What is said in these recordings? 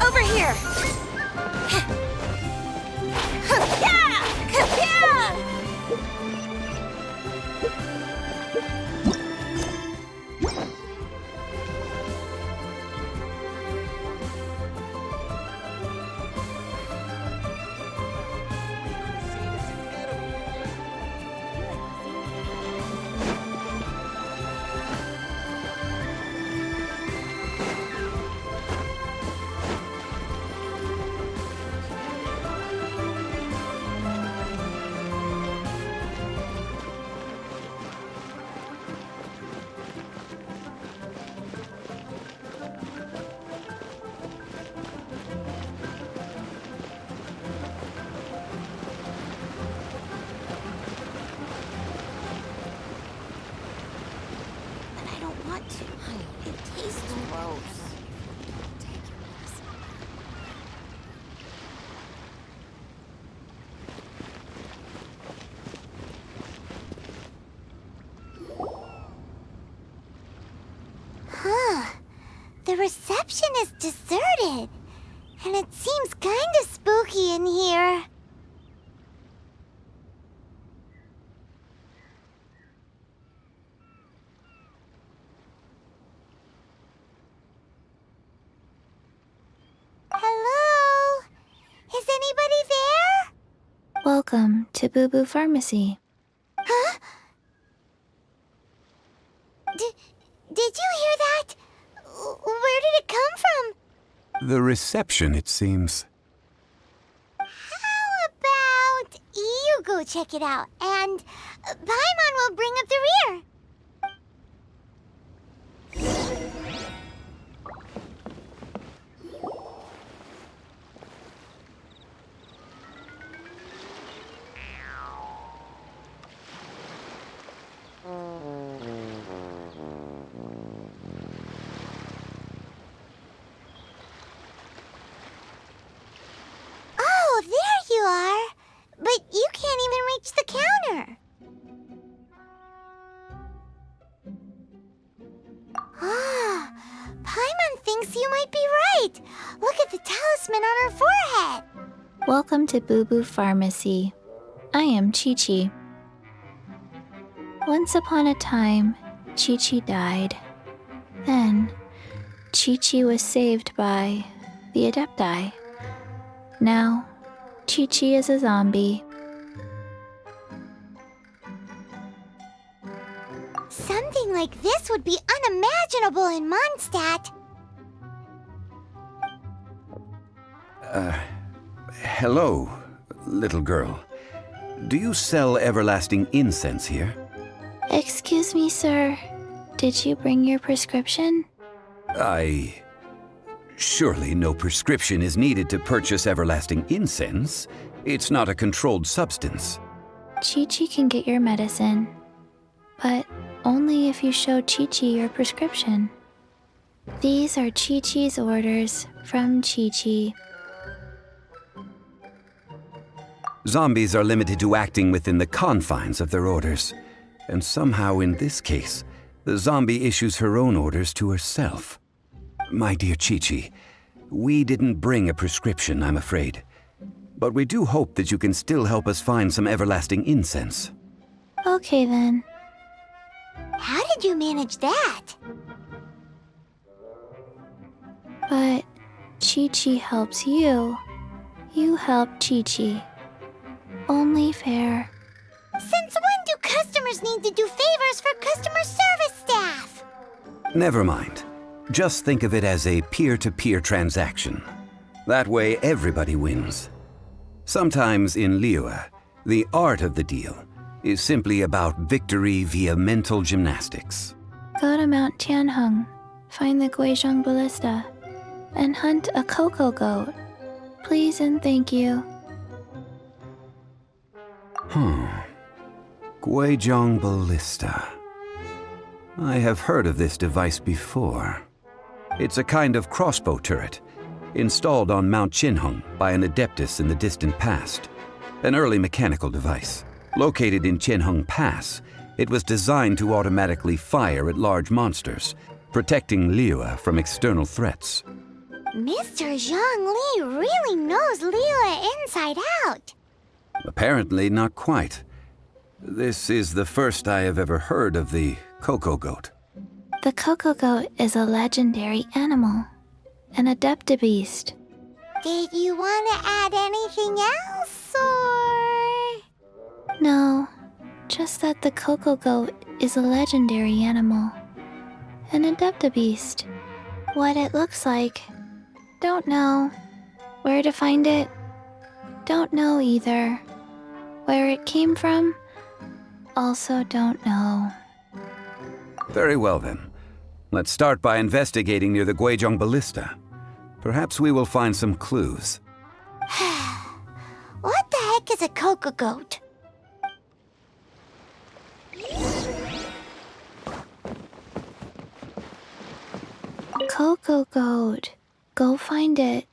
Over here! It tastes gross. Take your medicine. Huh. The reception is deserted. And it seems kinda spooky in here. Hello? Is anybody there? Welcome to Boo Boo Pharmacy. Huh? Did you hear that? Where did it come from? The reception, it seems. How about you go check it out, and Paimon will bring up the rear. Oh, there you are. But you can't even reach the counter. Ah, Paimon thinks you might be right. Look at the talisman on her forehead. Welcome to Boo Boo Pharmacy. I am Chi-Chi. Once upon a time, Chi-Chi died. Then, Chi-Chi was saved by the Adepti. Now, Chi-Chi is a zombie. Something like this would be unimaginable in Mondstadt. Hello, little girl. Do you sell everlasting incense here? Excuse me, sir. Did you bring your prescription? Surely no prescription is needed to purchase everlasting incense. It's not a controlled substance. Chi-Chi can get your medicine, but only if you show Chi-Chi your prescription. These are Chi-Chi's orders from Chi-Chi. Zombies are limited to acting within the confines of their orders. And somehow in this case, the zombie issues her own orders to herself. My dear Chi-Chi, we didn't bring a prescription, I'm afraid. But we do hope that you can still help us find some everlasting incense. Okay then. How did you manage that? But Chi-Chi helps you. You help Chi-Chi. Only fair. Since when do customers need to do favors for customer service staff? Never mind. Just think of it as a peer-to-peer transaction. That way everybody wins. Sometimes in Liyue, the art of the deal is simply about victory via mental gymnastics. Go to Mount Tianheng, find the Guizhong Ballista, and hunt a cocoa goat. Please and thank you. Guizhong Ballista. I have heard of this device before. It's a kind of crossbow turret, installed on Mount Tianheng by an adeptus in the distant past. An early mechanical device. Located in Tianheng Pass, it was designed to automatically fire at large monsters, protecting Liyue from external threats. Mr. Zhang Li really knows Liyue inside out. Apparently not quite. This is the first I have ever heard of the cocoa goat. The cocoa goat is a legendary animal, an adeptabeast. Did you want to add anything else, or...? No, just that the cocoa goat is a legendary animal, an adeptabeast. What it looks like, don't know. Where to find it, don't know either. Where it came from, also don't know. Very well then. Let's start by investigating near the Guizhong Ballista. Perhaps we will find some clues. What the heck is a cocoa goat? Cocoa goat. Go find it.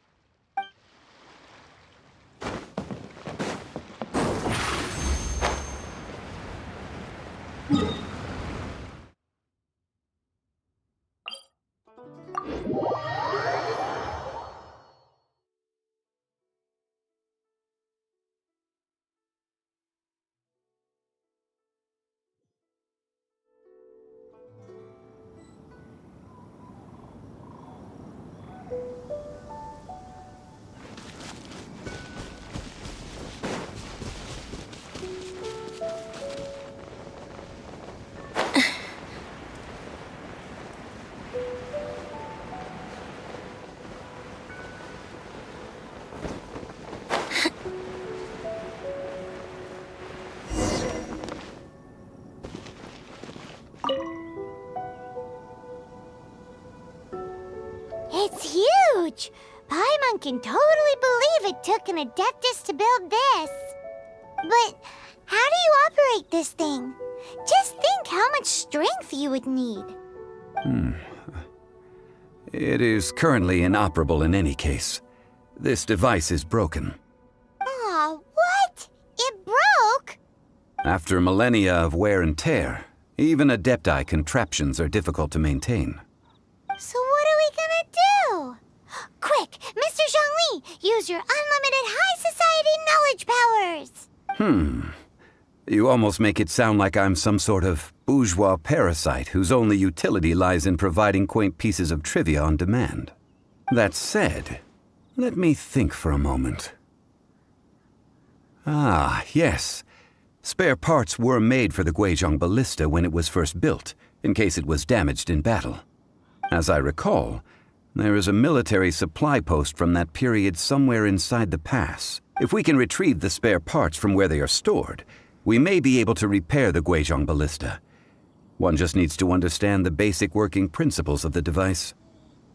It's huge! Paimon can totally believe it took an adeptus to build this. But how do you operate this thing? Just think how much strength you would need. It is currently inoperable in any case. This device is broken. Aw, what? It broke? After millennia of wear and tear, even adepti contraptions are difficult to maintain. So what are we gonna do? Quick, Mr. Zhongli, use your unlimited high society knowledge powers! You almost make it sound like I'm some sort of bourgeois parasite whose only utility lies in providing quaint pieces of trivia on demand. That said, let me think for a moment. Ah, yes. Spare parts were made for the Guizhong ballista when it was first built, in case it was damaged in battle. As I recall, there is a military supply post from that period somewhere inside the pass. If we can retrieve the spare parts from where they are stored, we may be able to repair the Guizhong ballista. One just needs to understand the basic working principles of the device.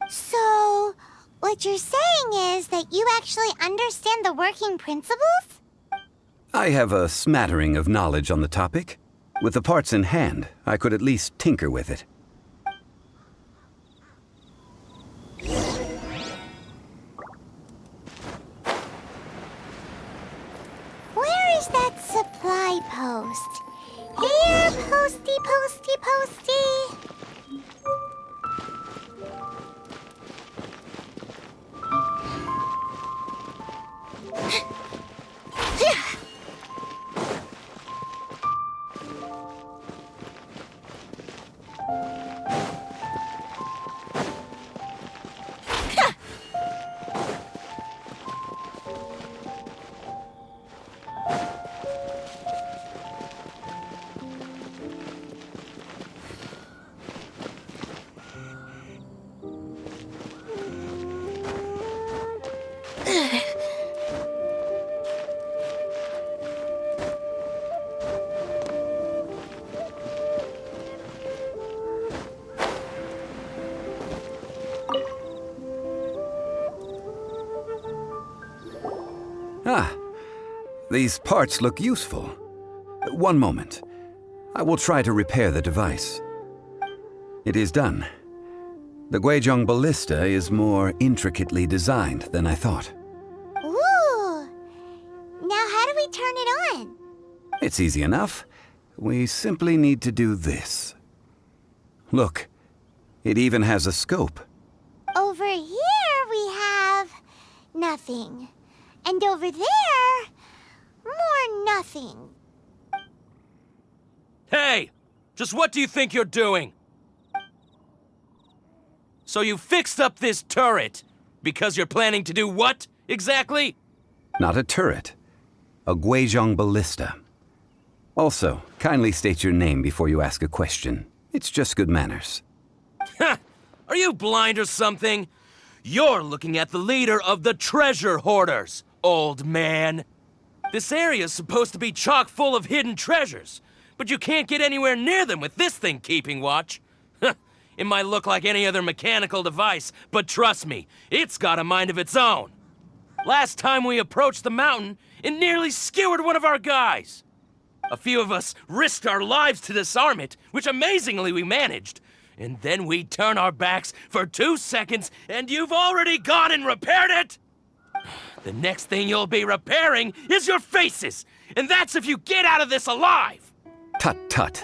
So, what you're saying is that you actually understand the working principles? I have a smattering of knowledge on the topic. With the parts in hand, I could at least tinker with it. Where is that supply post? Here, posty, posty, posty. Ah, these parts look useful. One moment. I will try to repair the device. It is done. The Guizhong ballista is more intricately designed than I thought. Ooh! Now how do we turn it on? It's easy enough. We simply need to do this. Look, it even has a scope. Over here we have nothing. And over there, more nothing. Hey! Just what do you think you're doing? So you fixed up this turret because you're planning to do what, exactly? Not a turret. A Guizhong ballista. Also, kindly state your name before you ask a question. It's just good manners. Ha! Are you blind or something? You're looking at the leader of the treasure hoarders, old man. This area's supposed to be chock full of hidden treasures, but you can't get anywhere near them with this thing keeping watch. It might look like any other mechanical device, but trust me, it's got a mind of its own. Last time we approached the mountain, it nearly skewered one of our guys. A few of us risked our lives to disarm it, which amazingly we managed. And then we turn our backs for 2 seconds, and you've already gone and repaired it! The next thing you'll be repairing is your faces, and that's if you get out of this alive! Tut tut.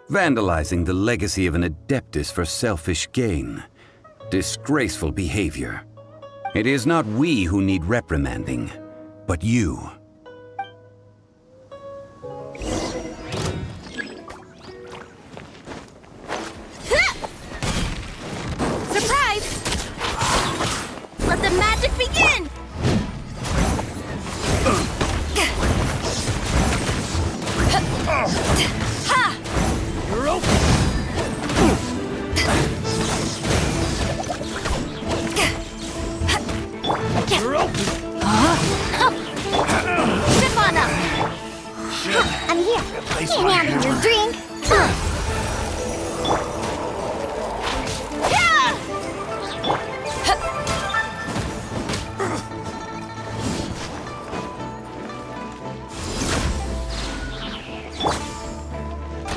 Vandalizing the legacy of an adeptus for selfish gain. Disgraceful behavior. It is not we who need reprimanding, but you. Surprise! Let the magic begin! Ha! You're open! You're open! Step on up! I'm here. Hang out in your drink.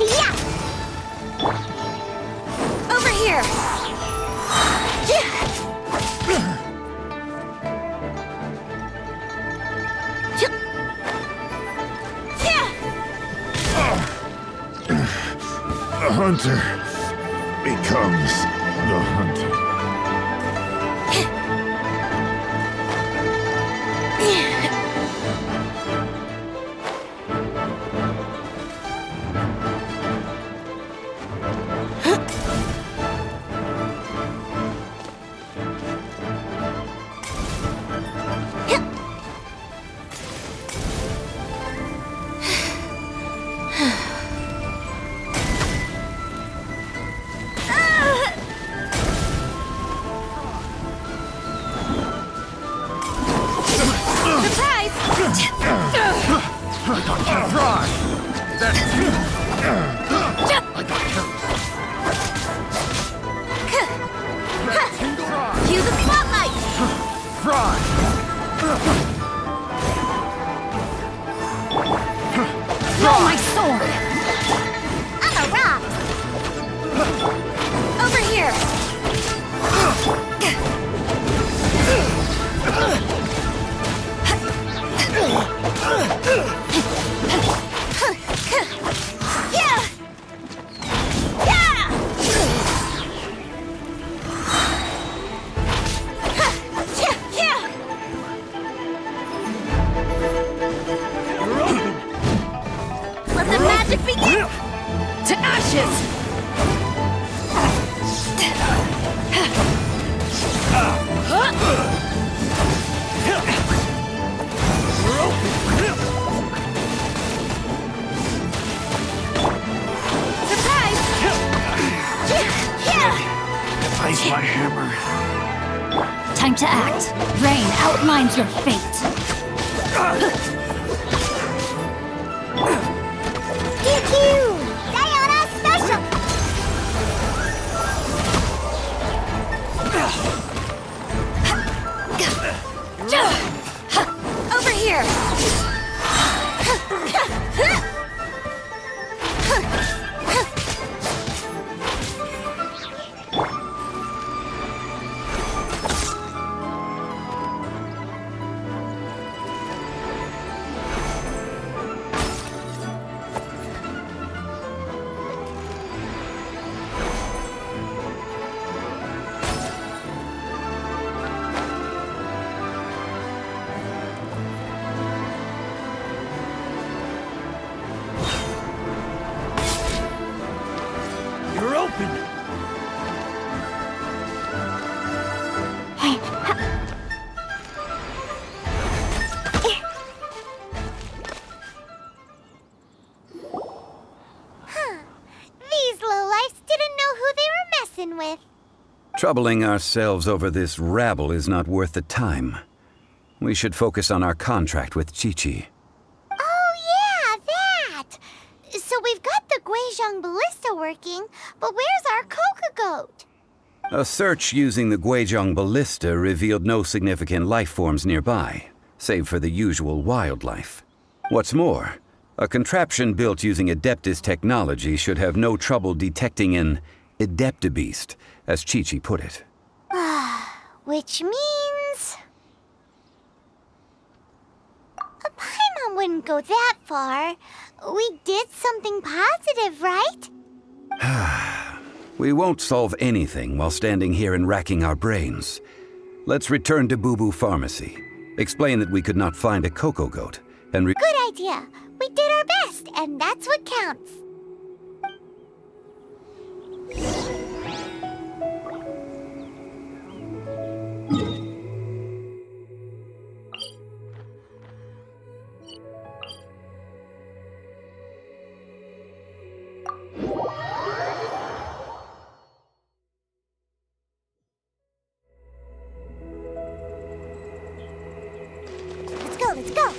Yeah! Over here! The hunter becomes the hunter. Cue the spotlight! Throw my sword! I'm a rock! Over here! Yeah! Yeah! Yeah! Let the magic begin! To ashes! Surprise! Yeah! Ice my hammer. Time to act. Rain outlines your fate. DQ! Diana Special! Over here! You're open. These lowlifes didn't know who they were messing with. Troubling ourselves over this rabble is not worth the time. We should focus on our contract with Chi-Chi. Oh yeah, that! So we've got the Guizhong Ballista working, but where's our Coca Goat? A search using the Guizhong Ballista revealed no significant life forms nearby, save for the usual wildlife. What's more, a contraption built using Adeptus technology should have no trouble detecting an Adeptabeast, as Chi-Chi put it. Which means... A Paimon wouldn't go that far. We did something positive, right? We won't solve anything while standing here and racking our brains. Let's return to Boo Boo Pharmacy. Explain that we could not find a Coco Goat, and Good idea. We did our best, and that's what counts. Let's go, let's go.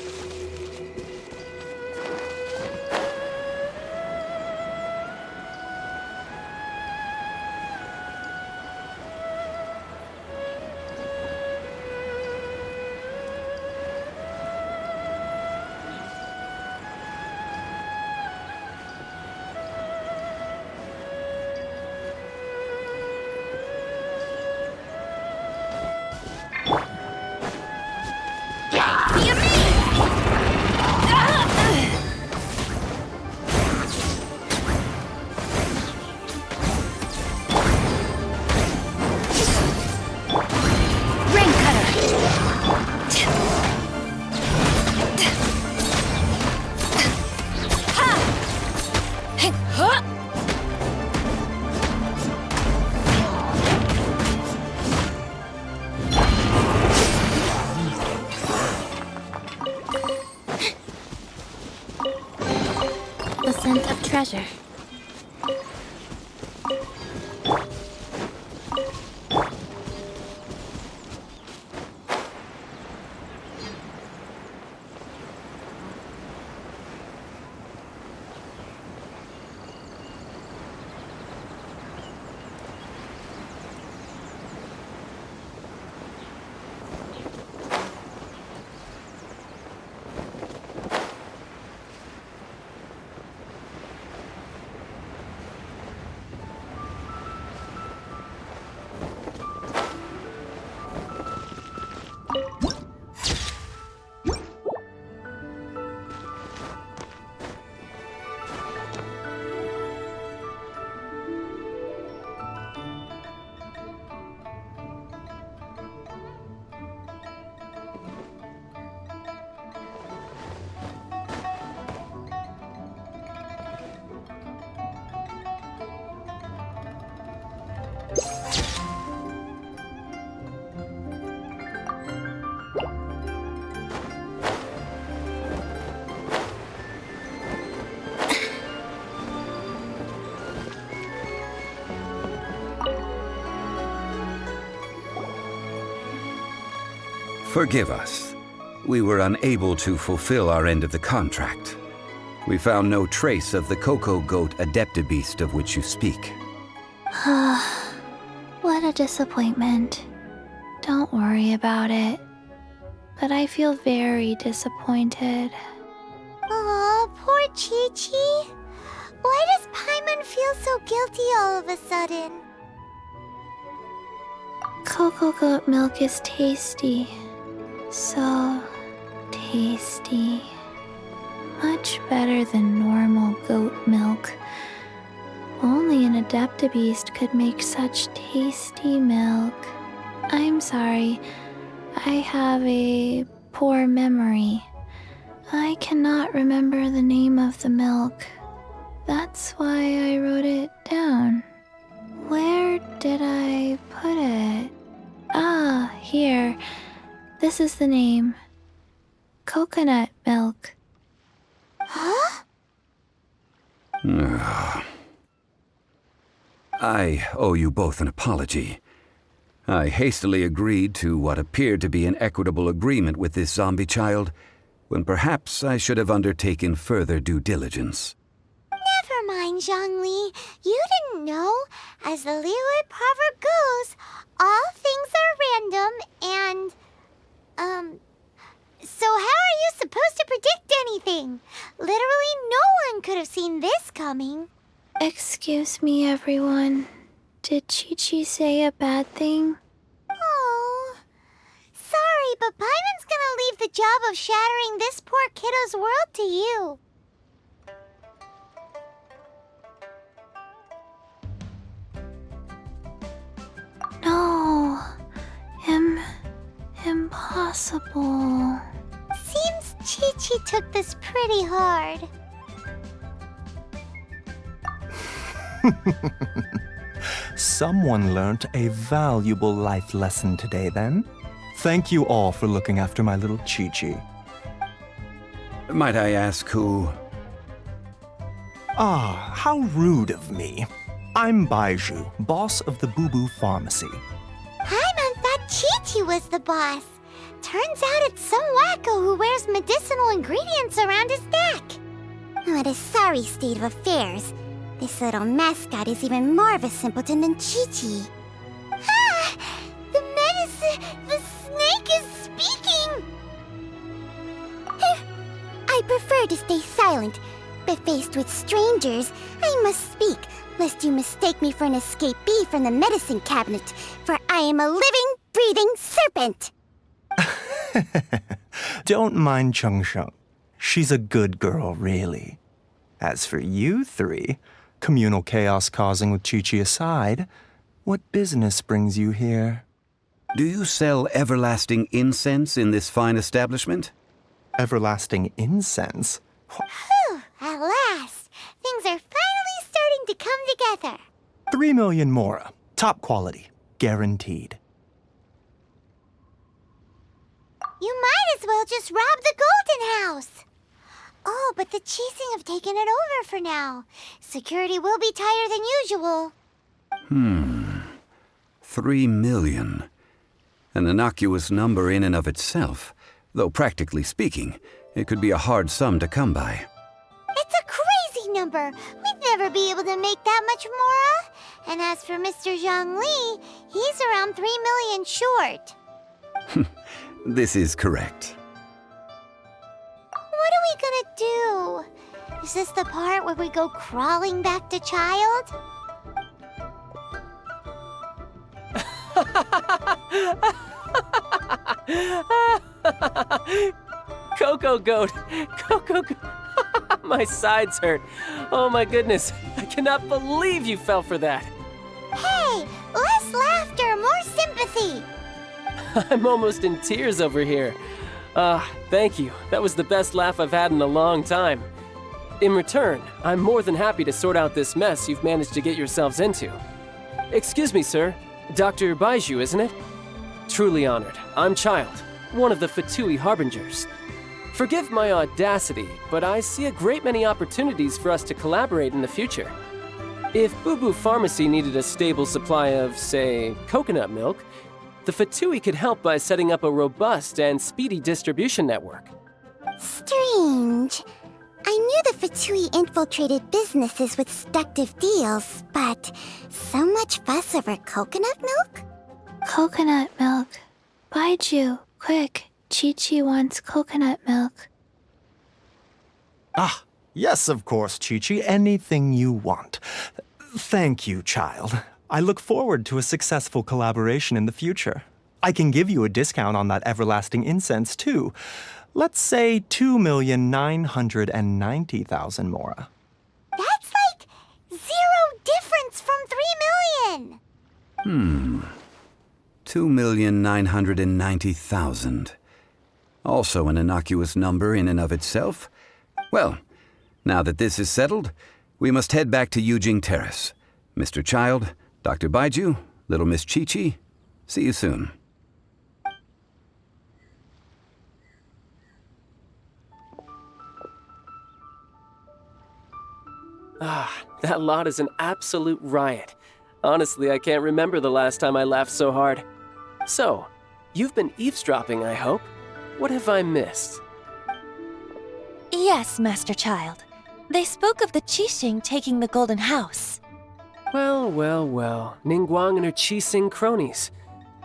The scent of treasure. Forgive us. We were unable to fulfill our end of the contract. We found no trace of the Cocoa Goat Adeptabeast of which you speak. What a disappointment. Don't worry about it. But I feel very disappointed. Aw, poor Chi-Chi. Why does Paimon feel so guilty all of a sudden? Cocoa goat milk is tasty. So tasty. Much better than normal goat milk. Only an Adeptabeast could make such tasty milk. I'm sorry. I have a poor memory. I cannot remember the name of the milk. That's why I wrote it down. Where did I put it? Ah, here. This is the name. Coconut milk. Huh? I owe you both an apology. I hastily agreed to what appeared to be an equitable agreement with this zombie child, when perhaps I should have undertaken further due diligence. Never mind, Zhongli. You didn't know. As the Liyue proverb goes, all things are random and, so how are you supposed to predict anything? Literally no one could have seen this coming. Excuse me, everyone. Did Chi-Chi say a bad thing? Oh, sorry, but Paimon's gonna leave the job of shattering this poor kiddo's world to you. No. Impossible. Seems Chi-Chi took this pretty hard. Someone learnt a valuable life lesson today, then. Thank you all for looking after my little Chi-Chi. Might I ask who? Ah, how rude of me. I'm Baiju, boss of the Boo Boo Pharmacy. Paimon thought Chi-Chi was the boss. Turns out it's some wacko who wears medicinal ingredients around his neck. What a sorry state of affairs. This little mascot is even more of a simpleton than Chi-Chi. Ah! The snake is speaking! I prefer to stay silent, but faced with strangers, I must speak, lest you mistake me for an escapee from the medicine cabinet, for I am a living, breathing serpent! Don't mind Chung Sheng. She's a good girl, really. As for you three, communal chaos causing with Chi-Chi aside, what business brings you here? Do you sell everlasting incense in this fine establishment? Everlasting incense? Whew, at last! Things are finally starting to come together. 3 million mora. Top quality. Guaranteed. You might as well just rob the Golden House! Oh, but the Chising have taken it over for now. Security will be tighter than usual. 3 million. An innocuous number in and of itself, though practically speaking, it could be a hard sum to come by. It's a crazy number. We'd never be able to make that much mora. And as for Mr. Zhongli, he's around 3 million short. This is correct. What are we gonna do? Is this the part where we go crawling back to child? Cocoa goat! Cocoa goat! My sides hurt. Oh my goodness. I cannot believe you fell for that. Hey, less laughter, more sympathy. I'm almost in tears over here. Thank you. That was the best laugh I've had in a long time. In return, I'm more than happy to sort out this mess you've managed to get yourselves into. Excuse me, sir. Dr. Baiju, isn't it? Truly honored. I'm Child, one of the Fatui Harbingers. Forgive my audacity, but I see a great many opportunities for us to collaborate in the future. If Boo Boo Pharmacy needed a stable supply of, say, coconut milk, The Fatui could help by setting up a robust and speedy distribution network. Strange. I knew the Fatui infiltrated businesses with seductive deals, but so much fuss over coconut milk? Coconut milk. Baiju, quick. Chi-Chi wants coconut milk. Ah, yes, of course, Chi-Chi. Anything you want. Thank you, child. I look forward to a successful collaboration in the future. I can give you a discount on that everlasting incense, too. Let's say 2,990,000 mora. That's like 0 difference from 3 million! 2,990,000. Also an innocuous number in and of itself. Well, now that this is settled, we must head back to Yujing Terrace. Mr. Child, Dr. Baiju, little Miss Chi-Chi, see you soon. Ah, that lot is an absolute riot. Honestly, I can't remember the last time I laughed so hard. So, you've been eavesdropping, I hope? What have I missed? Yes, Master Child. They spoke of the Qixing taking the Golden House. Well, well, well. Ningguang and her Qixing cronies.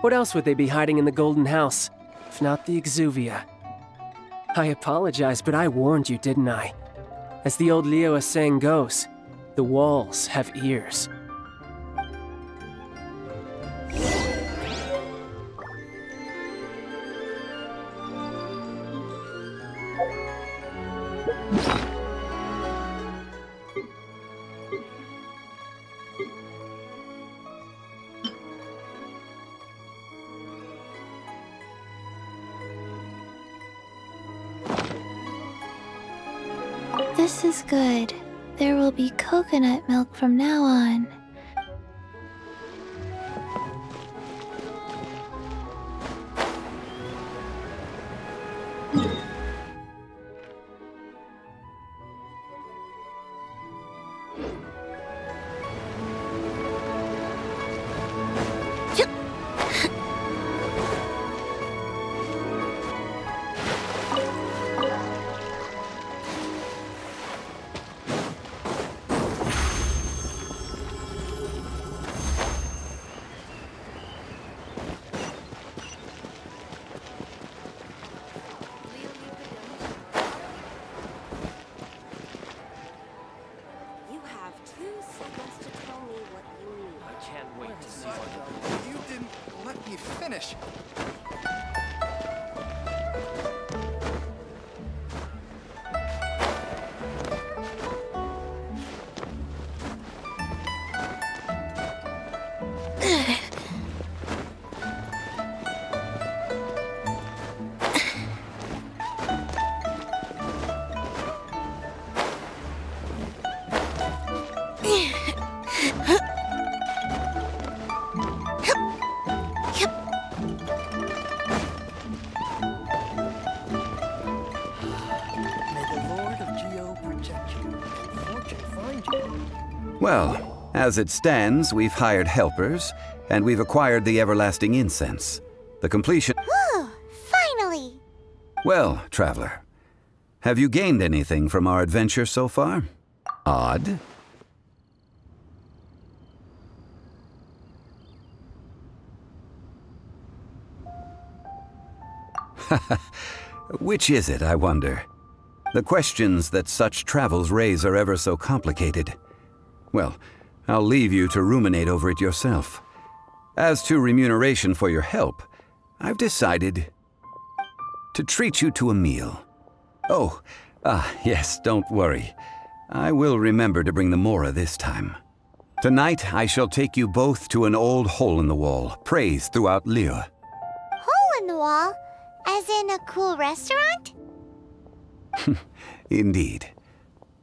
What else would they be hiding in the Golden House, if not the Exuvia? I apologize, but I warned you, didn't I? As the old Liu saying goes, the walls have ears. This is good. There will be coconut milk from now on. You didn't let me finish. Well, as it stands, we've hired helpers, and we've acquired the everlasting incense. The completion... Whew, finally! Well, traveler, have you gained anything from our adventure so far? Odd? Which is it, I wonder? The questions that such travels raise are ever so complicated. Well, I'll leave you to ruminate over it yourself. As to remuneration for your help, I've decided to treat you to a meal. Oh, yes, don't worry. I will remember to bring the mora this time. Tonight, I shall take you both to an old hole-in-the-wall, praised throughout Liu. Hole in the wall? As in a cool restaurant? Indeed.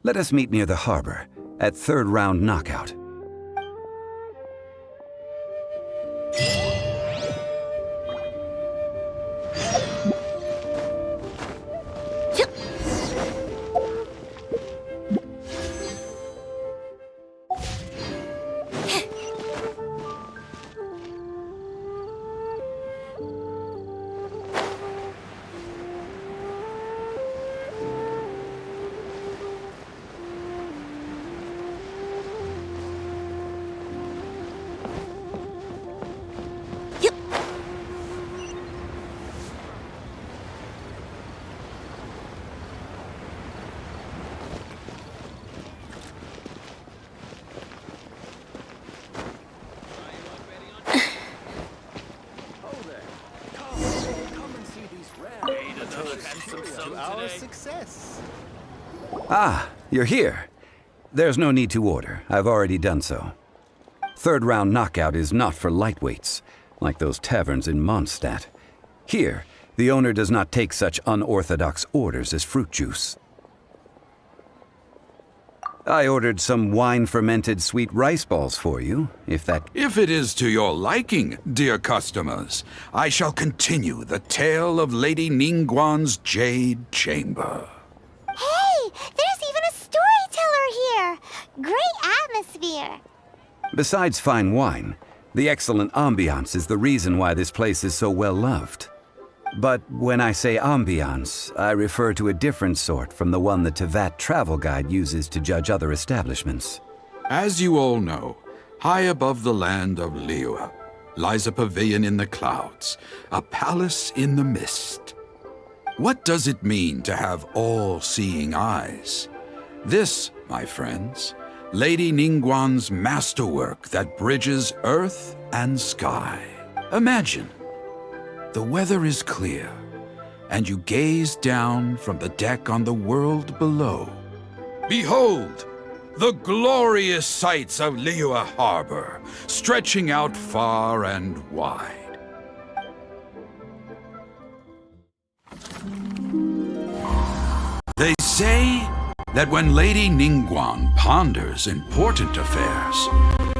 Let us meet near the harbor, at third round knockout. to our success. Ah, you're here. There's no need to order. I've already done so. Third round knockout is not for lightweights, like those taverns in Mondstadt. Here, the owner does not take such unorthodox orders as fruit juice. I ordered some wine-fermented sweet rice balls for you, if If it is to your liking, dear customers, I shall continue the tale of Lady Ningguang's Jade Chamber. Hey, there's even a storyteller here. Great atmosphere. Besides fine wine, the excellent ambiance is the reason why this place is so well loved. But when I say ambiance, I refer to a different sort from the one the Tevat travel guide uses to judge other establishments. As you all know, high above the land of Liyue lies a pavilion in the clouds, a palace in the mist. What does it mean to have all-seeing eyes? This, my friends, Lady Ningguang's masterwork that bridges earth and sky. Imagine, the weather is clear, and you gaze down from the deck on the world below. Behold, the glorious sights of Liyue Harbor, stretching out far and wide. They say that when Lady Ningguang ponders important affairs,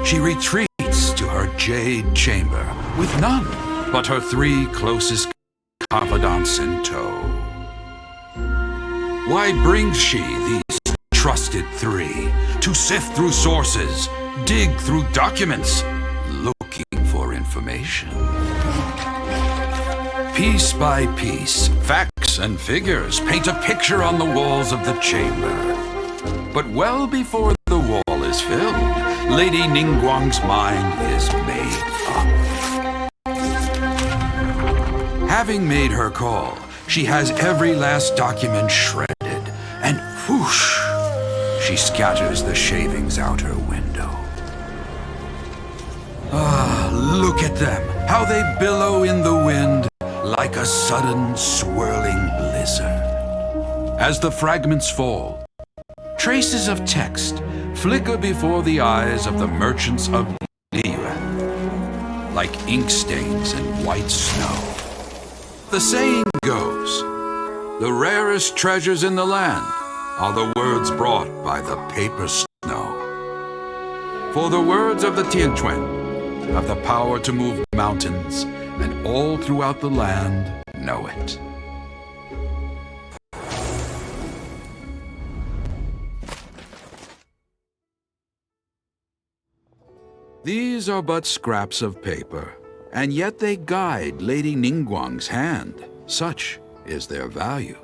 she retreats to her jade chamber with none but her 3 closest confidants in tow. Why brings she these trusted 3 to sift through sources, dig through documents, looking for information? Piece by piece, facts and figures paint a picture on the walls of the chamber. But well before the wall is filled, Lady Ningguang's mind is made up. Having made her call, she has every last document shredded, and whoosh, she scatters the shavings out her window. Ah, look at them, how they billow in the wind like a sudden swirling blizzard. As the fragments fall, traces of text flicker before the eyes of the merchants of Liyue, like ink stains in white snow. The saying goes, the rarest treasures in the land are the words brought by the paper snow. For the words of the Tianquan have the power to move mountains, and all throughout the land know it. These are but scraps of paper, and yet they guide Lady Ningguang's hand. Such is their value.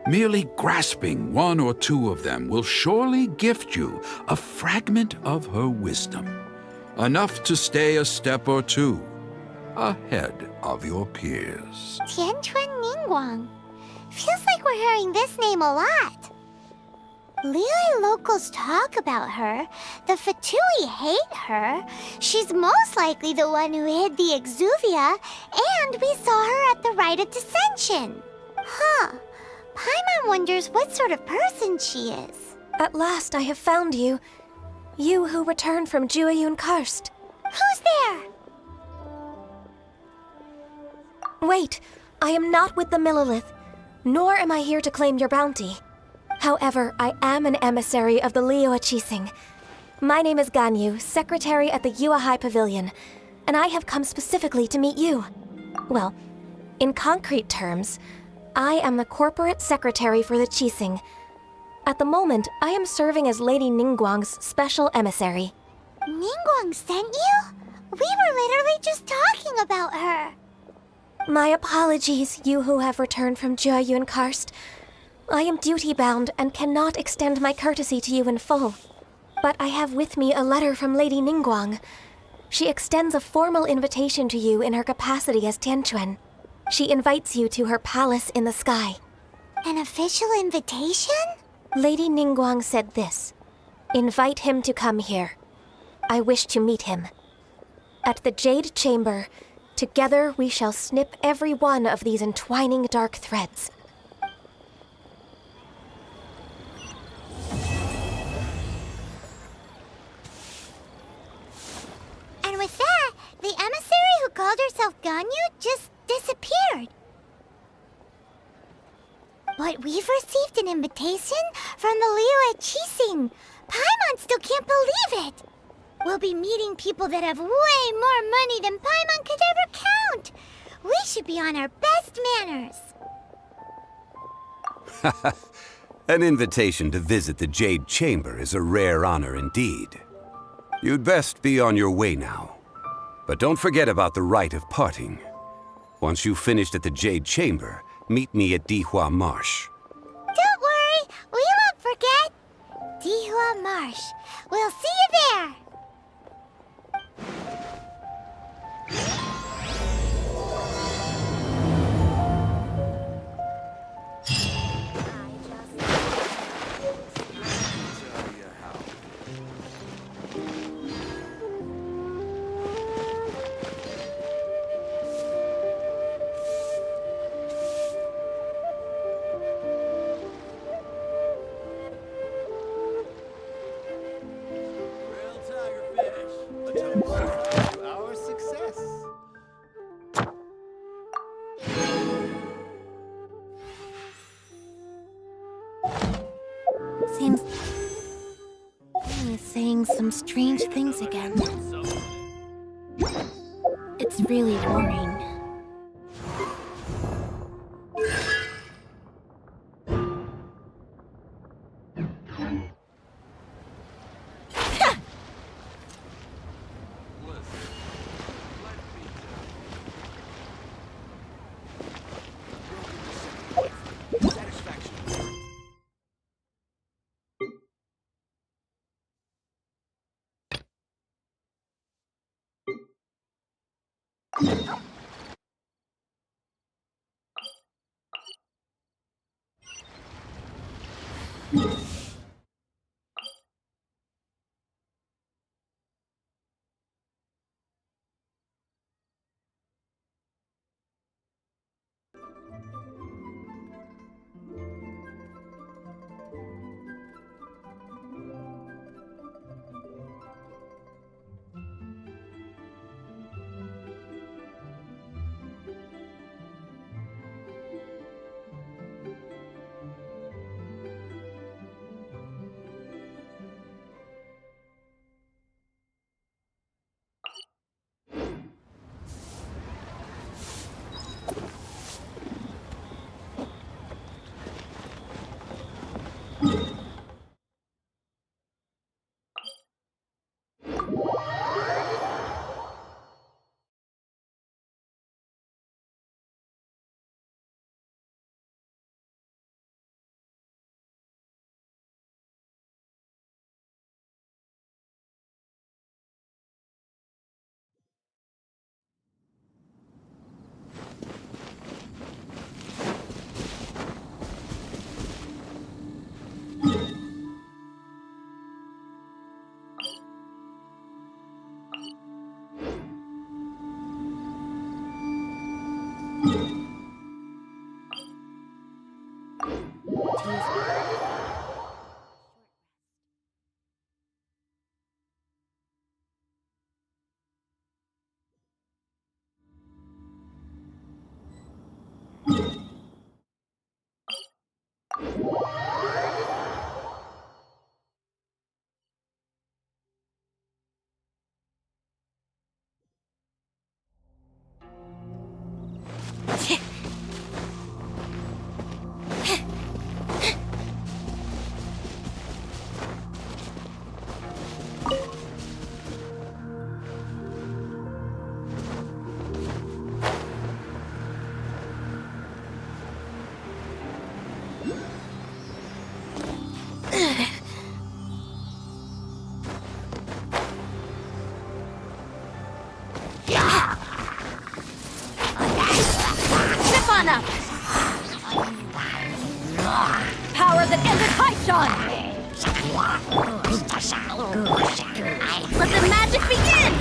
Merely grasping 1 or 2 of them will surely gift you a fragment of her wisdom, enough to stay a step or 2 ahead of your peers. Tianquan Ningguang. Feels like we're hearing this name a lot. Liyue locals talk about her. The Fatui hate her. She's most likely the one who hid the Exuvia, and we saw her at the Rite of Dissension. Huh. Paimon wonders what sort of person she is. At last I have found you. You who returned from Jueyun Karst. Who's there? Wait, I am not with the Millelith, nor am I here to claim your bounty. However, I am an emissary of the Liyue Chising. My name is Ganyu, secretary at the Yue High Pavilion, and I have come specifically to meet you. Well, in concrete terms, I am the corporate secretary for the Chising. At the moment, I am serving as Lady Ningguang's special emissary. Ningguang sent you? We were literally just talking about her. My apologies, you who have returned from Jueyun Karst. I am duty-bound and cannot extend my courtesy to you in full. But I have with me a letter from Lady Ningguang. She extends a formal invitation to you in her capacity as Tianquan. She invites you to her palace in the sky. An official invitation? Lady Ningguang said this. Invite him to come here. I wish to meet him. At the Jade Chamber, Together we shall snip every one of these entwining dark threads. And with that, the emissary who called herself Ganyu just disappeared. But we've received an invitation from the Liyue Chising. Paimon still can't believe it. We'll be meeting people that have way more money than Paimon could ever count. We should be on our best manners. An invitation to visit the Jade Chamber is a rare honor indeed. You'd best be on your way now. But don't forget about the rite of parting. Once you've finished at the Jade Chamber, meet me at DEWA Marsh. Don't worry, we won't forget. DEWA Marsh. We'll see you there. Our success. Seems he's saying some strange things again. It's really boring. Power that ended Haishan! Let the magic begin!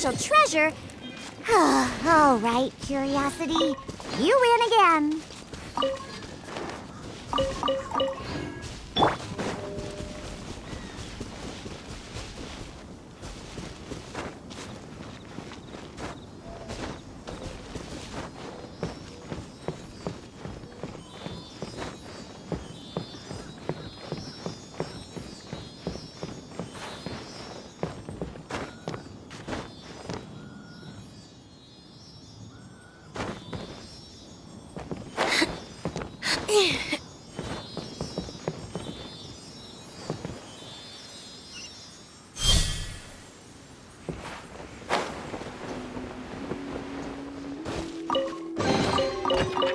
special treasure... All right, Curiosity. You win again.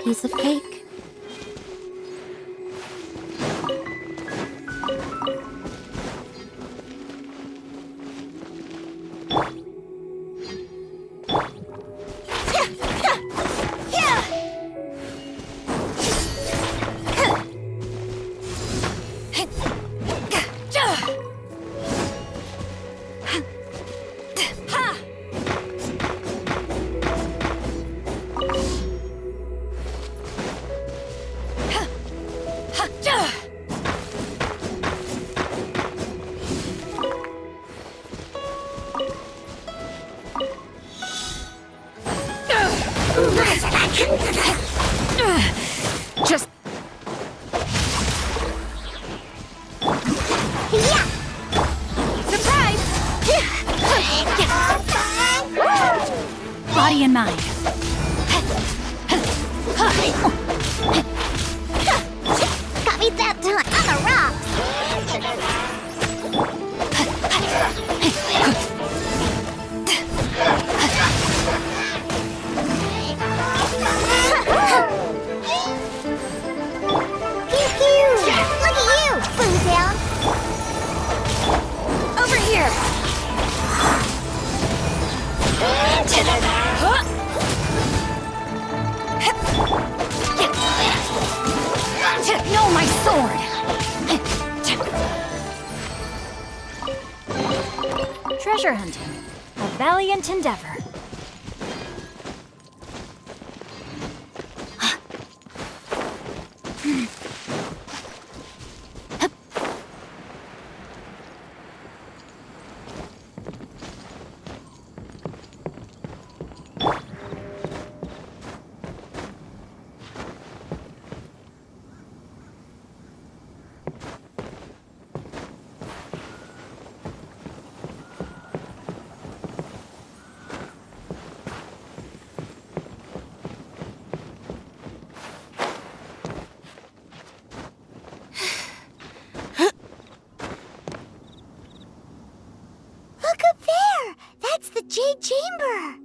Piece of cake. Just... Yeah! Surprise! Body and mind. Got me that time on the rocks! Look at you, Boozound! Over here! No, my sword! Treasure hunting. A valiant endeavor. Look up there! That's the Jade Chamber!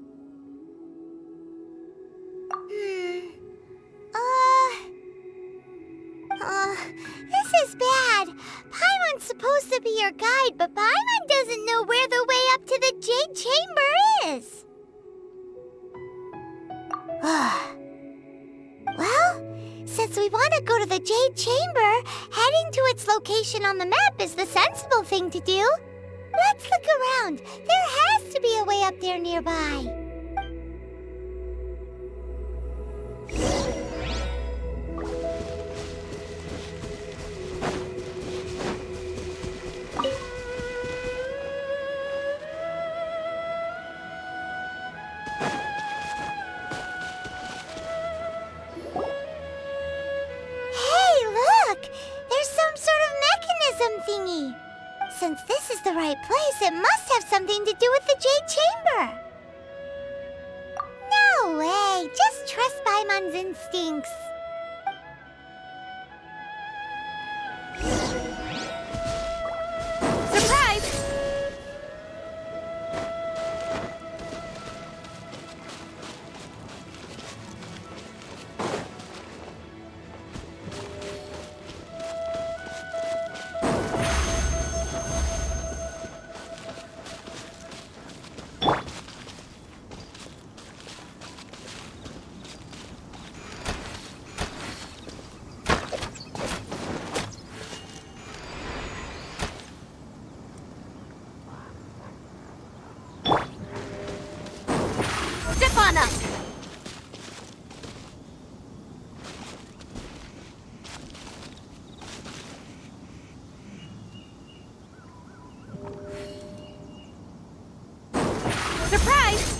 This is bad. Paimon's supposed to be your guide, but Paimon doesn't know where the way up to the Jade Chamber is. Well, since we want to go to the Jade Chamber, heading to its location on the map is the sensible thing to do. Let's look around. There has to be a way up there nearby. Hey, look! There's some sort of mechanism thingy. Since this is the right place, it must have something to do with the Jade Chamber. No way! Just trust Paimon's instincts. Surprise! Surprise!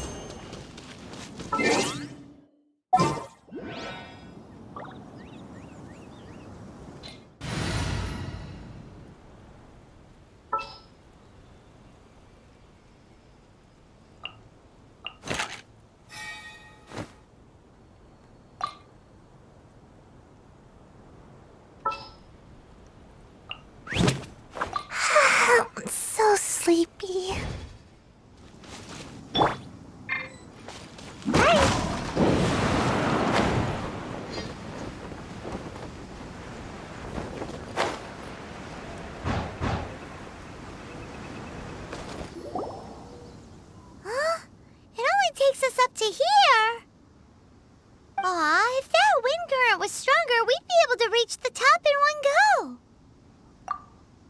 I'm so sleepy. Huh? It only takes us up to here. Aw, if that wind current was stronger, we'd be able to reach the top in one go.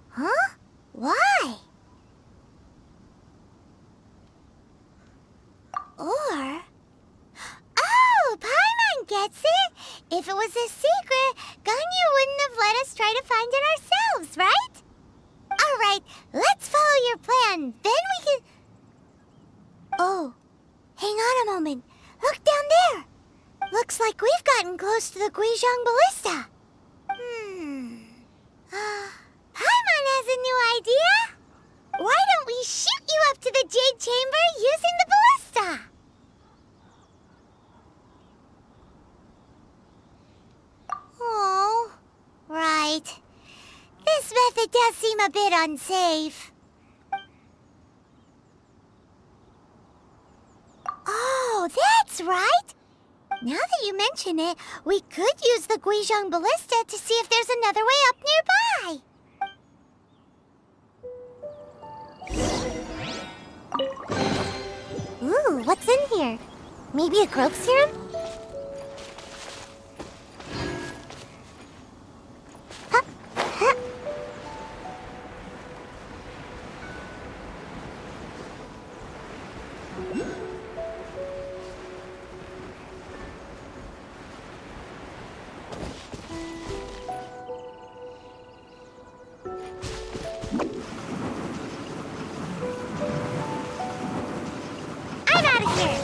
Huh? Why? Or... Oh, Paimon gets it! If it was a secret, Ganyu wouldn't have let us try to find it ourselves, right? Alright, let's follow your plan, then we can... Oh, hang on a moment. Look down there! Looks like we've gotten close to the Guizhong Ballista. Paimon has a new idea! Why don't we shoot you up to the Jade Chamber using the ballista? Oh, right. This method does seem a bit unsafe. Oh, that's right! Now that you mention it, we could use the Guizhong Ballista to see if there's another way up nearby. Ooh, what's in here? Maybe a growth serum? Huh. Huh. I'm out of here!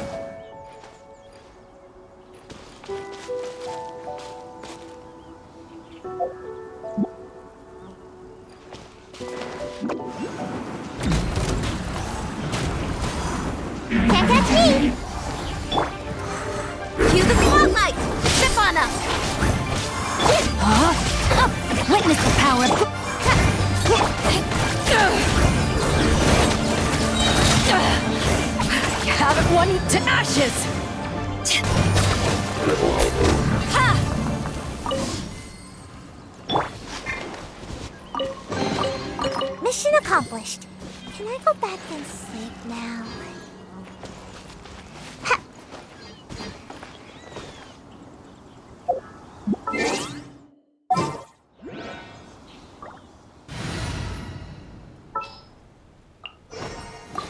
Can't catch me! Cue the spotlight! Step on up! Huh? Witness the power of... You haven't won to ashes! Ha! Mission accomplished. Can I go back and sleep now? Ha!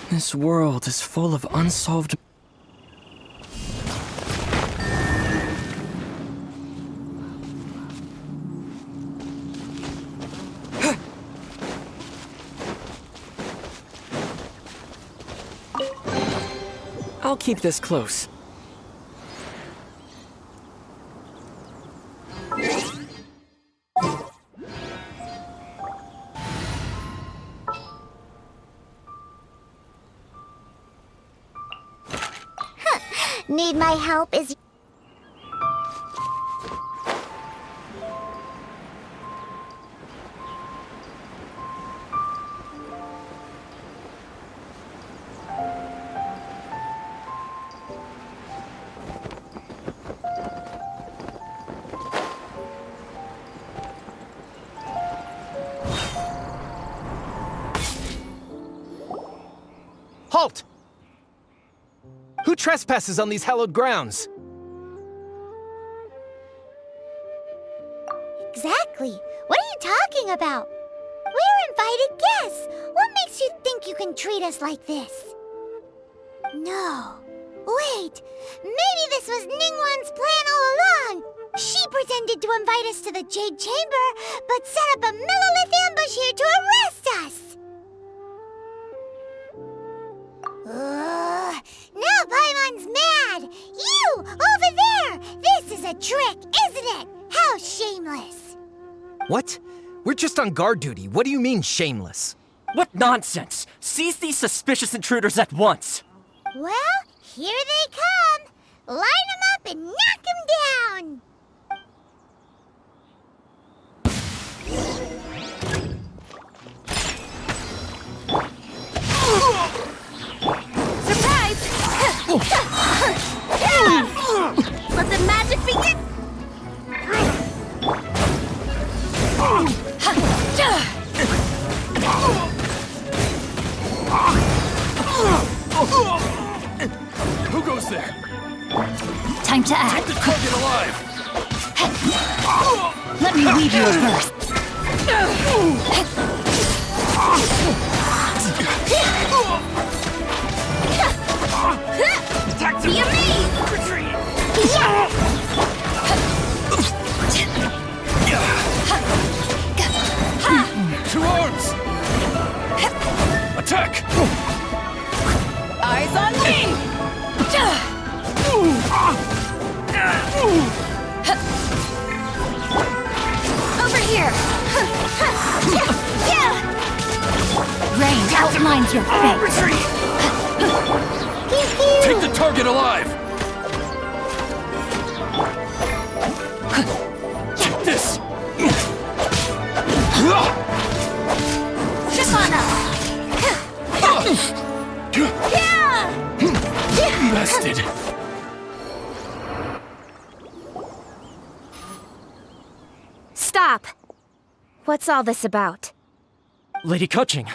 This world is full of unsolved... I'll keep this close. Need my help is... Halt! Who trespasses on these hallowed grounds? Exactly. What are you talking about? We're invited guests. What makes you think you can treat us like this? No. Wait. Maybe this was Ningguang's plan all along. She pretended to invite us to the Jade Chamber, but set up a Millilith ambush here to arrest us. a trick, isn't it? How shameless! What? We're just on guard duty. What do you mean, shameless? What nonsense! Seize these suspicious intruders at once! Well, here they come! Line them up and knock them down! Surprise! Let the magic begin! Who goes there? Time to act. Take the target alive! Let me weave you a verse. Attack Be amazed! Retreat! Two arms! Attack! Eyes on me! Over here! Range outlines your fate. Retreat! Take the target alive! Take this! Chip on us! Bested! Stop! What's all this about? Lady Kuching,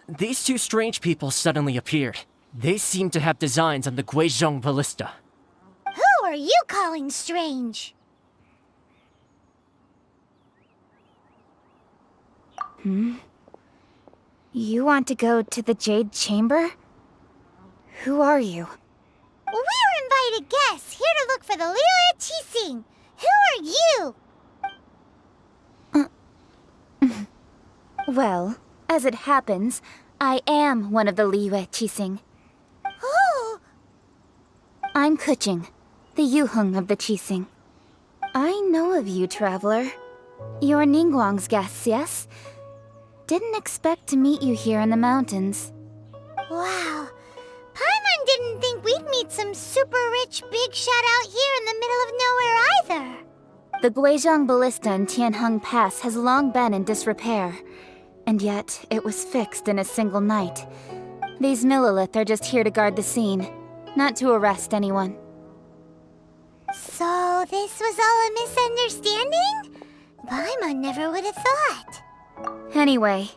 these two strange people suddenly appeared. They seem to have designs on the Guizhong ballista. Who are you calling strange? You want to go to the Jade Chamber? Who are you? We're invited guests here to look for the Liu Qixing. Who are you? Well, as it happens, I am one of the Liu Qixing. Oh! I'm Kuching, the Yuheng of the Qixing. I know of you, traveler. You're Ningguang's guests, yes? Didn't expect to meet you here in the mountains. Wow. Paimon didn't think we'd meet some super rich big shot out here in the middle of nowhere either. The Guizhong ballista in Tianheng Pass has long been in disrepair, and yet it was fixed in a single night. These Millilith are just here to guard the scene, not to arrest anyone. So this was all a misunderstanding? Paimon never would have thought. Anyway,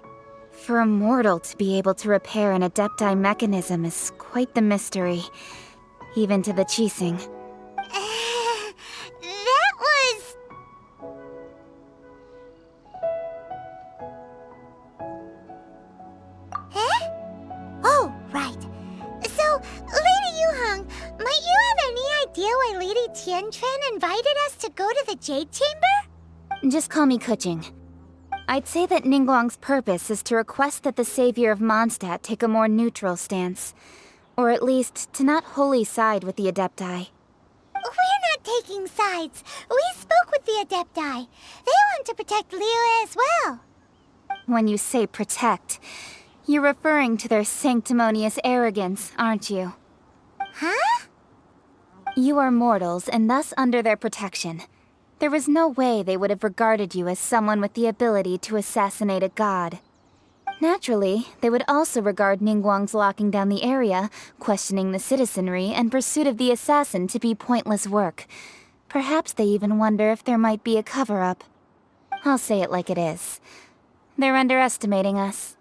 for a mortal to be able to repair an Adepti mechanism is quite the mystery, even to the Qixing. That was... Eh? Oh, right. So, Lady Yuheng, might you have any idea why Lady Tianquan invited us to go to the Jade Chamber? Just call me Kuching. I'd say that Ningguang's purpose is to request that the savior of Mondstadt take a more neutral stance. Or at least, to not wholly side with the Adepti. We're not taking sides. We spoke with the Adepti. They want to protect Liyue as well. When you say protect, you're referring to their sanctimonious arrogance, aren't you? Huh? You are mortals, and thus under their protection. There was no way they would have regarded you as someone with the ability to assassinate a god. Naturally, they would also regard Ningguang's locking down the area, questioning the citizenry, and pursuit of the assassin to be pointless work. Perhaps they even wonder if there might be a cover-up. I'll say it like it is. They're underestimating us.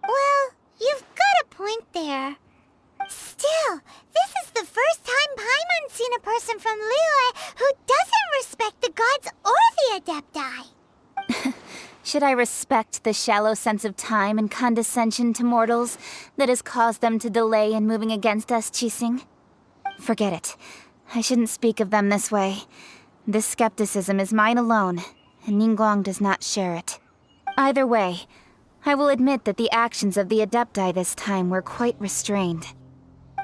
Well, you've got a point there. Still, this is the first time Paimon's seen a person from Liyue who doesn't respect the gods or the Adepti. Should I respect the shallow sense of time and condescension to mortals that has caused them to delay in moving against us, Qixing? Forget it. I shouldn't speak of them this way. This skepticism is mine alone, and Ningguang does not share it. Either way, I will admit that the actions of the Adepti this time were quite restrained.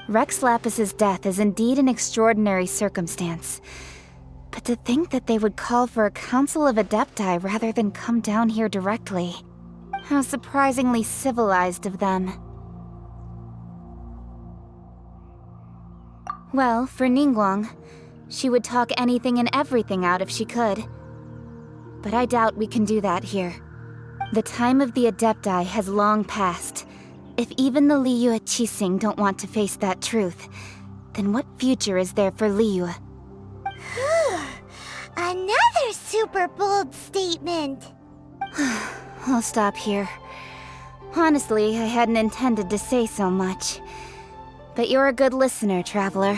Rex Lapis's death is indeed an extraordinary circumstance. But to think that they would call for a council of Adepti rather than come down here directly. How surprisingly civilized of them. Well, for Ningguang, she would talk anything and everything out if she could. But I doubt we can do that here. The time of the Adepti has long passed. If even the Liyue Qixing don't want to face that truth, then what future is there for Liyue? Another super bold statement. I'll stop here. Honestly, I hadn't intended to say so much. But you're a good listener, Traveler.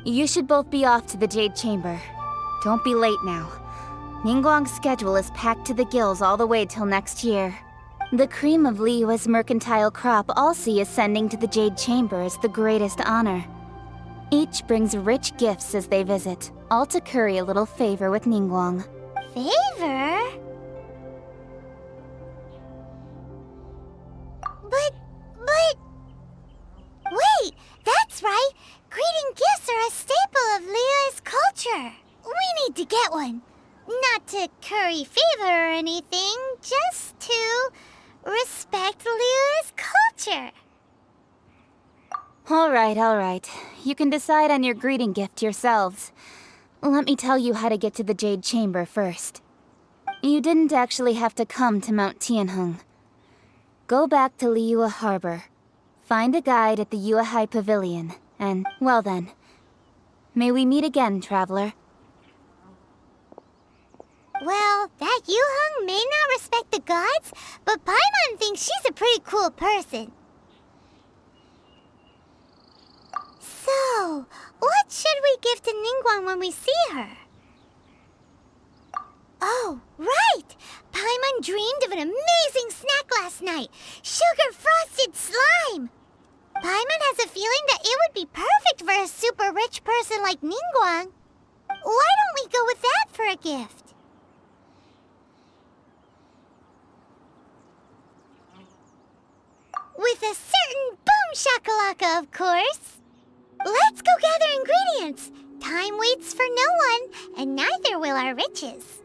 You should both be off to the Jade Chamber. Don't be late now. Ningguang's schedule is packed to the gills all the way till next year. The cream of Liyue's mercantile crop all see ascending to the Jade Chamber as the greatest honor. Each brings rich gifts as they visit, all to curry a little favor with Ningguang. Favor? But... Wait, that's right! Greeting gifts are a staple of Liyue's culture. We need to get one. Not to curry favor or anything, just to respect Liyue's culture. All right. You can decide on your greeting gift yourselves. Let me tell you how to get to the Jade Chamber first. You didn't actually have to come to Mount Tianheng. Go back to Liyue Harbor. Find a guide at the Yuehai Pavilion, and, well then, may we meet again, Traveler. Well, that Yuheng may not respect the gods, but Paimon thinks she's a pretty cool person. So, what should we give to Ningguang when we see her? Oh, right! Paimon dreamed of an amazing snack last night! Sugar-frosted slime! Paimon has a feeling that it would be perfect for a super rich person like Ningguang. Why don't we go with that for a gift? With a certain boom shakalaka, of course! Let's go gather ingredients! Time waits for no one, and neither will our riches.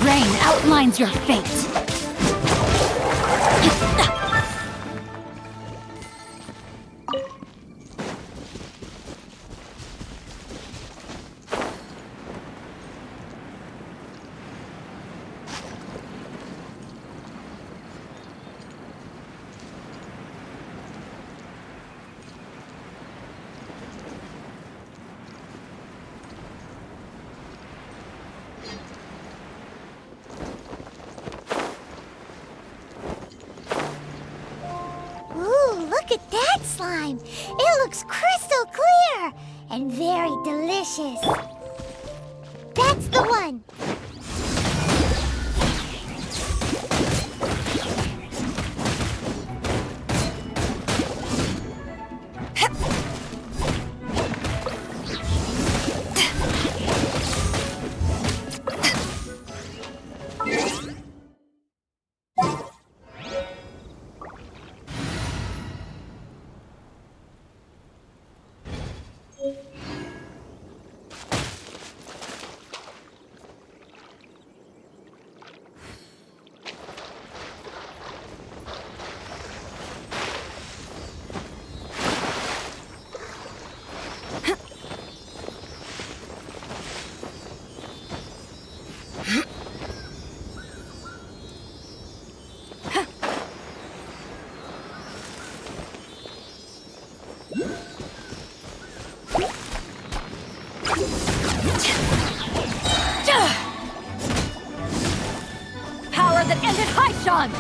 Rain outlines your fate. Look at that slime! It looks crystal clear! And very delicious! That's the one! on!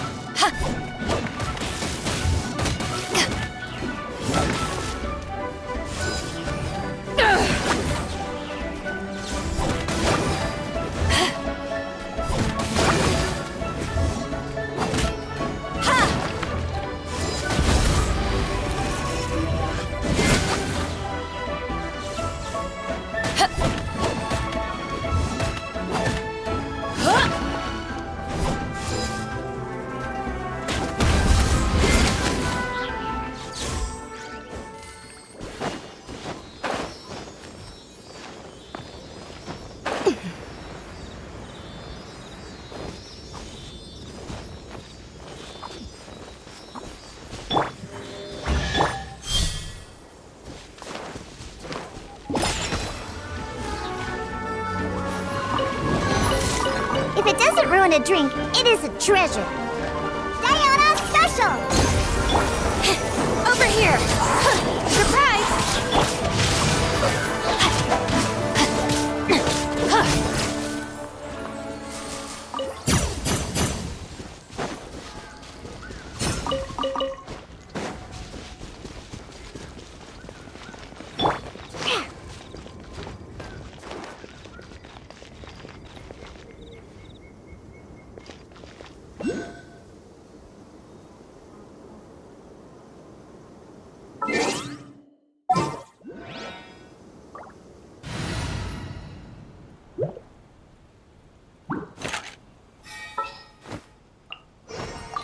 If it doesn't ruin a drink, it is a treasure. Diana Special! Over here! Surprise!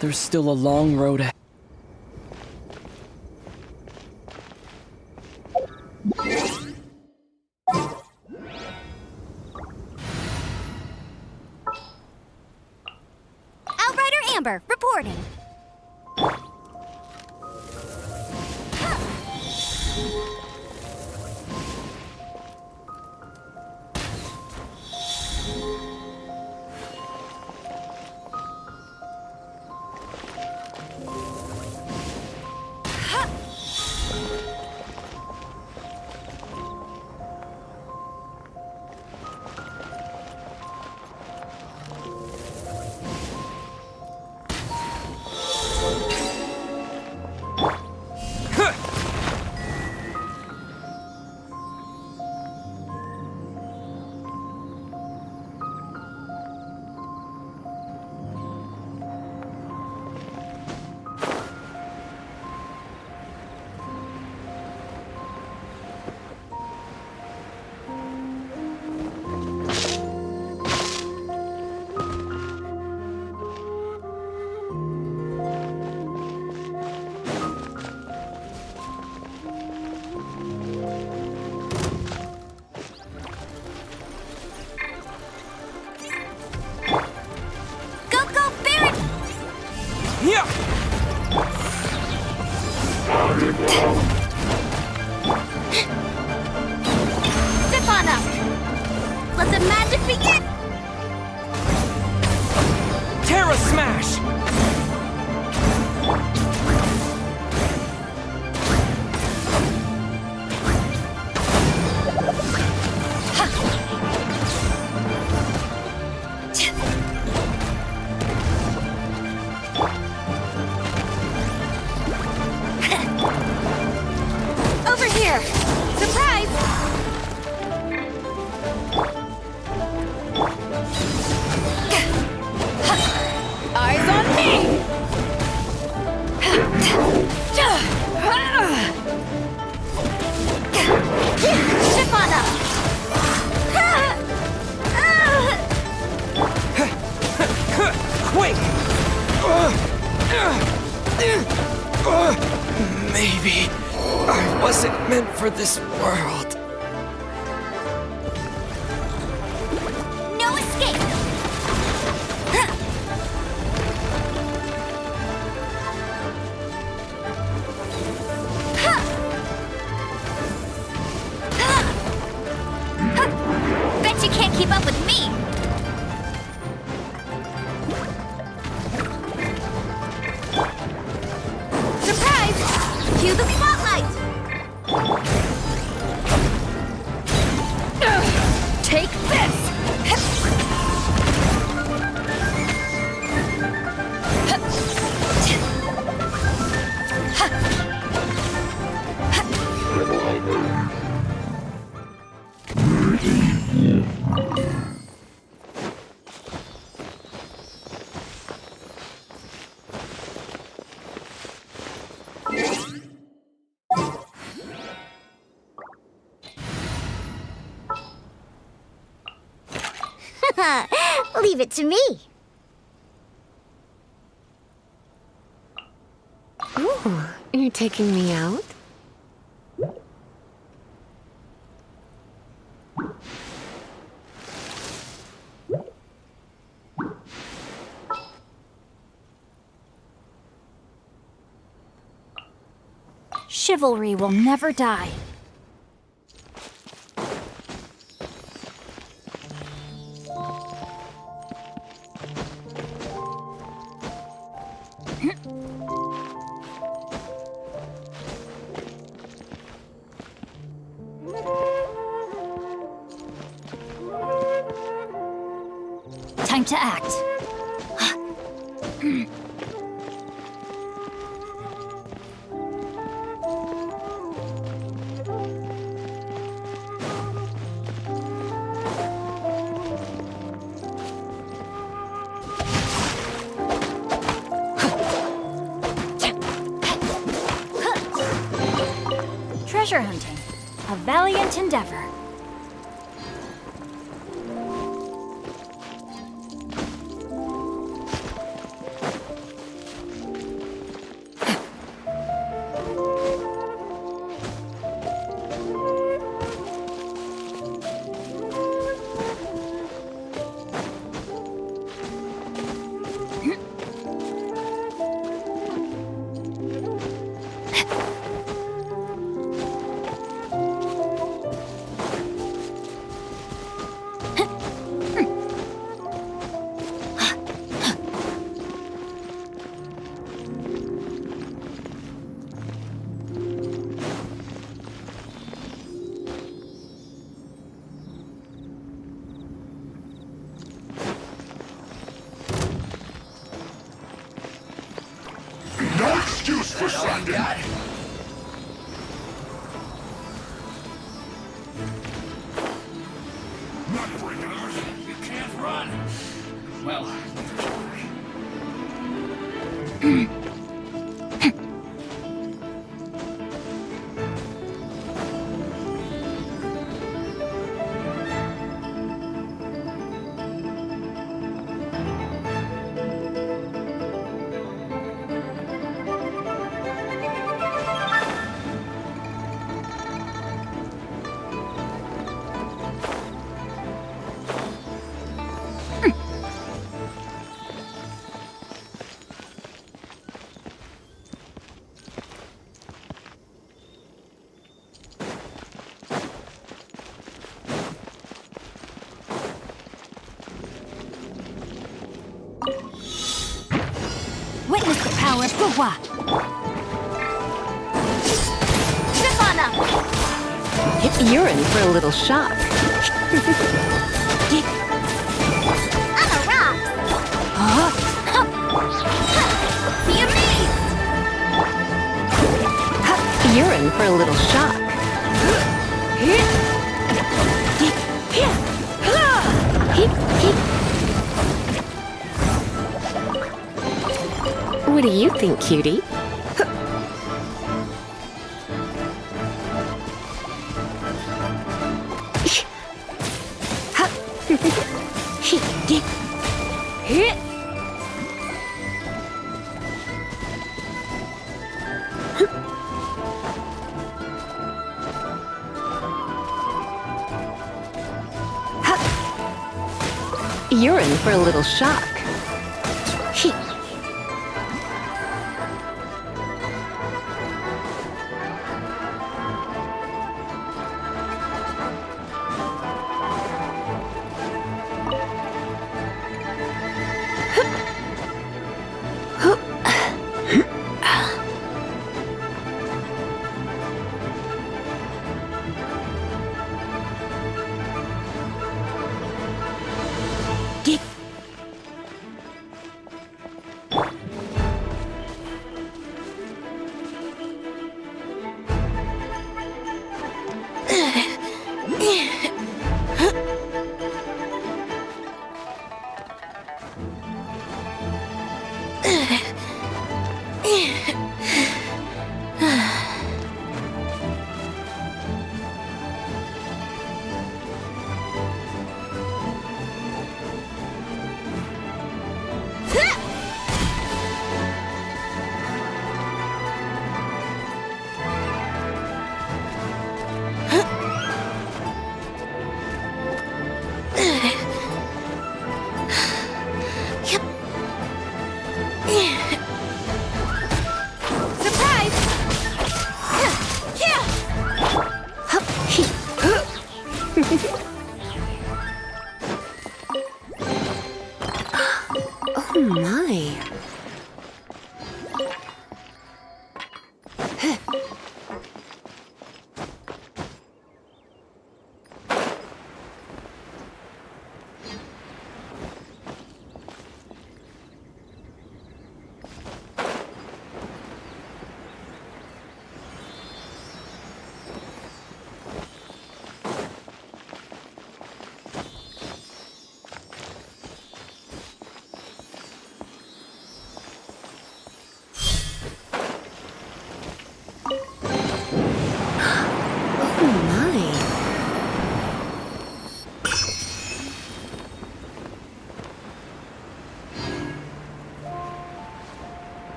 There's still a long road ahead. Outrider Amber, reporting. Sip on up! Let the magic begin! Terra Smash! Over here! Surprise! Eyes on me! Ship on up! Quick! Maybe I wasn't meant for this world. No escape! Bet you can't keep up with me! Surprise! Cue the spotlight! Take this! Leave it to me. Ooh, you're taking me out? Chivalry will never die. Time to act. Treasure hunting, a valiant endeavor. No excuse for slacking. Not breaking ours. You can't run. Well, Witness the power of DEWA! Trip on up! You're in for a little shock. I'm a rock. Be amazed! You're in for a little shock. What do you think, cutie? You're in for a little shock.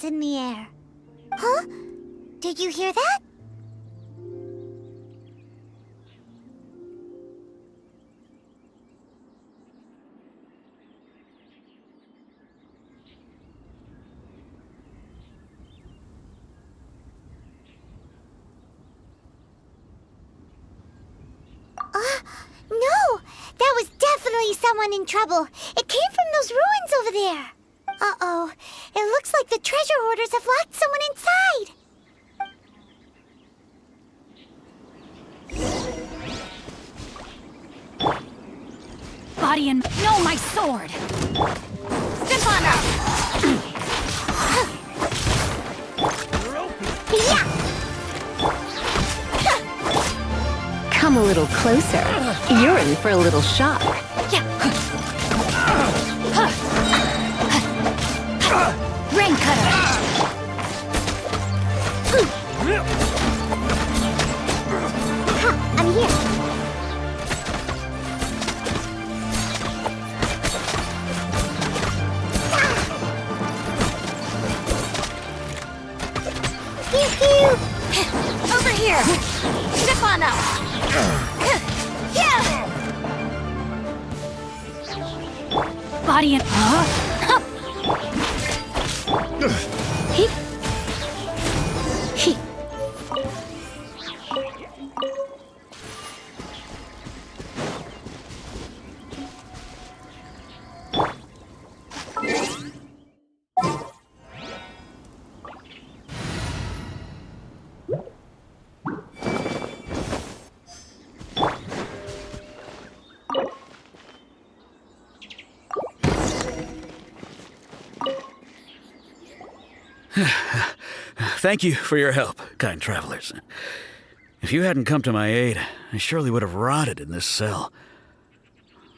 in the air. Huh? Did you hear that? No! That was definitely someone in trouble. It came from those ruins over there. Uh-oh. It looks like the treasure hoarders have locked someone inside. Body and... No, my sword! Step on up! Come a little closer. You're in for a little shock. Rain cutter! I'm here. Pew pew! Over here! Step on up! Body and... Thank you for your help, kind travelers. If you hadn't come to my aid, I surely would have rotted in this cell.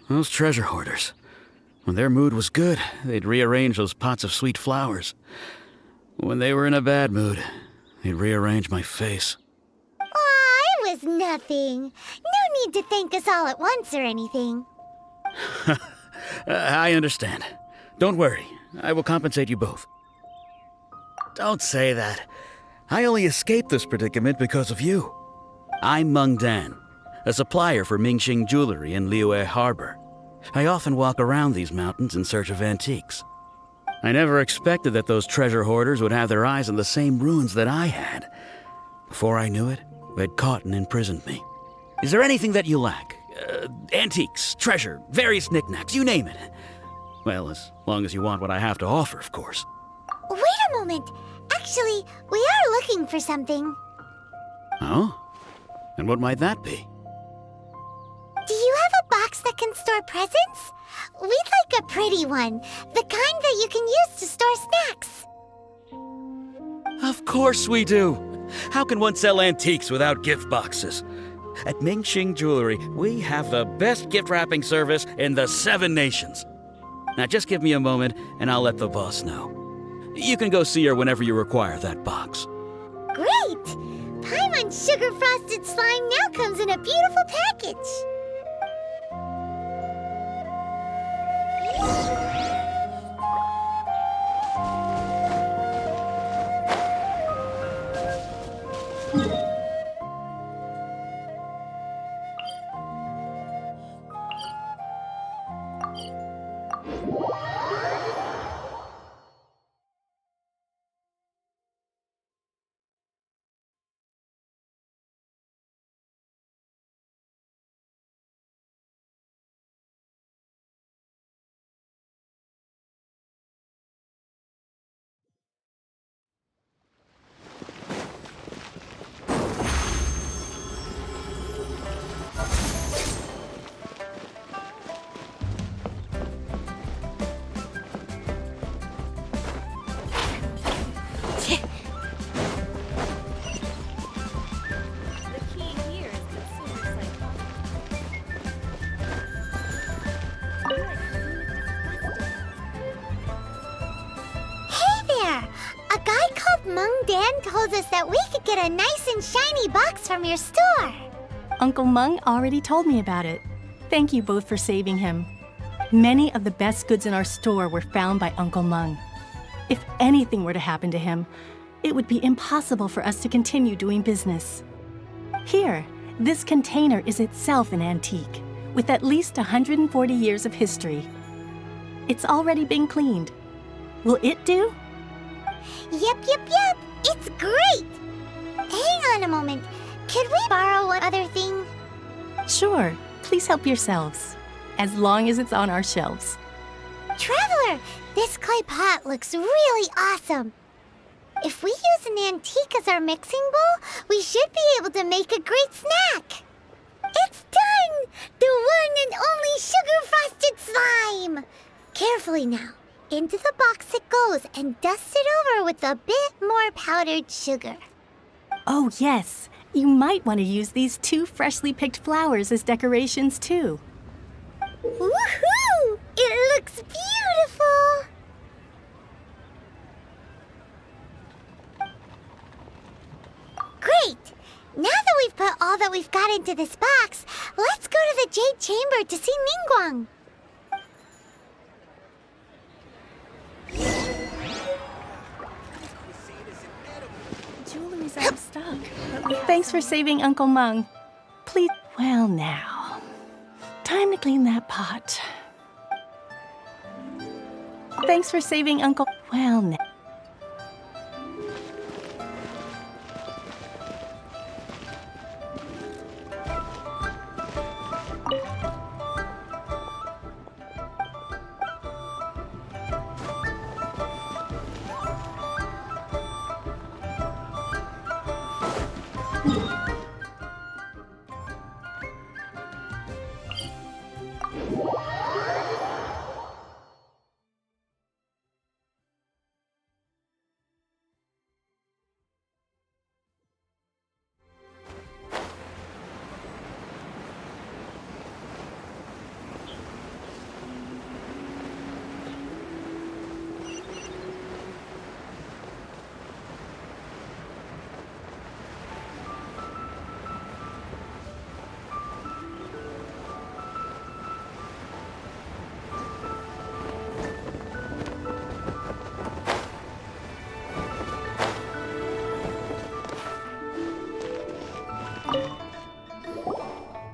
Those treasure hoarders, when their mood was good, they'd rearrange those pots of sweet flowers. When they were in a bad mood, they'd rearrange my face. Aw, it was nothing. No need to thank us all at once or anything. I understand. Don't worry, I will compensate you both. Don't say that. I only escaped this predicament because of you. I'm Meng Dan, a supplier for Mingxing jewelry in Liyue Harbor. I often walk around these mountains in search of antiques. I never expected that those treasure hoarders would have their eyes on the same ruins that I had. Before I knew it, they'd caught and imprisoned me. Is there anything that you lack? Antiques, treasure, various knickknacks, you name it. Well, as long as you want what I have to offer, of course. Wait a moment. Actually, we are looking for something. Oh? And what might that be? Do you have a box that can store presents? We'd like a pretty one. The kind that you can use to store snacks. Of course we do. How can one sell antiques without gift boxes? At Mingxing Jewelry, we have the best gift wrapping service in the 7 nations. Now just give me a moment and I'll let the boss know. You can go see her whenever you require that box. Great! Paimon Sugar Frosted Slime now comes in a beautiful package. Told us that we could get a nice and shiny box from your store. Uncle Meng already told me about it. Thank you both for saving him. Many of the best goods in our store were found by Uncle Meng. If anything were to happen to him, it would be impossible for us to continue doing business. Here, this container is itself an antique, with at least 140 years of history. It's already been cleaned. Will it do? Yep. It's great! Hang on a moment. Could we borrow one other thing? Sure. Please help yourselves, as long as it's on our shelves. Traveler, this clay pot looks really awesome. If we use an antique as our mixing bowl, we should be able to make a great snack. It's done! The one and only sugar-frosted slime! Carefully now. Into the box it goes and dust it over with a bit more powdered sugar. Oh, yes. You might want to use these 2 freshly picked flowers as decorations, too. Woohoo! It looks beautiful! Great! Now that we've put all that we've got into this box, let's go to the Jade Chamber to see Ningguang. Jewelry's out of stock. Thanks for saving Uncle Mung. Please. Well, now. Time to clean that pot. Thanks for saving Uncle. Well, now.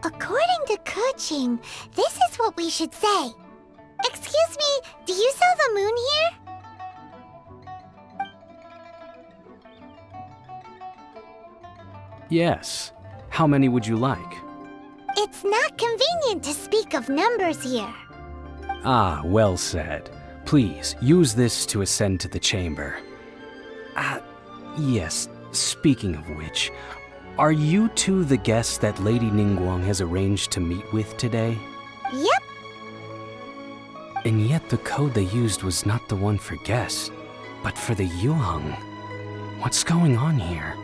According to Kuching, this is what we should say. Excuse me, do you sell the moon here? Yes. How many would you like? It's not convenient to speak of numbers here. Ah, well said. Please, use this to ascend to the chamber. Yes, speaking of which, are you two the guests that Lady Ningguang has arranged to meet with today? Yep. And yet the code they used was not the one for guests, but for the Yuheng. What's going on here?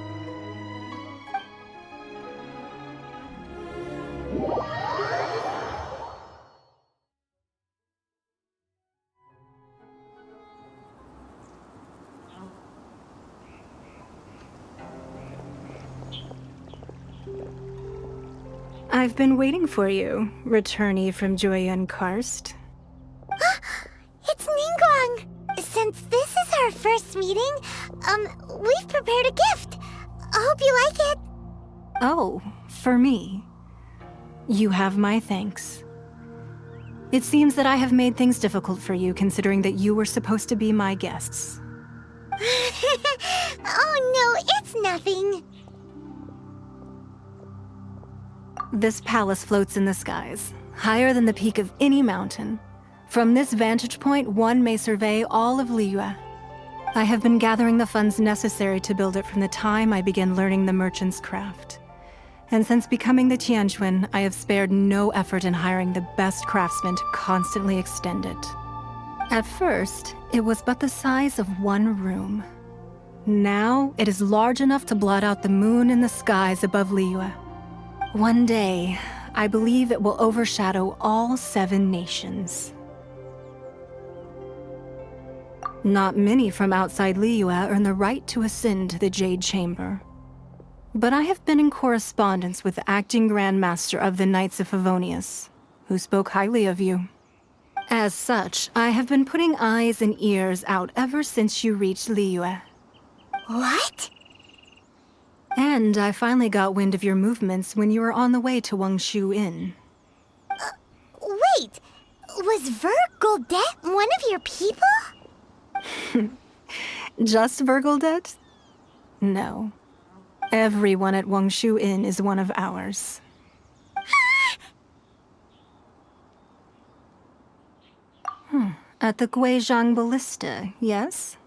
I've been waiting for you, returnee from Joyun Karst. It's Ningguang! Since this is our first meeting, we've prepared a gift. I hope you like it. Oh, for me. You have my thanks. It seems that I have made things difficult for you, considering that you were supposed to be my guests. Oh no, it's nothing. This palace floats in the skies, higher than the peak of any mountain. From this vantage point, one may survey all of Liyue. I have been gathering the funds necessary to build it from the time I began learning the merchant's craft. And since becoming the Tianquan, I have spared no effort in hiring the best craftsmen to constantly extend it. At first, it was but the size of one room. Now, it is large enough to blot out the moon in the skies above Liyue. One day, I believe it will overshadow all 7 nations. Not many from outside Liyue earn the right to ascend to the Jade Chamber. But I have been in correspondence with the acting Grand Master of the Knights of Favonius, who spoke highly of you. As such, I have been putting eyes and ears out ever since you reached Liyue. What? And I finally got wind of your movements when you were on the way to Wangshu Inn. Wait! Was Vergoldet one of your people? Just Vergoldet? No. Everyone at Wangshu Inn is one of ours. At the Guizhang Ballista, yes?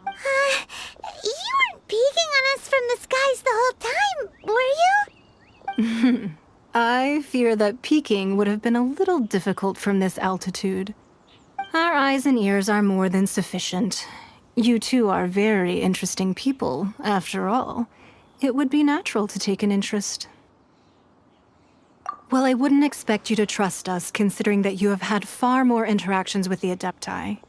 You weren't peeking on us from the skies the whole time, were you? I fear that peeking would have been a little difficult from this altitude. Our eyes and ears are more than sufficient. You two are very interesting people, after all. It would be natural to take an interest. Well, I wouldn't expect you to trust us, considering that you have had far more interactions with the Adepti.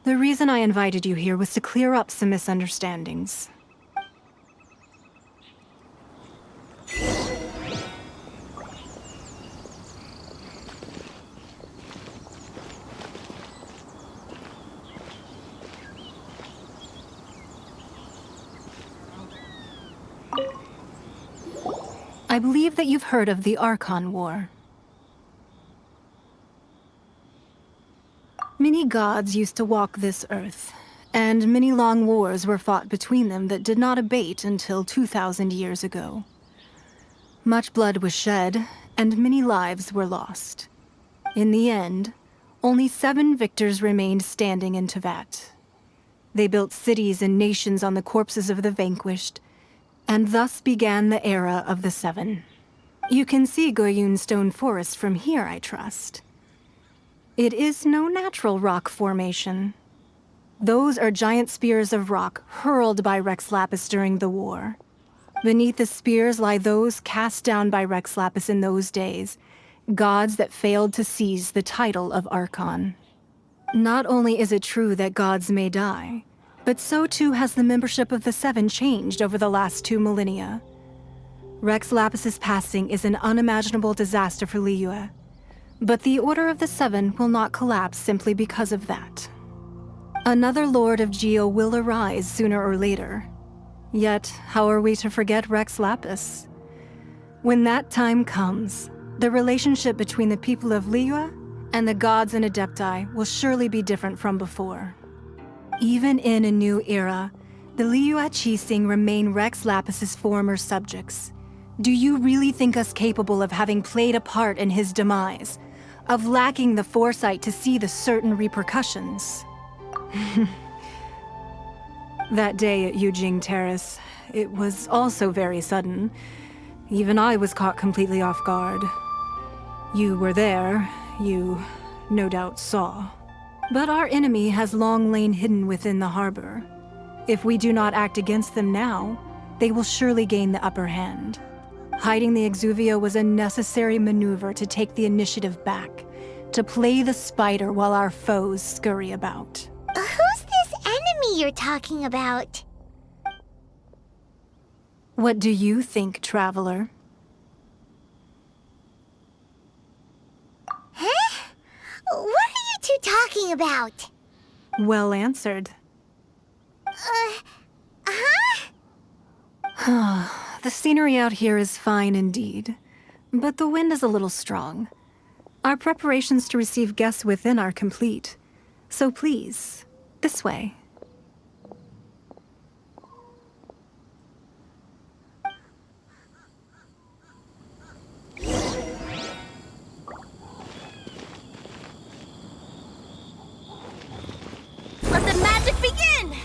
The reason I invited you here was to clear up some misunderstandings. I believe that you've heard of the Archon War. Many gods used to walk this earth, and many long wars were fought between them that did not abate until 2,000 years ago. Much blood was shed, and many lives were lost. In the end, only 7 victors remained standing in Tevat. They built cities and nations on the corpses of the vanquished, and thus began the era of the 7. You can see Goyun Stone Forest from here, I trust. It is no natural rock formation. Those are giant spears of rock hurled by Rex Lapis during the war. Beneath the spears lie those cast down by Rex Lapis in those days, gods that failed to seize the title of Archon. Not only is it true that gods may die, but so too has the membership of the 7 changed over the last 2 millennia. Rex Lapis's passing is an unimaginable disaster for Liyue, but the Order of the 7 will not collapse simply because of that. Another Lord of Geo will arise sooner or later. Yet, how are we to forget Rex Lapis? When that time comes, the relationship between the people of Liyue and the gods and Adepti will surely be different from before. Even in a new era, the Liyue Qixing remain Rex Lapis's former subjects. Do you really think us capable of having played a part in his demise? Of lacking the foresight to see the certain repercussions? That day at Yujing Terrace, it was also very sudden. Even I was caught completely off guard. You were there, you no doubt saw. But our enemy has long lain hidden within the harbor. If we do not act against them now, they will surely gain the upper hand. Hiding the Exuvio was a necessary maneuver to take the initiative back, to play the spider while our foes scurry about. Who's this enemy you're talking about? What do you think, traveler? Huh? What are you two talking about? Well answered. The scenery out here is fine indeed, but the wind is a little strong. Our preparations to receive guests within are complete, so please, this way. Let the magic begin!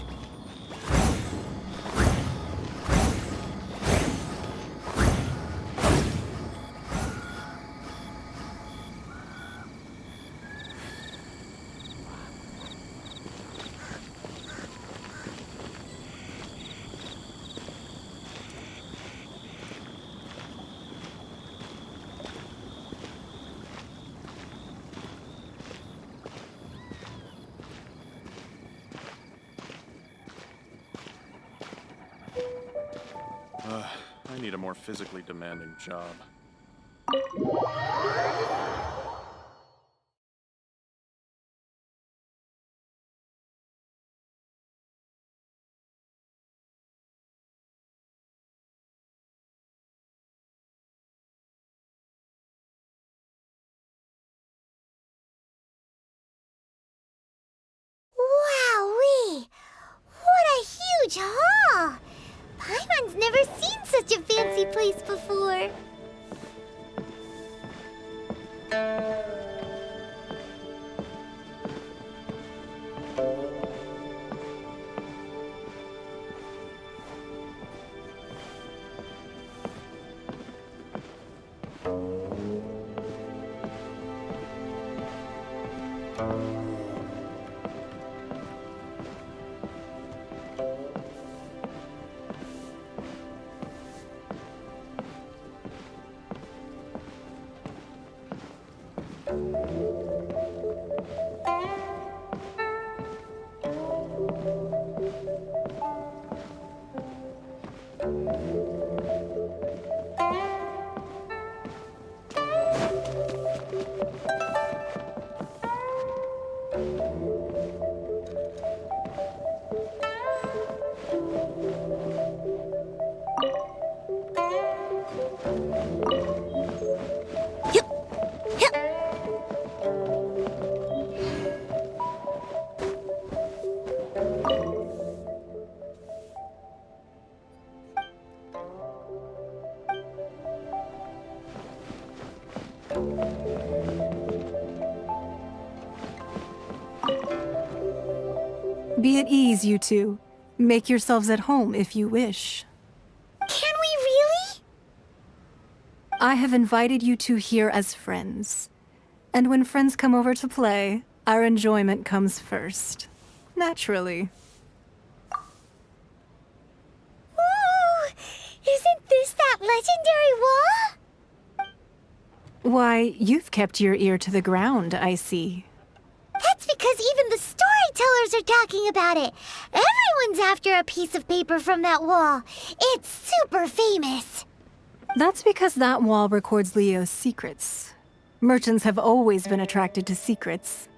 I need a more physically demanding job. place before. Be at ease, you two. Make yourselves at home if you wish. Can we really? I have invited you two here as friends. And when friends come over to play, our enjoyment comes first. Naturally. Ooh! Isn't this that legendary wall? Why, you've kept your ear to the ground, I see. That's because even the storytellers are talking about it. Everyone's after a piece of paper from that wall. It's super famous. That's because that wall records Leo's secrets. Merchants have always been attracted to secrets.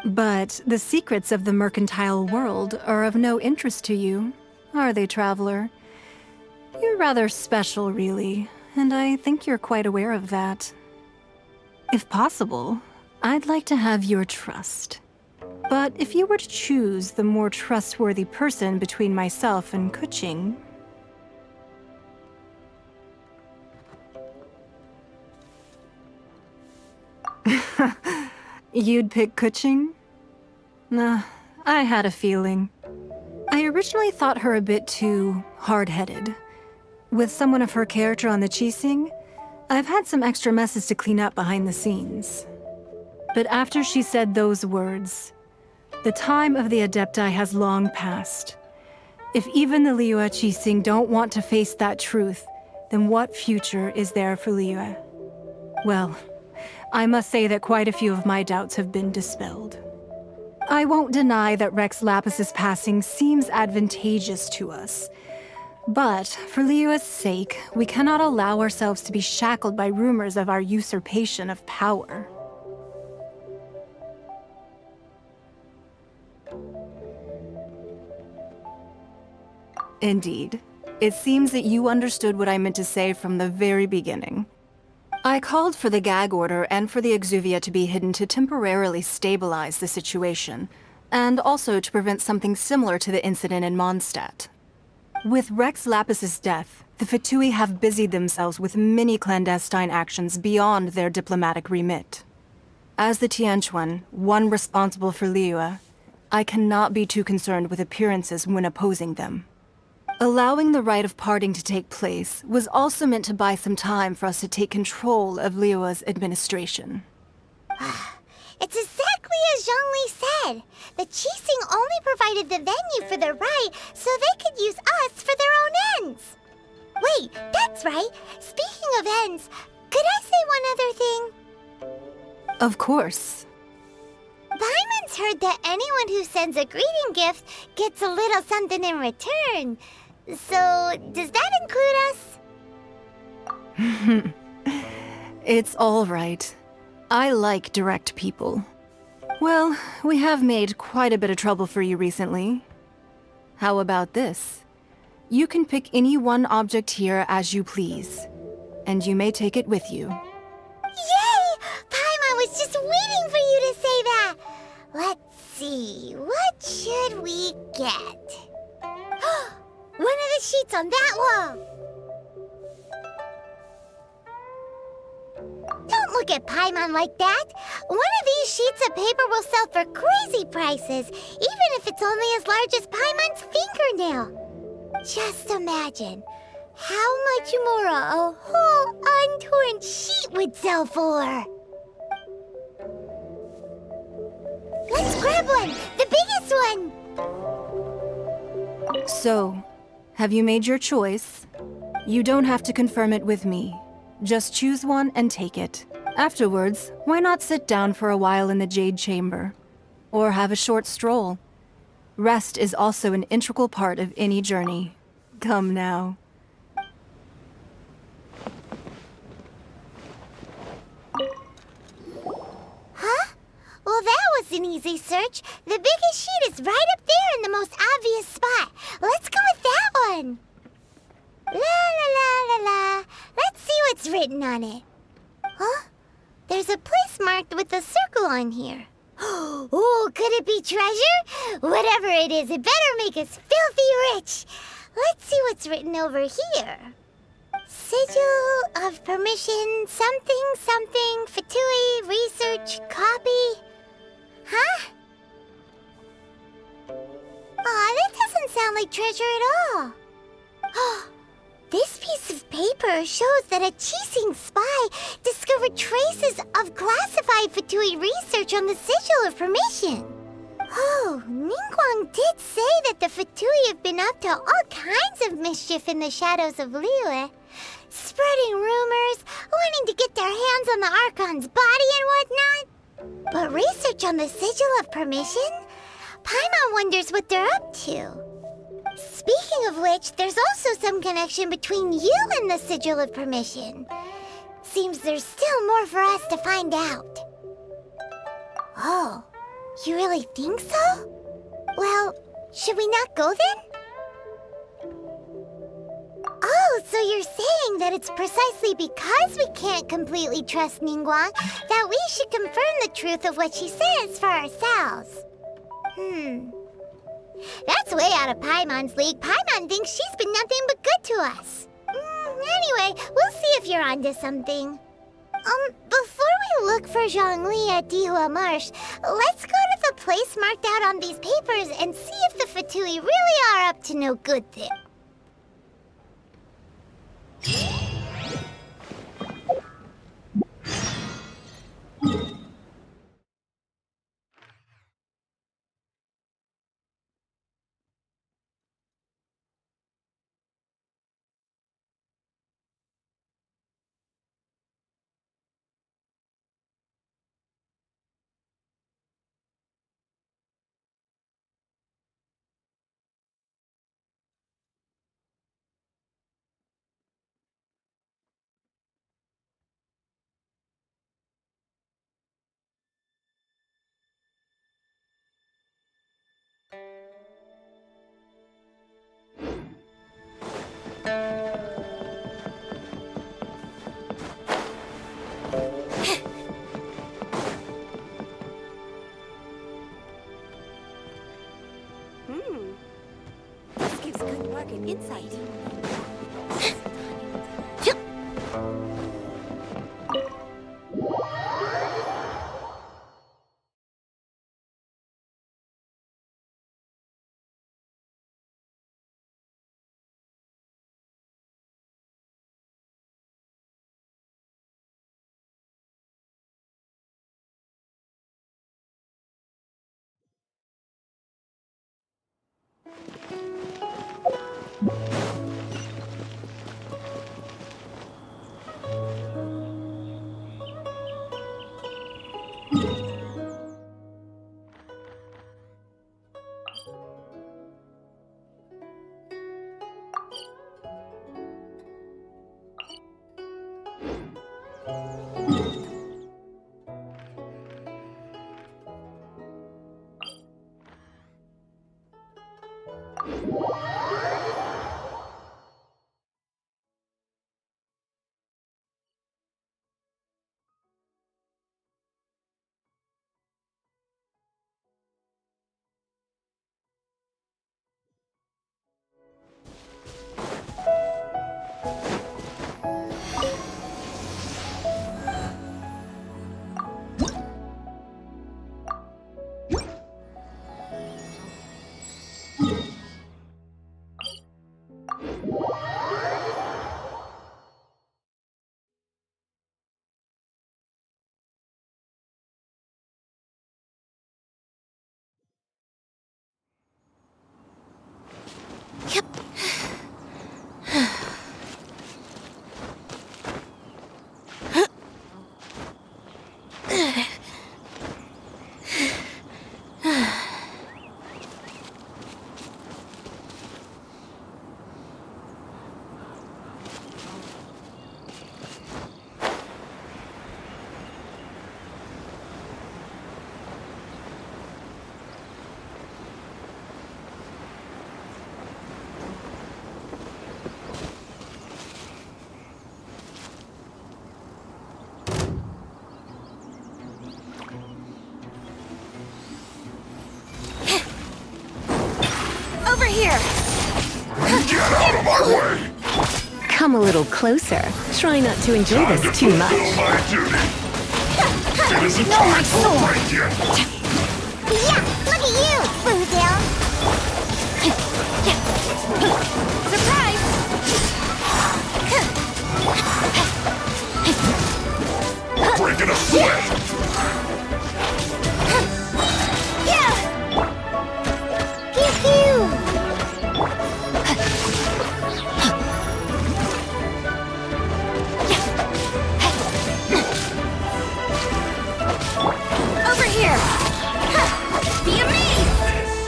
But the secrets of the mercantile world are of no interest to you, are they, traveler? You're rather special, really, and I think you're quite aware of that. If possible, I'd like to have your trust. But if you were to choose the more trustworthy person between myself and Kuching... You'd pick Kuching? Nah, I had a feeling. I originally thought her a bit too hard-headed. With someone of her character on the Qixing, I've had some extra messes to clean up behind the scenes. But after she said those words, the time of the Adepti has long passed. If even the Liyue Qixing don't want to face that truth, then what future is there for Liyue? Well, I must say that quite a few of my doubts have been dispelled. I won't deny that Rex Lapis's passing seems advantageous to us. But for Liyue's sake, we cannot allow ourselves to be shackled by rumors of our usurpation of power. Indeed. It seems that you understood what I meant to say from the very beginning. I called for the gag order and for the exuvia to be hidden to temporarily stabilize the situation, and also to prevent something similar to the incident in Mondstadt. With Rex Lapis's death, the Fatui have busied themselves with many clandestine actions beyond their diplomatic remit. As the Tianquan, one responsible for Liyue, I cannot be too concerned with appearances when opposing them. Allowing the rite of parting to take place was also meant to buy some time for us to take control of Liyue's administration. It's exactly as Zhongli said. The Qixing only provided the venue for the rite so they could use us for their own ends. Wait, that's right. Speaking of ends, could I say one other thing? Of course. Paimon's heard that anyone who sends a greeting gift gets a little something in return. So, does that include us? It's all right. I like direct people. Well, we have made quite a bit of trouble for you recently. How about this? You can pick any one object here as you please, and you may take it with you. Yay! Paimon was just waiting for you to say that! Let's see, what should we get? One of the sheets on that wall! look at Paimon like that. One of these sheets of paper will sell for crazy prices, even if it's only as large as Paimon's fingernail. Just imagine how much more a whole untorn sheet would sell for. Let's grab one, the biggest one. So, have you made your choice? You don't have to confirm it with me. Just choose one and take it. Afterwards, why not sit down for a while in the Jade Chamber? Or have a short stroll? Rest is also an integral part of any journey. Come now. Huh? Well, that was an easy search. The biggest sheet is right up there in the most obvious spot. Let's go with that one. La la la la la. Let's see what's written on it. Huh? There's a place marked with a circle on here. Oh, could it be treasure? Whatever it is, it better make us filthy rich. Let's see what's written over here. Sigil of permission, something, something, Fatui, research, copy. Huh? Aw, that doesn't sound like treasure at all. This piece of paper shows that a Qixing spy discovered traces of classified Fatui research on the Sigil of Permission. Oh, Ningguang did say that the Fatui have been up to all kinds of mischief in the shadows of Liyue, spreading rumors, wanting to get their hands on the Archon's body and whatnot. But research on the Sigil of Permission? Paimon wonders what they're up to. Speaking of which, there's also some connection between you and the Sigil of Permission. Seems there's still more for us to find out. Oh, you really think so? Well, should we not go then? Oh, so you're saying that it's precisely because we can't completely trust Ningguang that we should confirm the truth of what she says for ourselves. That's way out of Paimon's league. Paimon thinks she's been nothing but good to us. Anyway, we'll see if you're onto something. Before we look for Zhongli at Dihua Marsh, let's go to the place marked out on these papers and see if the Fatui really are up to no good there. This gives good market insight. here! Get out of my way! Come a little closer. Try not to enjoy this too much. My duty. It isn't time for a break yet. Yeah, look at you, Boozle. Surprise! Breaking a sweat. Yeah! Pew pew! Over here! Be amazed!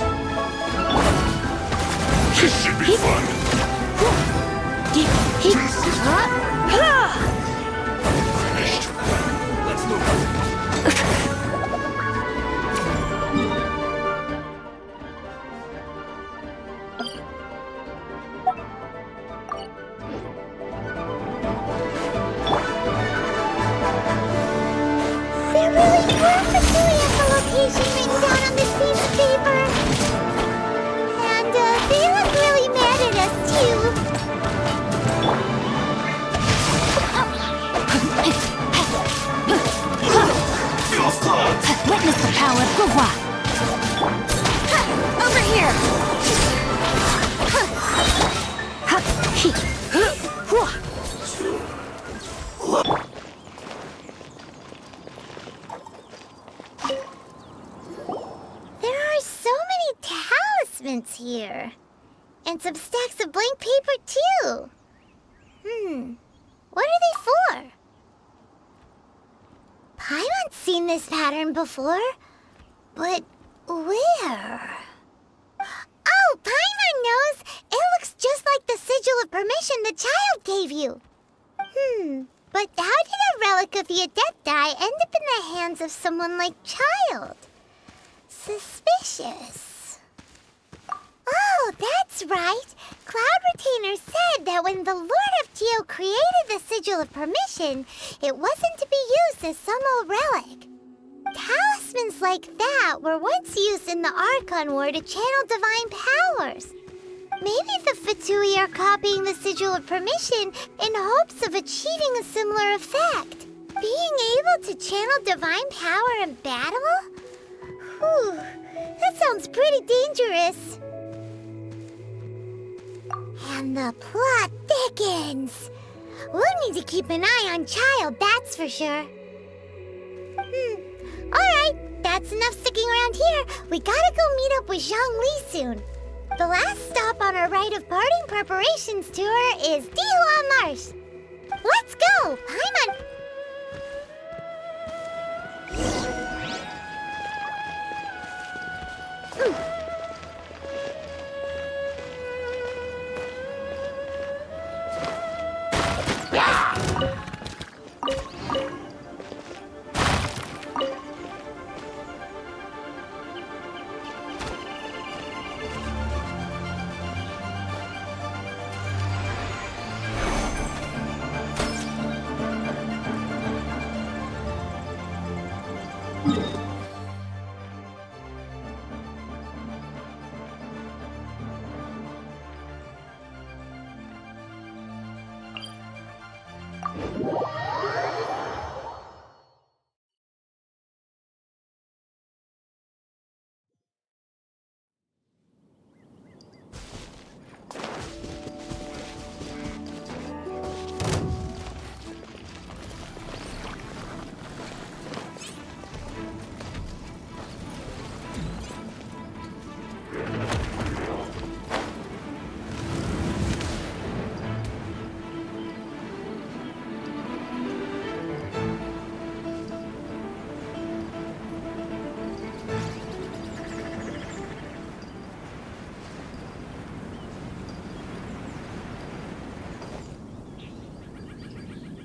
This should be fun. Finished. Let's move. There really perfectly at the location written down on this piece of paper. And they look really mad at us too. Witness the power of Gwa. Over here! There are so many talismans here. And some stacks of blank paper too. What are they for? Paimon's seen this pattern before. But where? Oh, Paimon knows! It looks just like the sigil of permission the child gave you. But how did a relic of the Adepti end up in the hands of someone like Child? Suspicious. Oh, that's right. Cloud Retainer said that when the Lord of Geo created the Sigil of Permission, it wasn't to be used as some old relic. Talismans like that were once used in the Archon War to channel divine powers. Maybe the Fatui are copying the Sigil of Permission in hopes of achieving a similar effect. Being able to channel divine power in battle? Whew, that sounds pretty dangerous. And the plot thickens. We'll need to keep an eye on Child, that's for sure. Alright, that's enough sticking around here. We gotta go meet up with Zhang Li soon. The last stop on our rite of parting preparations tour is DEWA Marsh. Let's go, Paimon!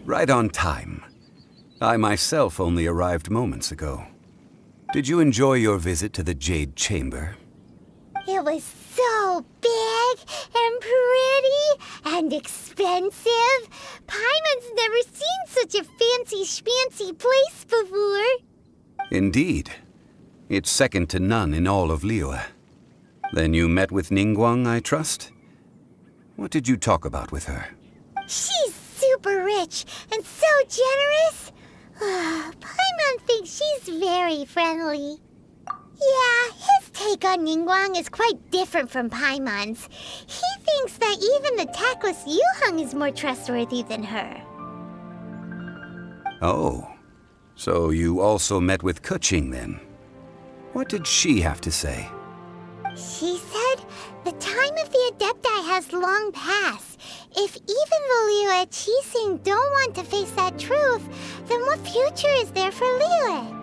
Right on time. I myself only arrived moments ago. Did you enjoy your visit to the Jade Chamber? It was so big and pretty and expensive. Paimon's never seen such a fancy schmancy place before. Indeed. It's second to none in all of Liyue. Then you met with Ningguang, I trust? What did you talk about with her? She's super rich and so generous. Paimon thinks she's very friendly. Yeah, his take on Ningguang is quite different from Paimon's. He thinks that even the tactless Yuheng is more trustworthy than her. Oh, so you also met with Keqing then? What did she have to say? She said the time of the Adepti has long passed. If even the Liyue Qixing don't want to face that truth, then what future is there for Liyue?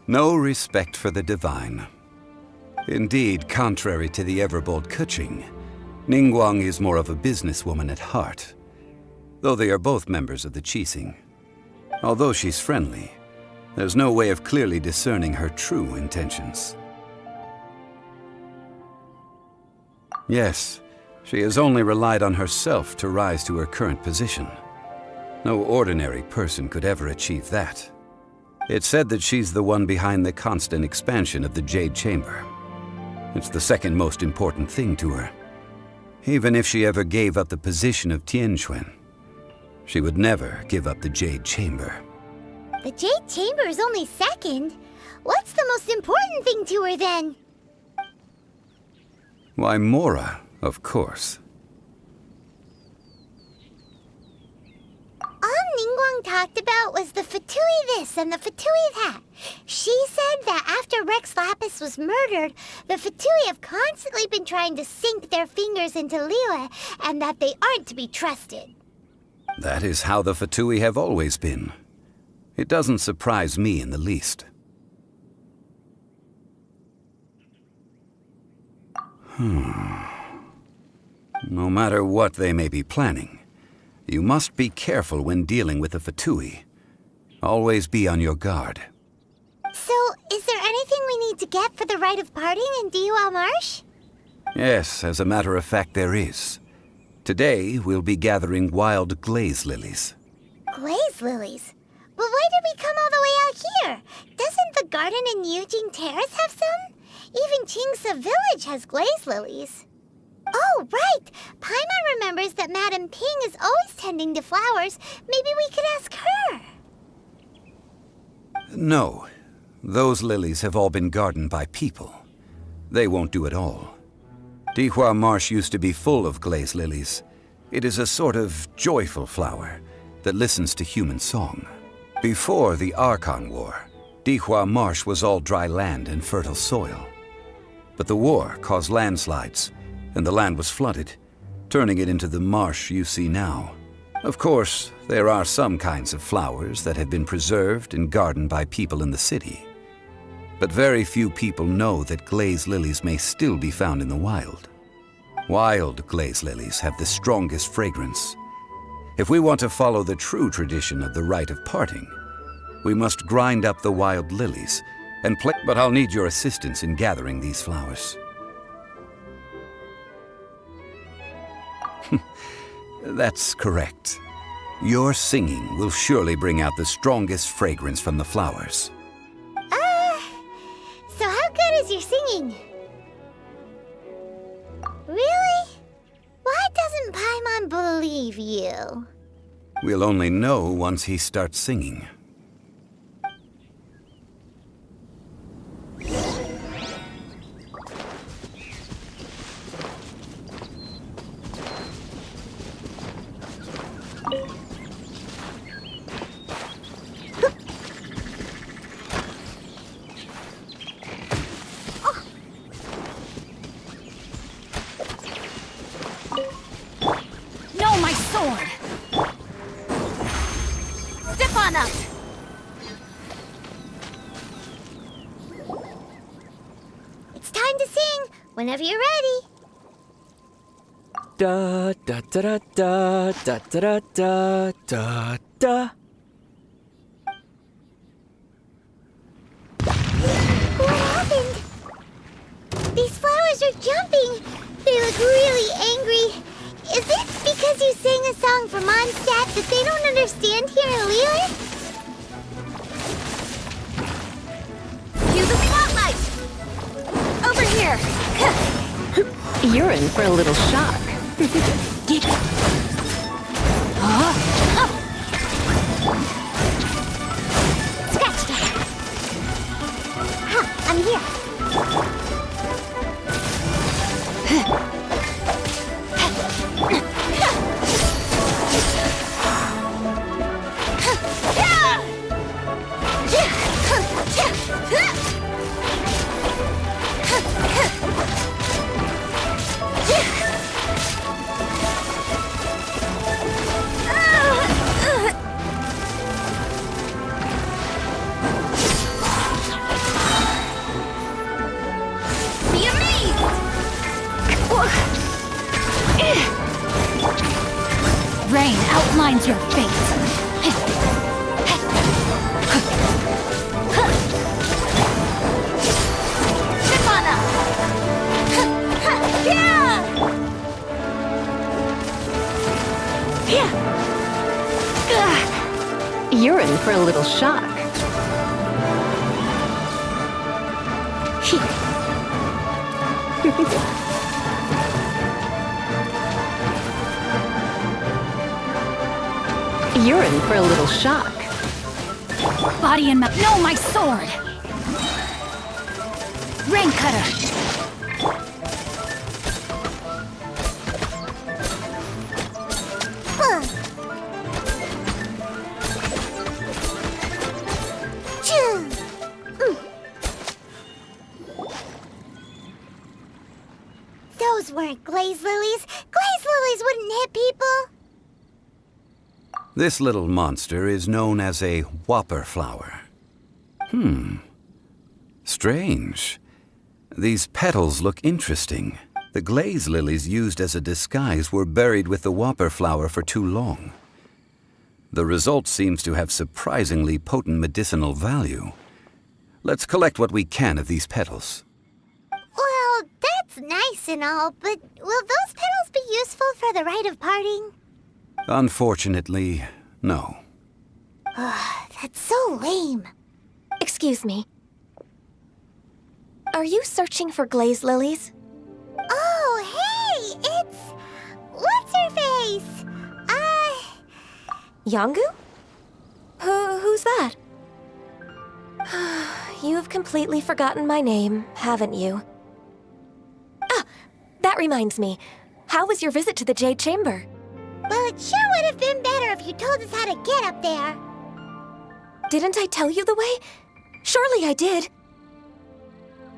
No respect for the divine. Indeed, contrary to the ever-bold Keqing, Ningguang is more of a businesswoman at heart, though they are both members of the Qixing. Although she's friendly, there's no way of clearly discerning her true intentions. Yes, she has only relied on herself to rise to her current position. No ordinary person could ever achieve that. It's said that she's the one behind the constant expansion of the Jade Chamber. It's the second most important thing to her. Even if she ever gave up the position of Tianquan, she would never give up the Jade Chamber. The Jade Chamber is only second. What's the most important thing to her then? Why, Mora, of course. All Ningguang talked about was the Fatui this and the Fatui that. She said that after Rex Lapis was murdered, the Fatui have constantly been trying to sink their fingers into Liyue, and that they aren't to be trusted. That is how the Fatui have always been. It doesn't surprise me in the least. No matter what they may be planning, you must be careful when dealing with the Fatui. Always be on your guard. So, is there anything we need to get for the rite of parting in DEWA Marsh? Yes, as a matter of fact, there is. Today, we'll be gathering wild glaze lilies. Glaze lilies? But why did we come all the way out here? Doesn't the garden in Yujing Terrace have some? Even Qingse Village has glaze lilies. Oh, right! Paimon remembers that Madame Ping is always tending to flowers. Maybe we could ask her. No. Those lilies have all been gardened by people. They won't do it all. DEWA Marsh used to be full of glaze lilies. It is a sort of joyful flower that listens to human song. Before the Archon War, DEWA Marsh was all dry land and fertile soil. But the war caused landslides, and the land was flooded, turning it into the marsh you see now. Of course, there are some kinds of flowers that have been preserved and gardened by people in the city. But very few people know that glaze lilies may still be found in the wild. Wild glaze lilies have the strongest fragrance. If we want to follow the true tradition of the rite of parting, we must grind up the wild lilies and but I'll need your assistance in gathering these flowers. That's correct. Your singing will surely bring out the strongest fragrance from the flowers. So how good is your singing? Really? Why doesn't Paimon believe you? We'll only know once he starts singing. No, my sword! Step on up! It's time to sing, whenever you're ready. Da da da da da da da da da. What happened? These flowers are jumping. They look really angry. Is it because you sang a song for Mondstadt that they don't understand here in Liyue? Cue the spotlight! Here! You're in for a little shock. Scratch that! I'm here! Rain outlines your fate. You're in for a little shock. You're in for a little shock. Body and mouth. No, my sword! Rain cutter! Those weren't glaze lilies. Glaze lilies wouldn't hit people. This little monster is known as a whopper flower. Strange. These petals look interesting. The glaze lilies used as a disguise were buried with the whopper flower for too long. The result seems to have surprisingly potent medicinal value. Let's collect what we can of these petals. Well, that's nice and all, but will those petals be useful for the rite of parting? Unfortunately, no. That's so lame. Excuse me. Are you searching for glaze lilies? Oh, hey! It's... What's-her-face? Yongu? Who's that? You've completely forgotten my name, haven't you? Ah, that reminds me. How was your visit to the Jade Chamber? Well, it sure would have been better if you told us how to get up there. Didn't I tell you the way? Surely I did.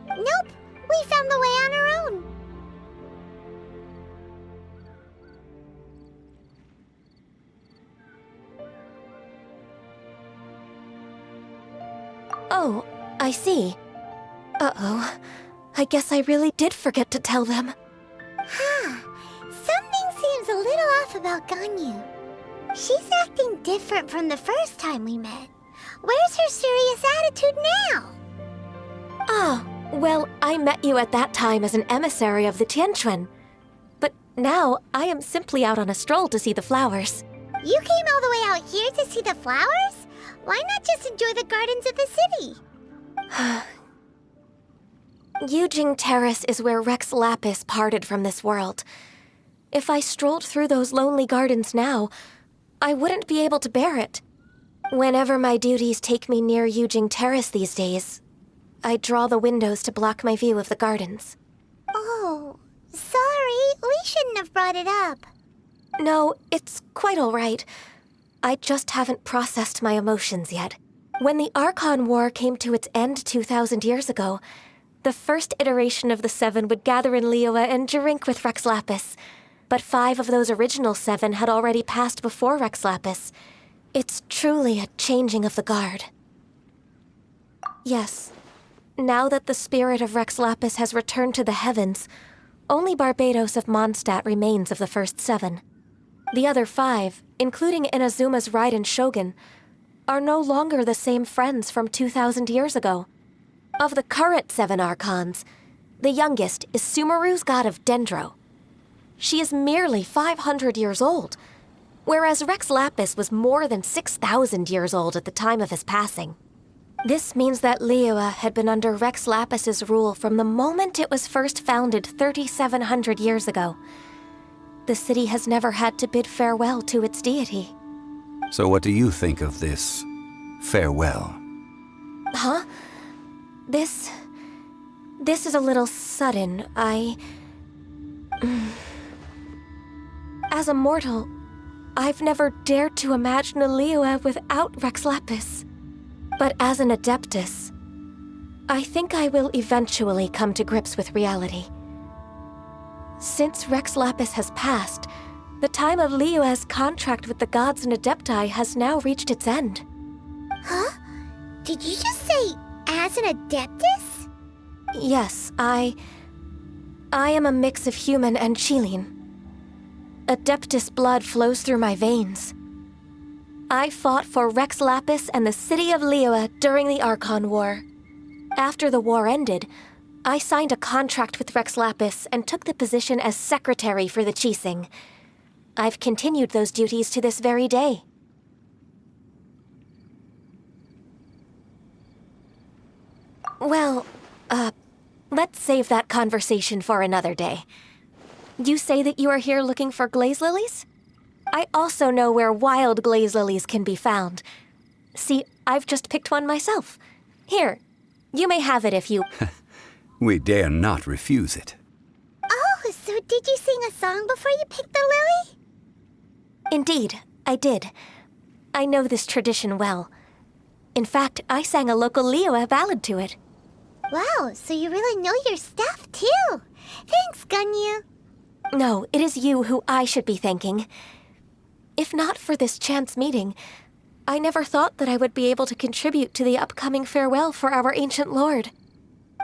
Nope, we found the way on our own. Oh, I see. Uh-oh. I guess I really did forget to tell them. Something seems a little off about Ganyu. She's acting different from the first time we met. Where's her serious attitude now? Ah, well, I met you at that time as an emissary of the Tianquan. But now, I am simply out on a stroll to see the flowers. You came all the way out here to see the flowers? Why not just enjoy the gardens of the city? Yujing Terrace is where Rex Lapis parted from this world. If I strolled through those lonely gardens now, I wouldn't be able to bear it. Whenever my duties take me near Yujing Terrace these days, I draw the windows to block my view of the gardens. Oh, sorry. We shouldn't have brought it up. No, it's quite all right. I just haven't processed my emotions yet. When the Archon War came to its end 2,000 years ago, the first iteration of the Seven would gather in Liyue and drink with Rex Lapis. But 5 of those original 7 had already passed before Rex Lapis. It's truly a changing of the guard. Yes. Now that the spirit of Rex Lapis has returned to the heavens, only Barbados of Mondstadt remains of the first 7. The other 5, including Inazuma's Raiden Shogun, are no longer the same friends from 2,000 years ago. Of the current 7 Archons, the youngest is Sumeru's god of Dendro. She is merely 500 years old, whereas Rex Lapis was more than 6,000 years old at the time of his passing. This means that Liyue had been under Rex Lapis's rule from the moment it was first founded 3,700 years ago. The city has never had to bid farewell to its deity. So what do you think of this farewell? Huh? This is a little sudden. As a mortal, I've never dared to imagine a Liyue without Rex Lapis. But as an Adeptus, I think I will eventually come to grips with reality. Since Rex Lapis has passed, the time of Liyue's contract with the gods and Adepti has now reached its end. Huh? Did you just say, as an Adeptus? Yes, I am a mix of human and Chilean. Adeptus blood flows through my veins. I fought for Rex Lapis and the city of Liyue during the Archon War. After the war ended, I signed a contract with Rex Lapis and took the position as secretary for the Qixing. I've continued those duties to this very day. Well, let's save that conversation for another day. You say that you are here looking for glaze lilies? I also know where wild glaze lilies can be found. See, I've just picked one myself. Here, you may have it if you... We dare not refuse it. Oh, so did you sing a song before you picked the lily? Indeed, I did. I know this tradition well. In fact, I sang a local Liyue ballad to it. Wow, so you really know your stuff, too. Thanks, Ganyu. No, it is you who I should be thanking. If not for this chance meeting, I never thought that I would be able to contribute to the upcoming farewell for our ancient lord.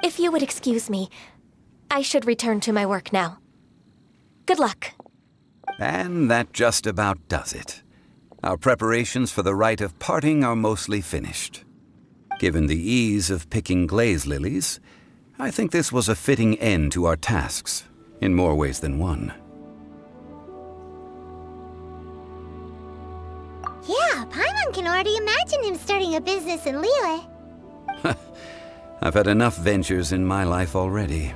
If you would excuse me, I should return to my work now. Good luck. And that just about does it. Our preparations for the rite of parting are mostly finished. Given the ease of picking glaze lilies, I think this was a fitting end to our tasks, in more ways than one. Yeah, Paimon can already imagine him starting a business in Liyue. I've had enough ventures in my life already.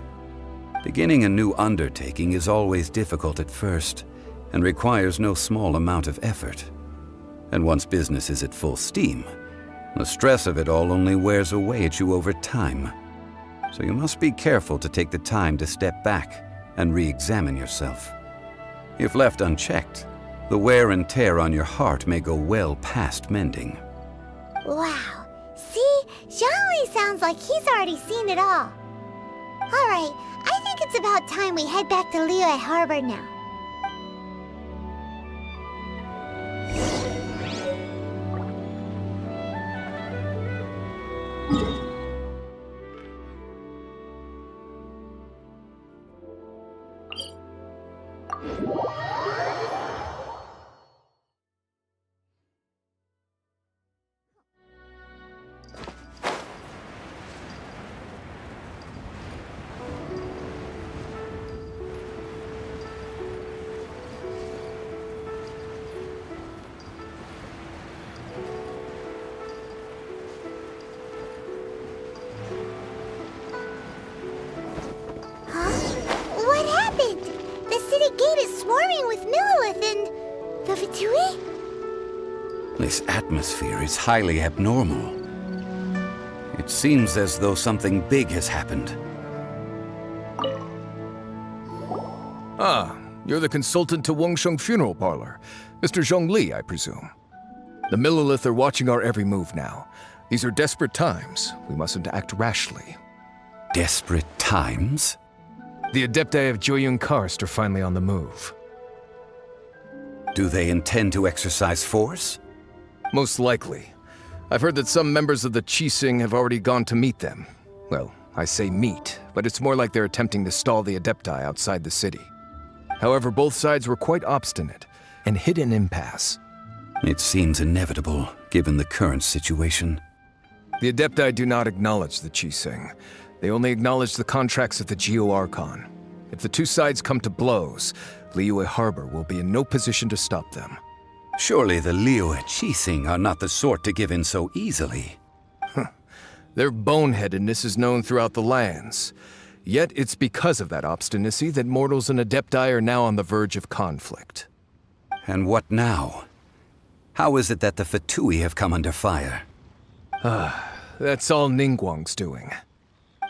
Beginning a new undertaking is always difficult at first, and requires no small amount of effort. And once business is at full steam, the stress of it all only wears away at you over time. So you must be careful to take the time to step back and re-examine yourself. If left unchecked, the wear and tear on your heart may go well past mending. Wow. See? Zhongli sounds like he's already seen it all. Alright, I think it's about time we head back to Liyue Harbor now. This atmosphere is highly abnormal. It seems as though something big has happened. Ah, you're the consultant to Wengsheng Funeral Parlor. Mr. Zhongli, I presume. The Millilith are watching our every move now. These are desperate times. We mustn't act rashly. Desperate times? The Adepti of Joyun Karst are finally on the move. Do they intend to exercise force? Most likely. I've heard that some members of the Qixing have already gone to meet them. Well, I say meet, but it's more like they're attempting to stall the Adepti outside the city. However, both sides were quite obstinate and hit an impasse. It seems inevitable, given the current situation. The Adepti do not acknowledge the Qixing. They only acknowledge the contracts of the Geo-Archon. If the two sides come to blows, Liyue Harbor will be in no position to stop them. Surely the Liyue Qixing are not the sort to give in so easily. Their boneheadedness is known throughout the lands. Yet it's because of that obstinacy that mortals and Adepti are now on the verge of conflict. And what now? How is it that the Fatui have come under fire? That's all Ningguang's doing.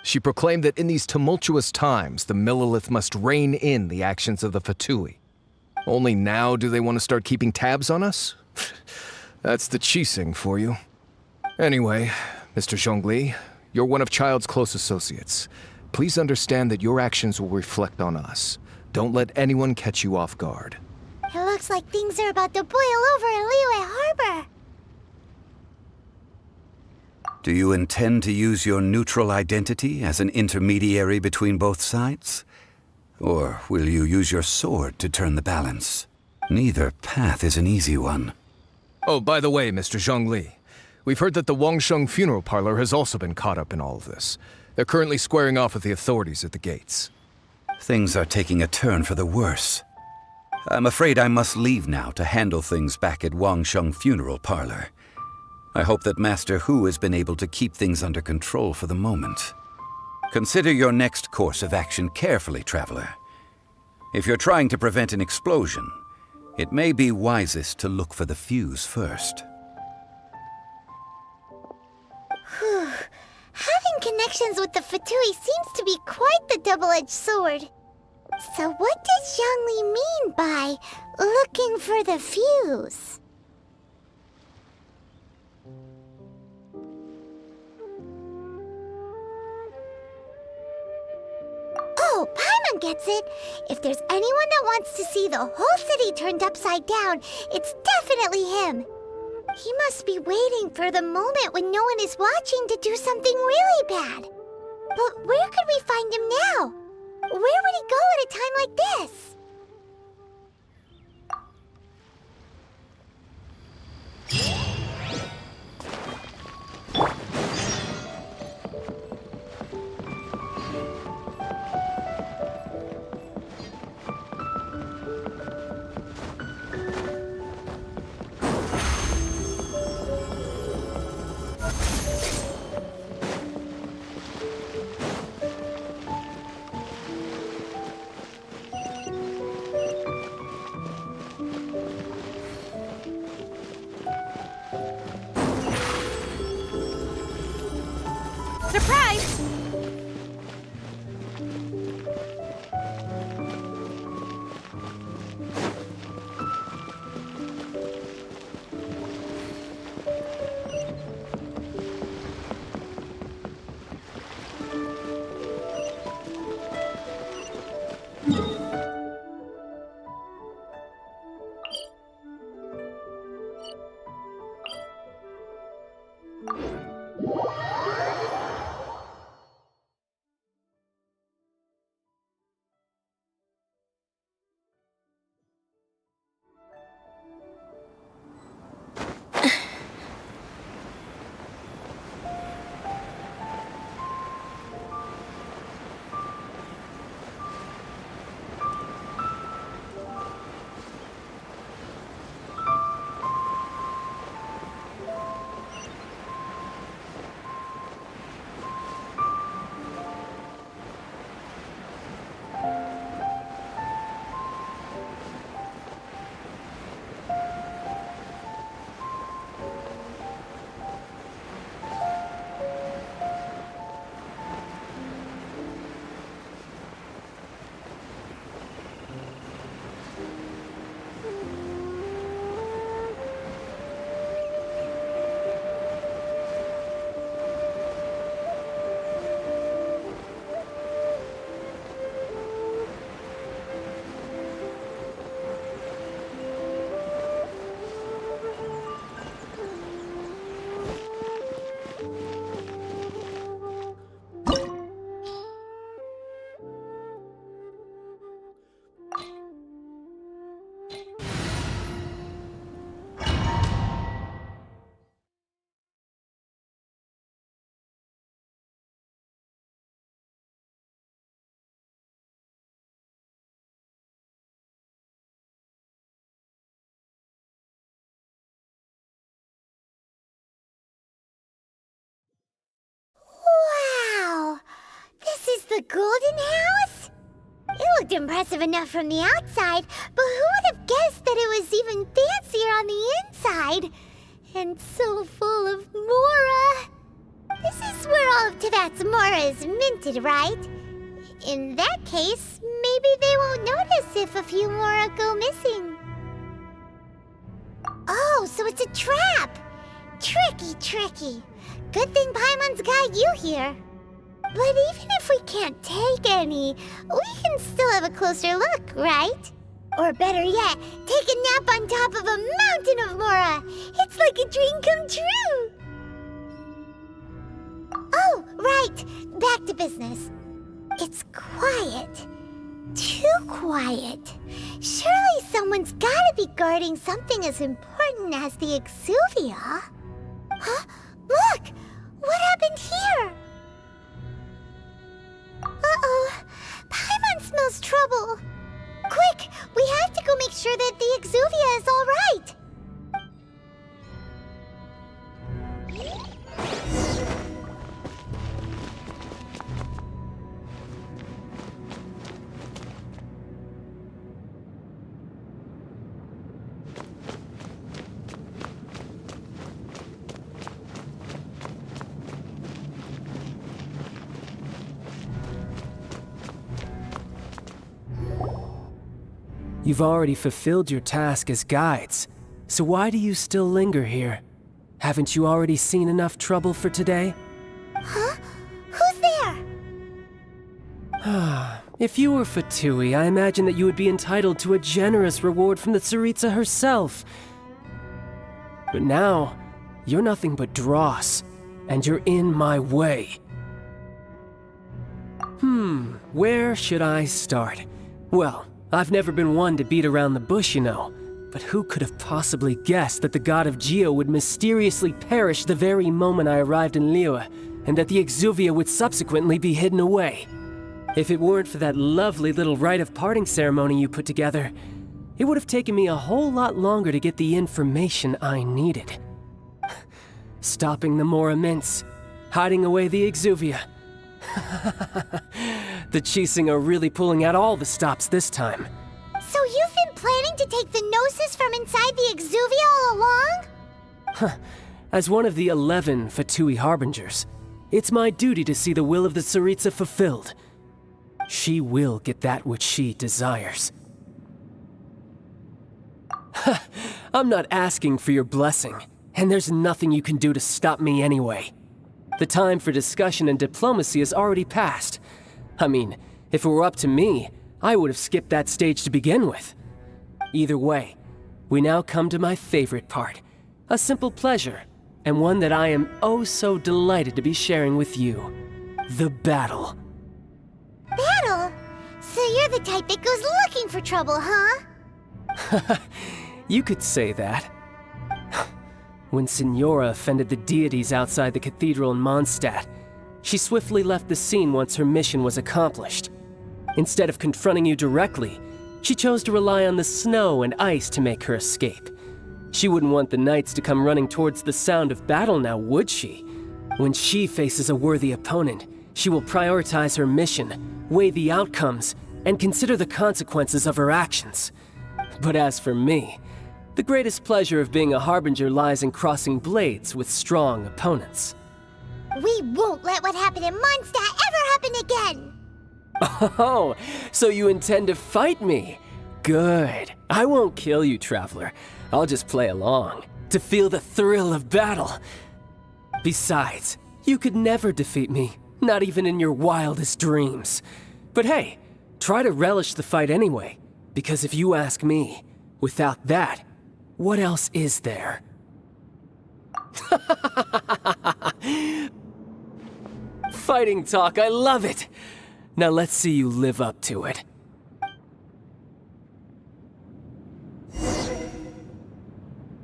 She proclaimed that in these tumultuous times, the Millelith must rein in the actions of the Fatui. Only now do they want to start keeping tabs on us? That's the Qixing for you. Anyway, Mr. Zhongli, you're one of Child's close associates. Please understand that your actions will reflect on us. Don't let anyone catch you off guard. It looks like things are about to boil over in Liyue Harbor. Do you intend to use your neutral identity as an intermediary between both sides? Or will you use your sword to turn the balance? Neither path is an easy one. Oh, by the way, Mr. Zhongli, we've heard that the Wangsheng funeral parlor has also been caught up in all of this. They're currently squaring off with the authorities at the gates. Things are taking a turn for the worse. I'm afraid I must leave now to handle things back at Wangsheng funeral parlor. I hope that Master Hu has been able to keep things under control for the moment. Consider your next course of action carefully, traveler. If you're trying to prevent an explosion, it may be wisest to look for the fuse first. Having connections with the Fatui seems to be quite the double-edged sword. So what does Zhongli mean by looking for the fuse? Oh, Paimon gets it. If there's anyone that wants to see the whole city turned upside down, it's definitely him. He must be waiting for the moment when no one is watching to do something really bad. But where could we find him now? Where would he go at a time like this? Surprise! golden house? It looked impressive enough from the outside, but who would have guessed that it was even fancier on the inside? And so full of mora. This is where all of Teyvat's mora is minted, right? In that case, maybe they won't notice if a few mora go missing. Oh, so it's a trap! Tricky, tricky. Good thing Paimon's got you here. But even if we can't take any, we can still have a closer look, right? Or better yet, take a nap on top of a mountain of mora. It's like a dream come true. Oh, right. Back to business. It's quiet. Too quiet. Surely someone's gotta be guarding something as important as the exuvia. Huh? Look! What happened here? Uh-oh. Paimon smells trouble. Quick! We have to go make sure that the exuvia is all right. You've already fulfilled your task as guides, so why do you still linger here? Haven't you already seen enough trouble for today? Huh? Who's there? If you were Fatui, I imagine that you would be entitled to a generous reward from the Tsaritsa herself. But now, you're nothing but dross, and you're in my way. Where should I start? Well, I've never been one to beat around the bush, you know. But who could have possibly guessed that the god of Geo would mysteriously perish the very moment I arrived in Liyue, and that the exuvia would subsequently be hidden away? If it weren't for that lovely little rite of parting ceremony you put together, it would have taken me a whole lot longer to get the information I needed. Stopping the Mora mints, hiding away the exuvia. The Qixing are really pulling out all the stops this time. So you've been planning to take the gnosis from inside the exuvia all along? As one of the 11 Fatui Harbingers, it's my duty to see the will of the Tsaritsa fulfilled. She will get that which she desires. I'm not asking for your blessing, and there's nothing you can do to stop me anyway. The time for discussion and diplomacy has already passed. I mean, if it were up to me, I would have skipped that stage to begin with. Either way, we now come to my favorite part. A simple pleasure, and one that I am oh so delighted to be sharing with you. The battle. Battle? So you're the type that goes looking for trouble, huh? You could say that. When Signora offended the deities outside the cathedral in Mondstadt, she swiftly left the scene once her mission was accomplished. Instead of confronting you directly, she chose to rely on the snow and ice to make her escape. She wouldn't want the knights to come running towards the sound of battle now, would she? When she faces a worthy opponent, she will prioritize her mission, weigh the outcomes, and consider the consequences of her actions. But as for me, the greatest pleasure of being a harbinger lies in crossing blades with strong opponents. We won't let what happened in Mondstadt ever happen again! Oh, so you intend to fight me? Good. I won't kill you, Traveler. I'll just play along, to feel the thrill of battle. Besides, you could never defeat me, not even in your wildest dreams. But hey, try to relish the fight anyway, because if you ask me, without that, what else is there? Fighting talk, I love it! Now let's see you live up to it.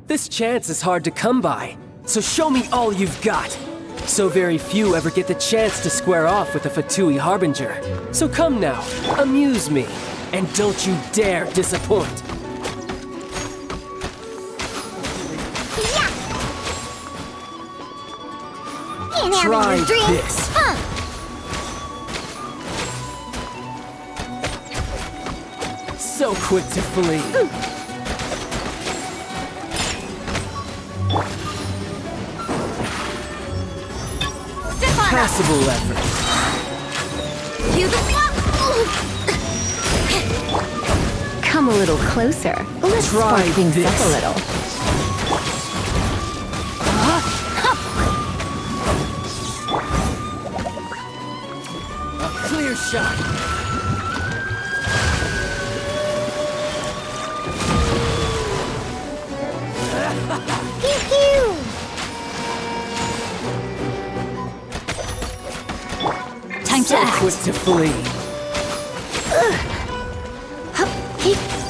This chance is hard to come by, so show me all you've got. So very few ever get the chance to square off with a Fatui Harbinger. So come now, amuse me, and don't you dare disappoint. Try this. Huh. So quick to flee. Passable effort. Cue the swap! Come a little closer. Let's Try spark things this. up a little. A clear shot. Pew pew! Time to So act. quick to flee.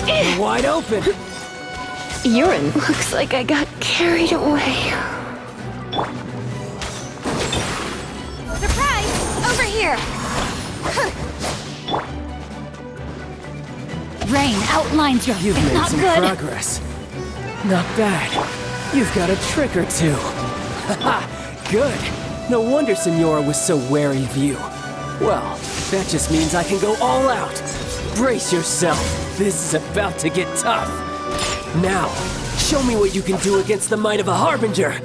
You're wide open. Urine. Looks like I got carried away. Surprise! Over here! Rain outlines your You've face. made Not some good. progress. Not bad. You've got a trick or two. Haha, good. No wonder Senora was so wary of you. Well, that just means I can go all out. Brace yourself. This is about to get tough. Now, show me what you can do against the might of a Harbinger.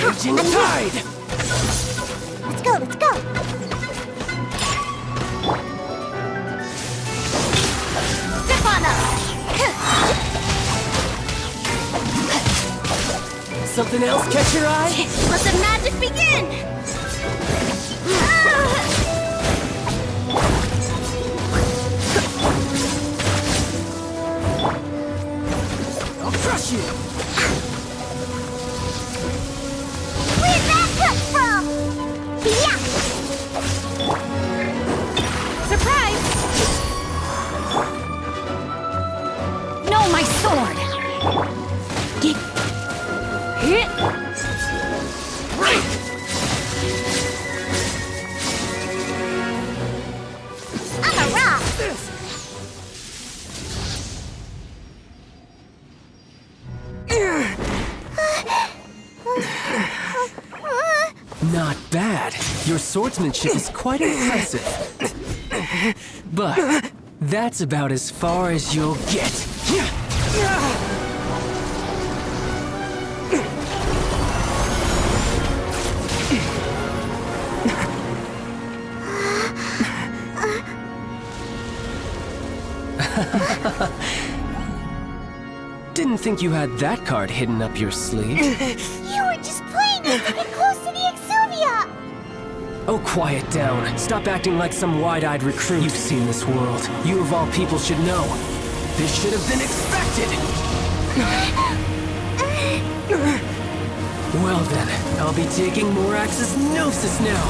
Raging tide! Let's go, let's go! Step on up! Something else catch your eye? Let the magic begin! I'll crush you! Where'd that come from? Yeah! Surprise! No, my sword! I'm a rock! Not bad. Your swordsmanship is quite impressive. But that's about as far as you'll get. Didn't think you had that card hidden up your sleeve. You were just playing us to get close to the Exuvia! Oh, quiet down. Stop acting like some wide-eyed recruit. You've seen this world. You of all people should know. This should have been expected! Well then, I'll be taking Morax's Gnosis now.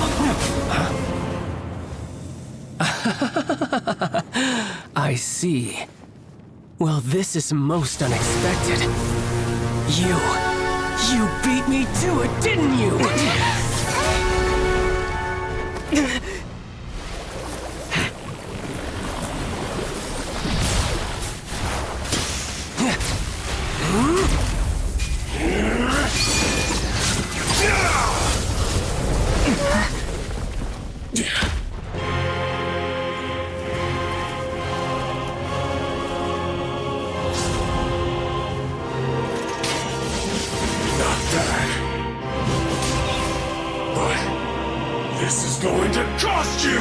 I see. Well, this is most unexpected. You beat me to it, didn't you? This is going to cost you!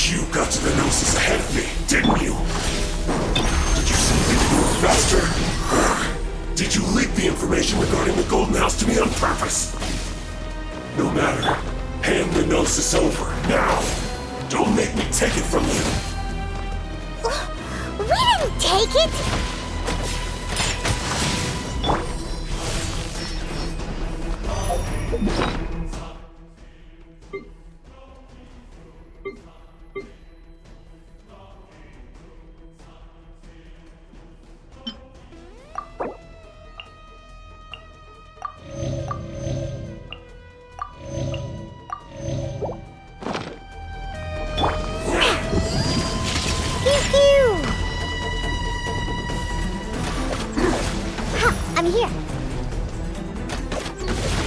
You got to the Gnosis ahead of me, didn't you? Did you see me move faster? Did you leak the information regarding the Golden House to me on purpose? No matter. Hand the Gnosis over, now! Don't make me take it from you! We didn't take it! here.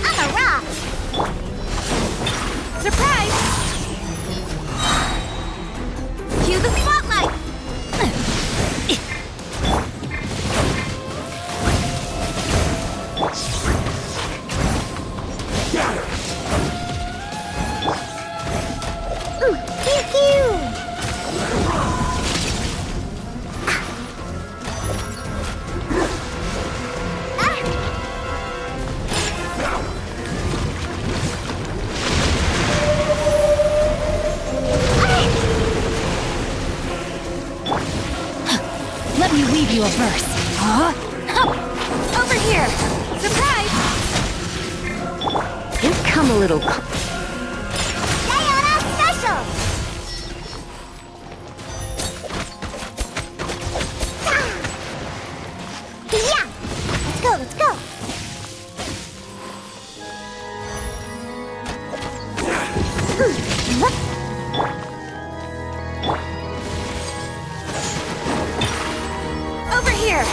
I'm a rock. Surprise! Cue the spotlight! Got her! Ooh, thank you! Let me weave you a verse. Huh? Over here! Surprise! You've come a little Diana Special! Yeah! Let's go! Over here!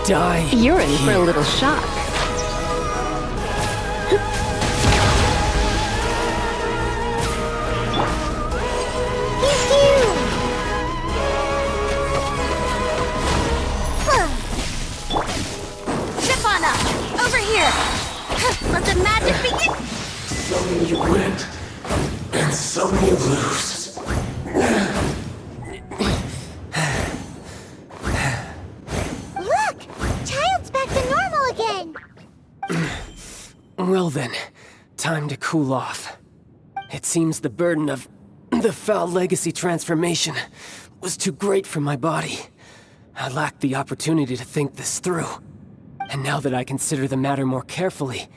Die. You're in for a little shock. Zip on up! Over here! Let the magic begin! Some you win, and some you lose. Look! Child's back to normal again! Well then, time to cool off. It seems the burden of the foul legacy transformation was too great for my body. I lacked the opportunity to think this through. And now that I consider the matter more carefully,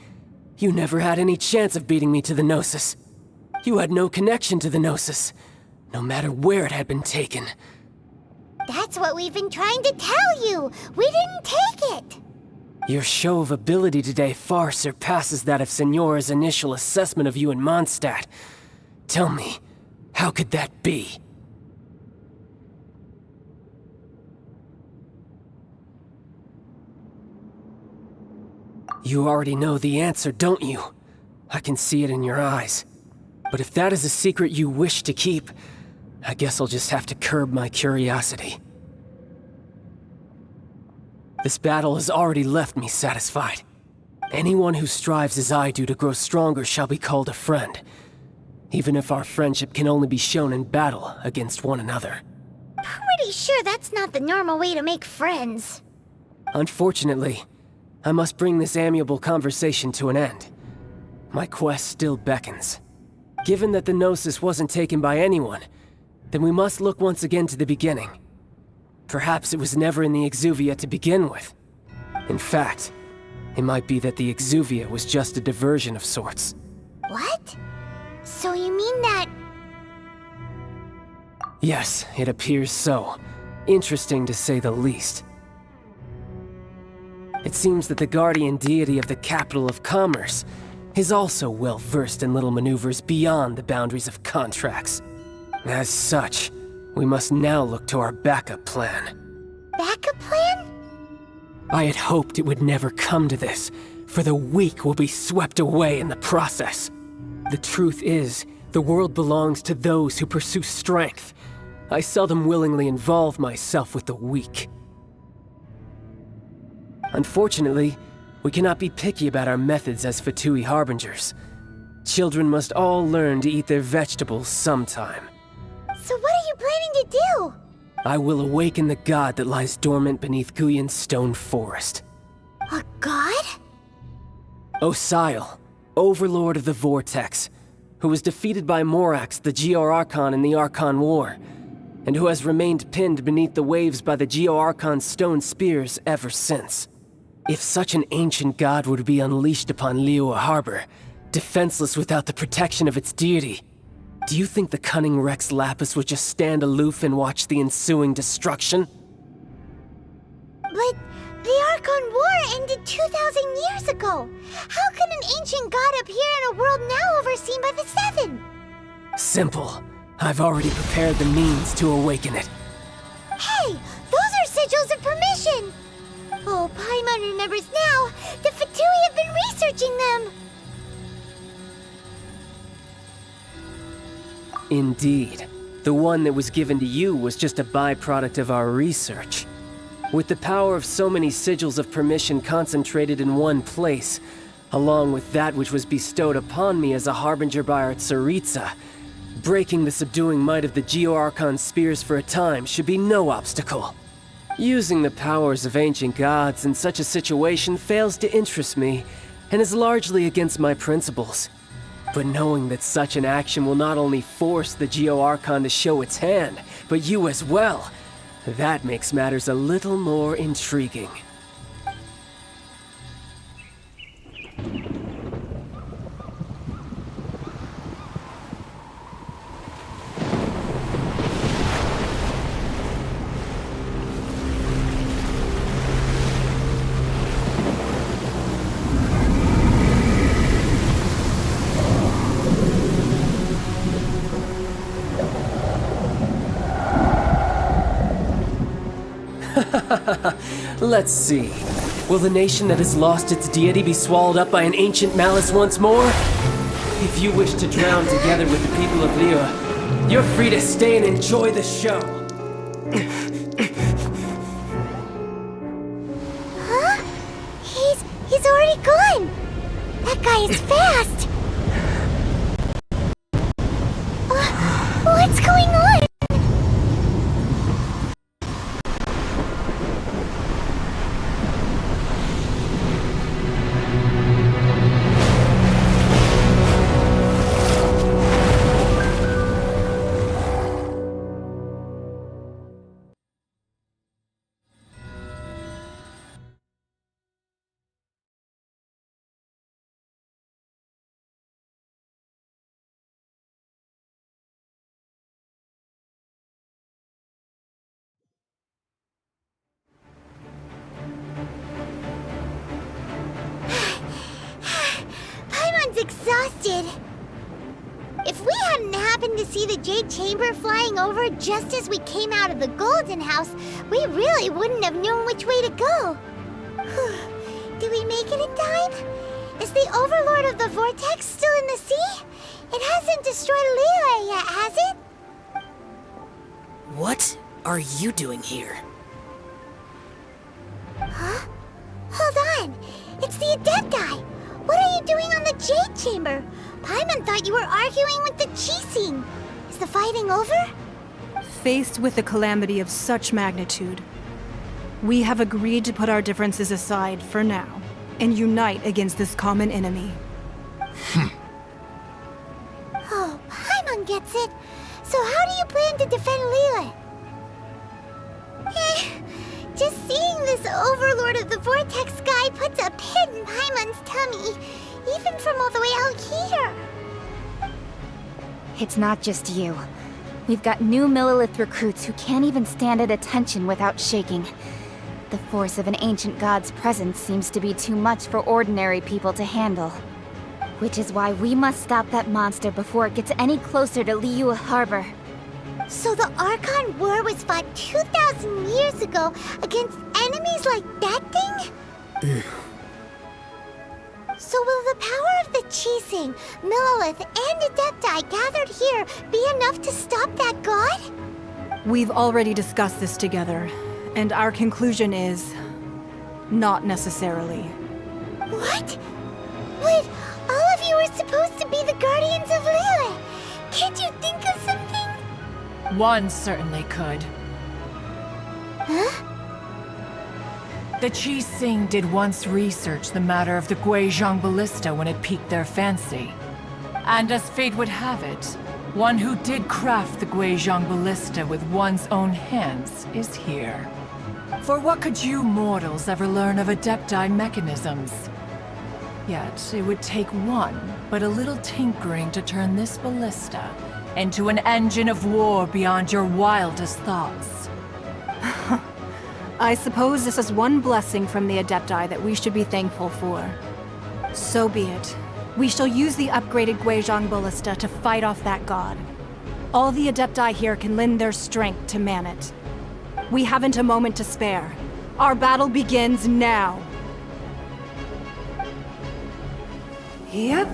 you never had any chance of beating me to the Gnosis. You had no connection to the Gnosis, no matter where it had been taken. That's what we've been trying to tell you! We didn't take it! Your show of ability today far surpasses that of Signora's initial assessment of you in Mondstadt. Tell me, how could that be? You already know the answer, don't you? I can see it in your eyes. But if that is a secret you wish to keep, I guess I'll just have to curb my curiosity. This battle has already left me satisfied. Anyone who strives as I do to grow stronger shall be called a friend, even if our friendship can only be shown in battle against one another. Pretty sure that's not the normal way to make friends. Unfortunately, I must bring this amiable conversation to an end. My quest still beckons. Given that the Gnosis wasn't taken by anyone, then we must look once again to the beginning. Perhaps it was never in the Exuvia to begin with. In fact, it might be that the Exuvia was just a diversion of sorts. What? So you mean that... Yes, it appears so. Interesting to say the least. It seems that the guardian deity of the capital of commerce is also well versed in little maneuvers beyond the boundaries of contracts. As such, we must now look to our backup plan. Backup plan? I had hoped it would never come to this, for the weak will be swept away in the process. The truth is, the world belongs to those who pursue strength. I seldom willingly involve myself with the weak. Unfortunately, we cannot be picky about our methods as Fatui Harbingers. Children must all learn to eat their vegetables sometime. So what are you planning to do? I will awaken the god that lies dormant beneath Guyon's stone forest. A god? Osile, overlord of the Vortex, who was defeated by Morax, the Geo-Archon in the Archon War, and who has remained pinned beneath the waves by the Geo-Archon's stone spears ever since. If such an ancient god were to be unleashed upon Liyue Harbor, defenseless without the protection of its deity, do you think the cunning Rex Lapis would just stand aloof and watch the ensuing destruction? But the Archon War ended 2,000 years ago. How can an ancient god appear in a world now overseen by the Seven? Simple. I've already prepared the means to awaken it. Hey, those are sigils of permission! Oh, Paimon remembers now! The Fatui have been researching them! Indeed. The one that was given to you was just a byproduct of our research. With the power of so many sigils of permission concentrated in one place, along with that which was bestowed upon me as a harbinger by our Tsaritsa, breaking the subduing might of the Geo-Archon spears for a time should be no obstacle. Using the powers of ancient gods in such a situation fails to interest me, and is largely against my principles. But knowing that such an action will not only force the Geo-Archon to show its hand, but you as well, that makes matters a little more intriguing. Let's see. Will the nation that has lost its deity be swallowed up by an ancient malice once more? If you wish to drown together with the people of Liyue, you're free to stay and enjoy the show. Huh? He's already gone! That guy is fast! What's going on? Exhausted. If we hadn't happened to see the Jade Chamber flying over just as we came out of the Golden House, we really wouldn't have known which way to go. Did we make it in time? Is the Overlord of the Vortex still in the sea? It hasn't destroyed Liyue yet, has it? What are you doing here? Huh? Hold on. It's the Adepti. What are you doing on the Jade Chamber? Paimon thought you were arguing with the Qixing. Is the fighting over? Faced with a calamity of such magnitude, we have agreed to put our differences aside for now and unite against this common enemy. Oh, Paimon gets it. So how do you plan to defend Liyue? Just seeing this Overlord of the Vortex guy puts a pit in Paimon's tummy, even from all the way out here. It's not just you. We've got new Millilith recruits who can't even stand at attention without shaking. The force of an ancient god's presence seems to be too much for ordinary people to handle. Which is why we must stop that monster before it gets any closer to Liyue Harbor. So the Archon War was fought 2,000 years ago against enemies like that thing? So will the power of the Qixing, Millilith, and Adepti gathered here be enough to stop that god? We've already discussed this together, and our conclusion is... not necessarily. What? But all of you were supposed to be the guardians of Liyue. Can't you think of something? One certainly could. Huh? The Qixing did once research the matter of the Guizhong Ballista when it piqued their fancy. And as fate would have it, one who did craft the Guizhong Ballista with one's own hands is here. For what could you mortals ever learn of Adepti mechanisms? Yet, it would take one, but a little tinkering to turn this ballista into an engine of war beyond your wildest thoughts. I suppose this is one blessing from the Adepti that we should be thankful for. So be it. We shall use the upgraded Guizhong Ballista to fight off that god. All the Adepti here can lend their strength to man it. We haven't a moment to spare. Our battle begins now. Yep.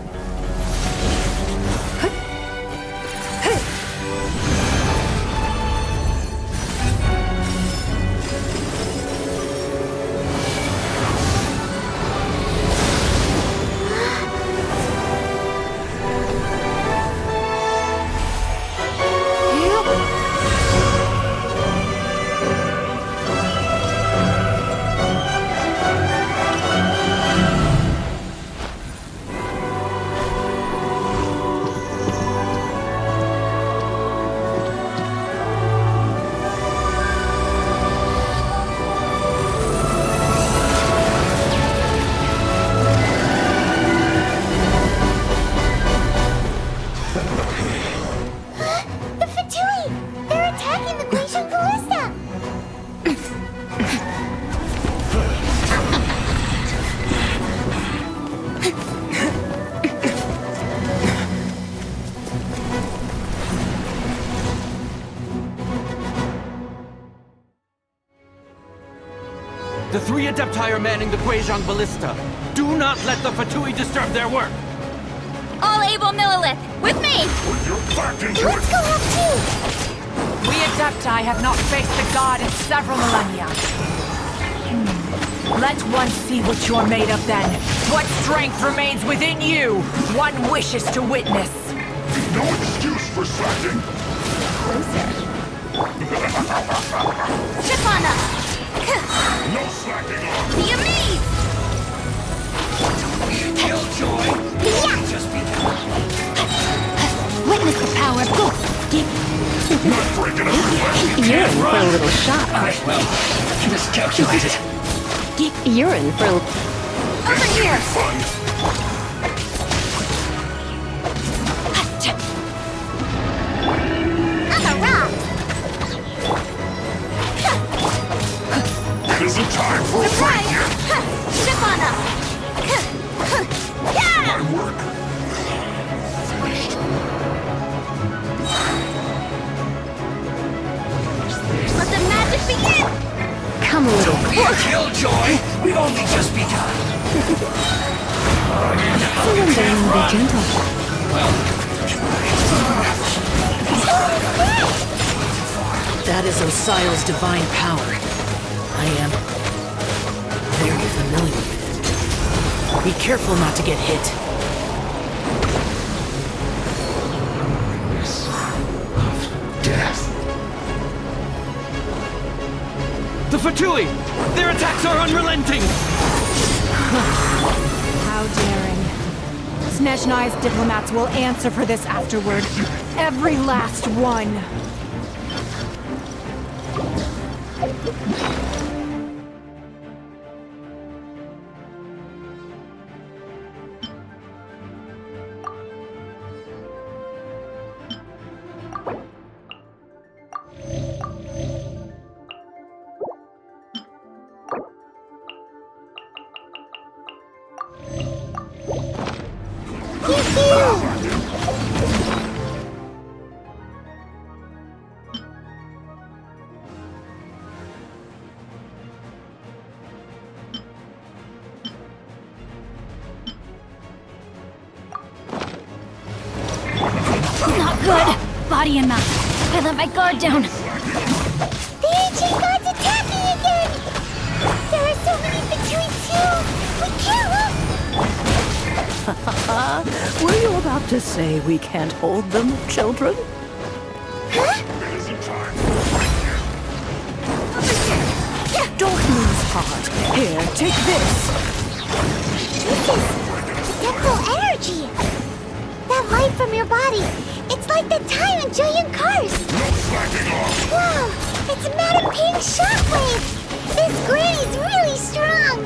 The 3 Adepti are manning the Guizhong Ballista. Do not let the Fatui disturb their work. All able Millilith, with me! Let's go up too! We Adepti have not faced the god in several millennia. Let one see what you're made of then. What strength remains within you? One wishes to witness. No excuse for slacking. Chip on us! No slacking off. Be amazed! Killjoy! Yeah! Just be Witness the power of ghosts. Not breaking up your leg. You're in for a little shock. well, miscalculated. You're in for a little... Over here! On the rock! It isn't time for a fight yet. Chip on us! Yeah! My work finished. Let the magic begin! Come a little closer. Killjoy! We've only just begun. Someone better be gentle. That is Osial's divine power. I am very familiar with it. Be careful not to get hit. Death. The Fatui! Their attacks are unrelenting! How daring. Snezhnai's diplomats will answer for this afterward. Every last one. Not good. Body and mind. I let my guard down. The ancient god's attacking again! There are so many Fatui too! We can't Were you about to say we can't hold them, children? It isn't time for a fight yet. Don't lose heart. Here, take this. This is temple energy! That light from your body, it's like the time in Julian Cars! No slacking off. Wow! It's Madam Ping's shockwave! This granny's really strong!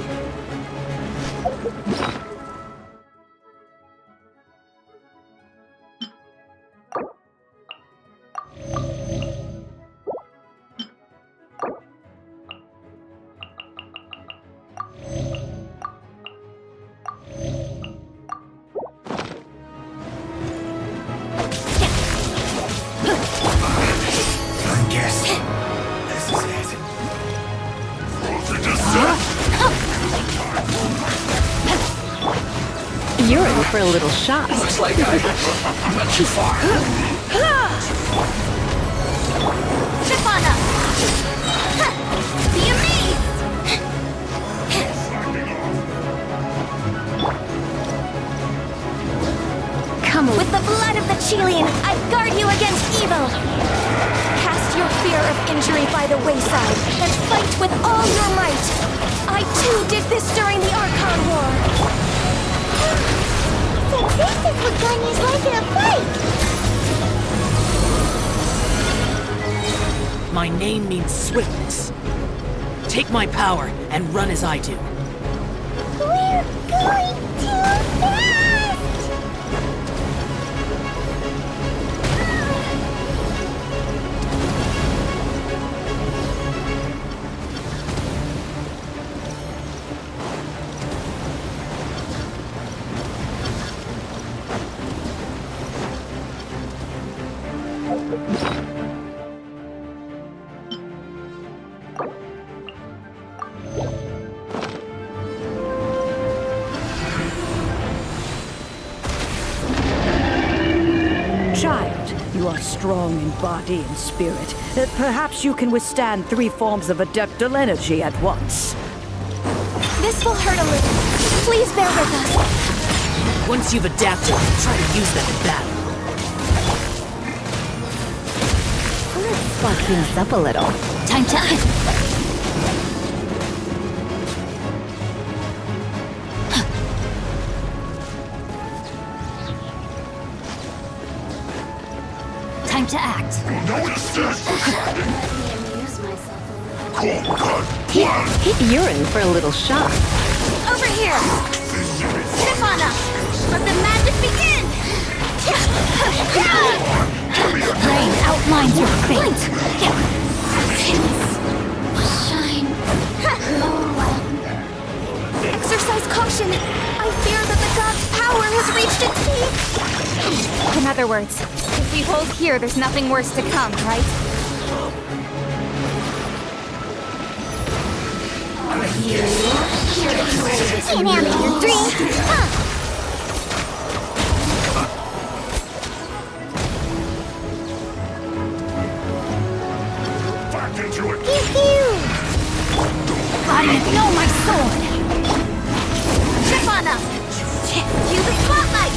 for a little shock. Looks like I went too far. Stefana! Be amazed! Come on. With the blood of the Chilean, I guard you against evil. Cast your fear of injury by the wayside and fight with all your might. I too did this during the Archon War. So this is what Ganyu's like in a fight! My name means swiftness. Take my power and run as I do. We're going too fast! Child, you are strong in body and spirit. Perhaps you can withstand 3 forms of adeptal energy at once. This will hurt a little. Please bear with us. Once you've adapted, try to use them in battle. Let's spark things up a little. Time to... Time to act. You're in for a little shock. Over here! Stefana! Let the magic begin! Rain outlines your fate! Shine! Exercise caution. I fear that the god's power has reached its peak. In other words, if we hold here, there's nothing worse to come, right? Can't handle your drink! Back into it! Pew pew! I know my sword! Stefana! Cue the spotlight!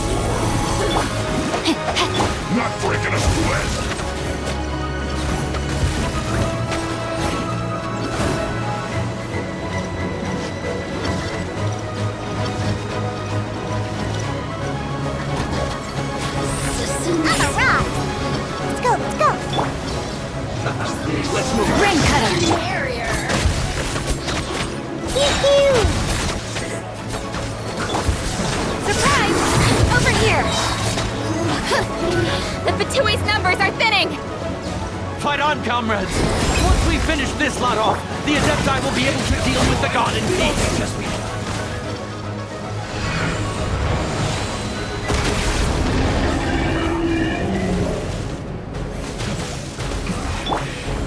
Not breaking a sweat! I'm a rock! Let's go, let's go! Let's move. Rain cutter! Pew pew! Surprise! Over here! The Fatui's numbers are thinning! Fight on, comrades! Once we finish this lot off, the Adepti will be able to deal with the god in peace. Yes, we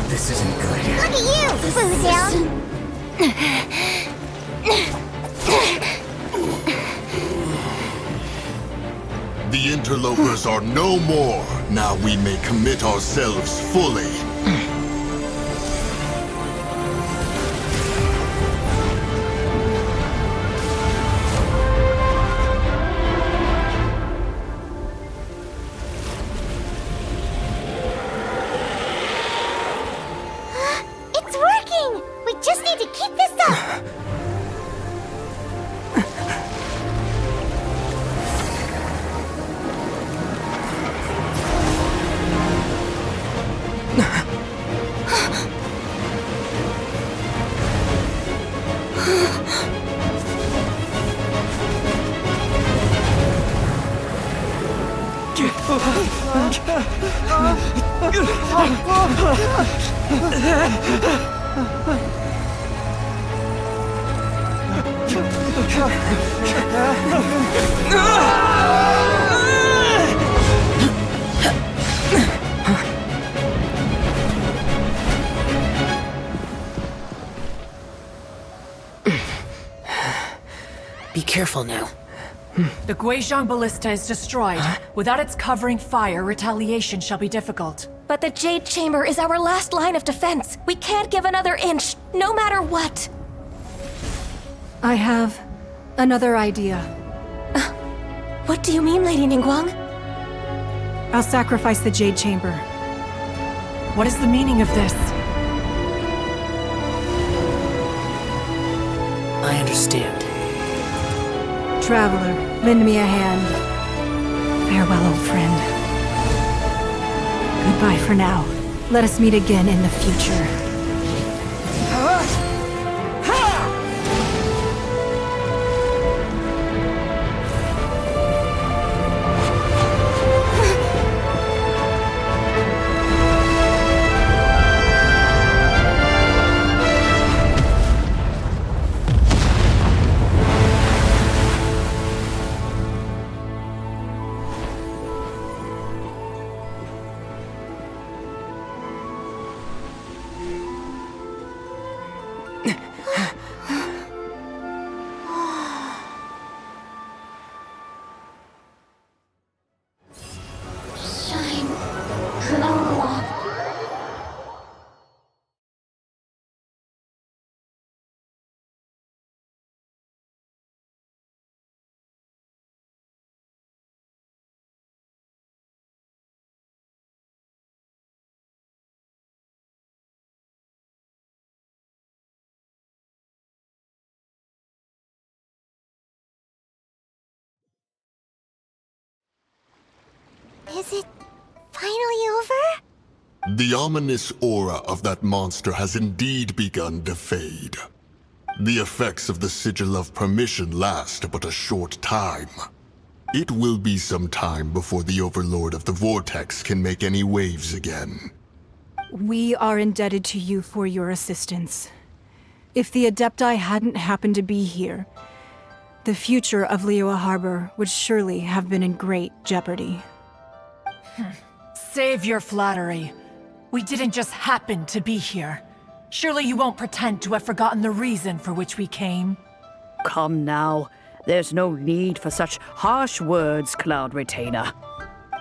This isn't good. Look at you, Boo Down! The interlopers are no more. Now we may commit ourselves fully. It's working! We just need to keep this up! Be careful now. The Guizhong Ballista is destroyed. Without its covering fire, retaliation shall be difficult. But the Jade Chamber is our last line of defense. We can't give another inch, no matter what. I have another idea. What do you mean, Lady Ningguang? I'll sacrifice the Jade Chamber. What is the meaning of this? I understand. Traveler, lend me a hand. Farewell, old friend. Goodbye for now. Let us meet again in the future. Is it finally over? The ominous aura of that monster has indeed begun to fade. The effects of the Sigil of Permission last but a short time. It will be some time before the Overlord of the Vortex can make any waves again. We are indebted to you for your assistance. If the Adepti hadn't happened to be here, the future of Liyue Harbor would surely have been in great jeopardy. Save your flattery. We didn't just happen to be here. Surely you won't pretend to have forgotten the reason for which we came. Come now. There's no need for such harsh words, Cloud Retainer.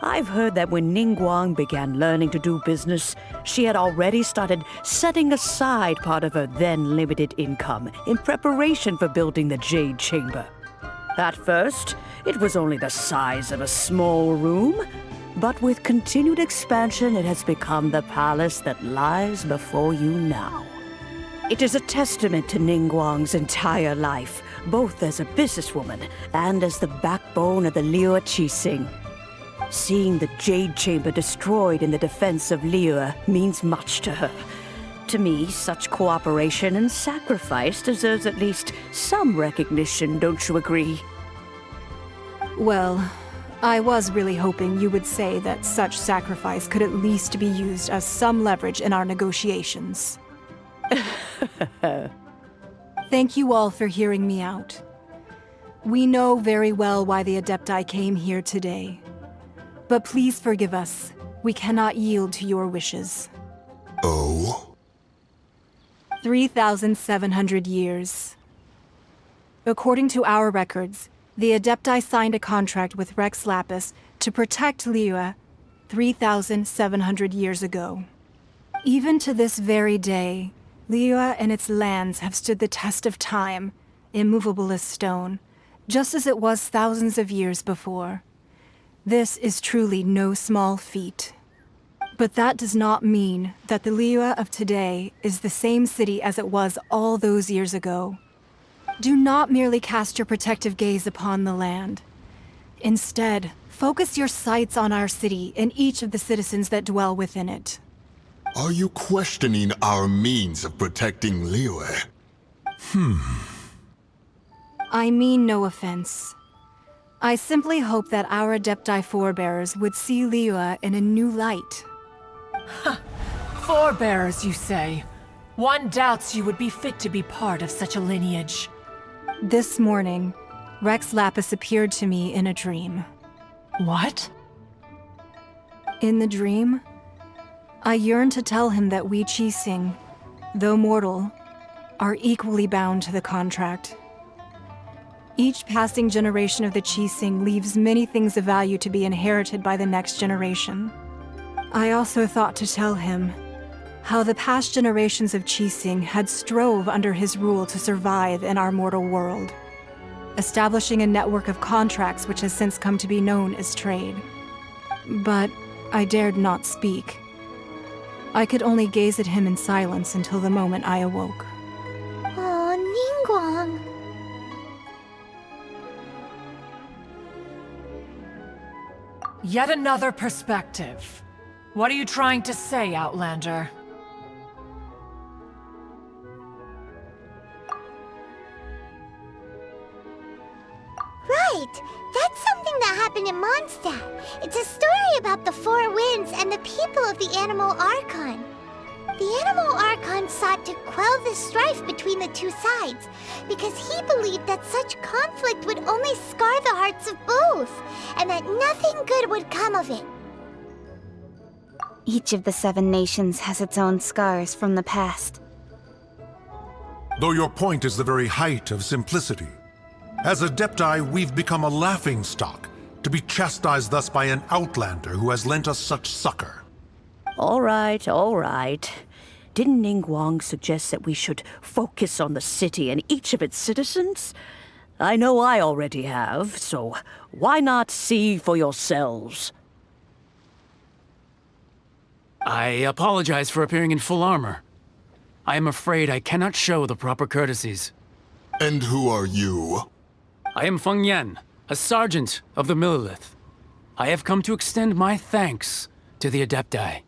I've heard that when Ningguang began learning to do business, she had already started setting aside part of her then limited income in preparation for building the Jade Chamber. At first, it was only the size of a small room, but with continued expansion, it has become the palace that lies before you now. It is a testament to Ningguang's entire life, both as a businesswoman and as the backbone of the Liyue Qixing. Seeing the Jade Chamber destroyed in the defense of Liyue means much to her. To me, such cooperation and sacrifice deserves at least some recognition, don't you agree? Well, I was really hoping you would say that such sacrifice could at least be used as some leverage in our negotiations. Thank you all for hearing me out. We know very well why the Adepti came here today. But please forgive us. We cannot yield to your wishes. Oh? 3,700 years. According to our records, the Adepti signed a contract with Rex Lapis to protect Liyue 3,700 years ago. Even to this very day, Liyue and its lands have stood the test of time, immovable as stone, just as it was thousands of years before. This is truly no small feat. But that does not mean that the Liyue of today is the same city as it was all those years ago. Do not merely cast your protective gaze upon the land. Instead, focus your sights on our city and each of the citizens that dwell within it. Are you questioning our means of protecting Liyue? I mean no offense. I simply hope that our Adepti forebears would see Liyue in a new light. Forebears, you say? One doubts you would be fit to be part of such a lineage. This morning, Rex Lapis appeared to me in a dream. What? In the dream, I yearned to tell him that we Qixing, though mortal, are equally bound to the contract. Each passing generation of the Qixing leaves many things of value to be inherited by the next generation. I also thought to tell him how the past generations of Qixing had strove under his rule to survive in our mortal world, establishing a network of contracts which has since come to be known as trade. But I dared not speak. I could only gaze at him in silence until the moment I awoke. Oh, Ningguang. Yet another perspective. What are you trying to say, Outlander? Right! That's something that happened in Mondstadt. It's a story about the Four Winds and the people of the Animal Archon. The Animal Archon sought to quell the strife between the two sides because he believed that such conflict would only scar the hearts of both, and that nothing good would come of it. Each of the 7 nations has its own scars from the past. Though your point is the very height of simplicity. As Adepti, we've become a laughingstock, to be chastised thus by an outlander who has lent us such succor. All right, all right. Didn't Ningguang suggest that we should focus on the city and each of its citizens? I know I already have, so why not see for yourselves? I apologize for appearing in full armor. I am afraid I cannot show the proper courtesies. And who are you? I am Feng Yan, a sergeant of the Millelith. I have come to extend my thanks to the Adepti.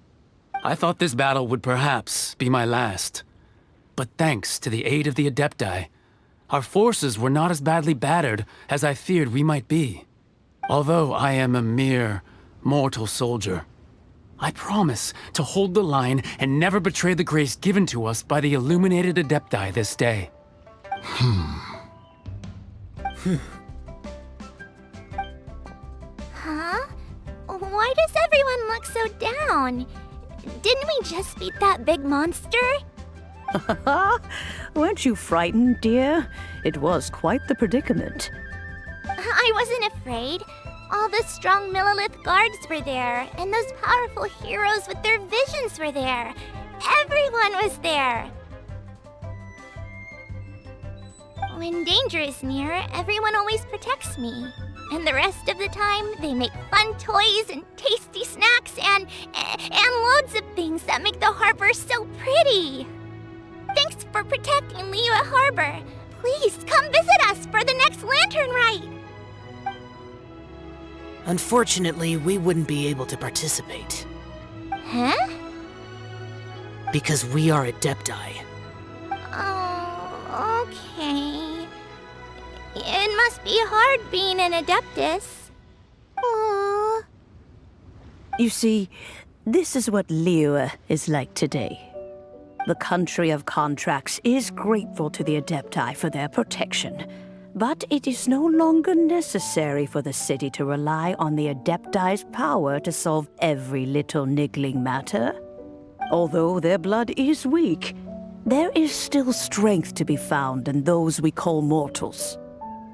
I thought this battle would perhaps be my last. But thanks to the aid of the Adepti, our forces were not as badly battered as I feared we might be. Although I am a mere mortal soldier, I promise to hold the line and never betray the grace given to us by the illuminated Adepti this day. Huh? Why does everyone look so down? Didn't we just beat that big monster? Weren't you frightened, dear? It was quite the predicament. I wasn't afraid. All the strong Millelith guards were there, and those powerful heroes with their visions were there. Everyone was there. When danger is near, everyone always protects me. And the rest of the time, they make fun toys and tasty snacks and loads of things that make the harbor so pretty. Thanks for protecting Liyue Harbor. Please come visit us for the next lantern rite. Unfortunately, we wouldn't be able to participate. Huh? Because we are Adepti. Oh, okay. It must be hard being an Adeptus. Aww. You see, this is what Liyue is like today. The country of contracts is grateful to the Adepti for their protection, but it is no longer necessary for the city to rely on the Adepti's power to solve every little niggling matter. Although their blood is weak, there is still strength to be found in those we call mortals.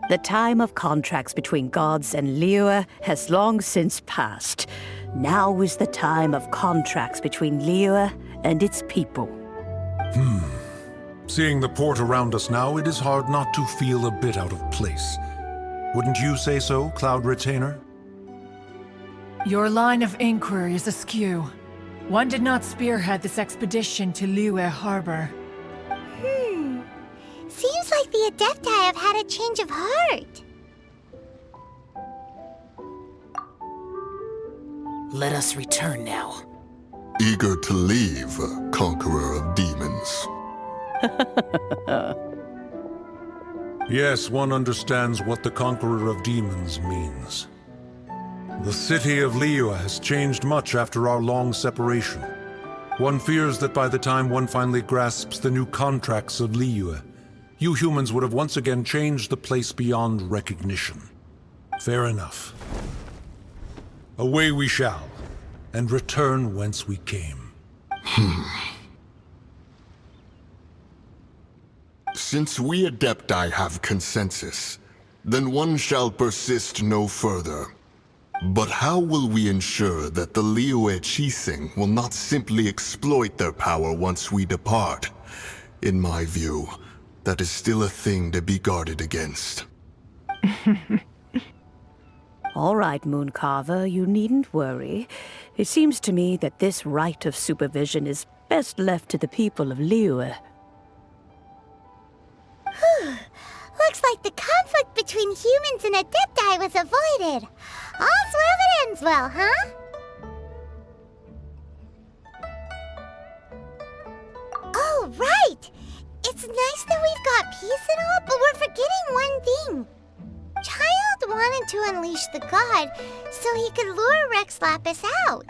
The time of contracts between gods and Liyue has long since passed. Now is the time of contracts between Liyue and its people. Seeing the port around us now, it is hard not to feel a bit out of place. Wouldn't you say so, Cloud Retainer? Your line of inquiry is askew. One did not spearhead this expedition to Liyue Harbor. Seems like the Adepti have had a change of heart. Let us return now. Eager to leave, Conqueror of Demons. Yes, one understands what the Conqueror of Demons means. The city of Liyue has changed much after our long separation. One fears that by the time one finally grasps the new contracts of Liyue, you humans would have once again changed the place beyond recognition. Fair enough. Away we shall, and return whence we came. Since we Adepti have consensus, then one shall persist no further. But how will we ensure that the Liyue Qixing will not simply exploit their power once we depart? In my view, that is still a thing to be guarded against. All right, Mooncarver, you needn't worry. It seems to me that this right of supervision is best left to the people of Liyue. Looks like the conflict between humans and Adepti was avoided. All's well that ends well, huh? Oh, right! It's nice that we've got peace and all, but we're forgetting one thing. Child wanted to unleash the god so he could lure Rex Lapis out.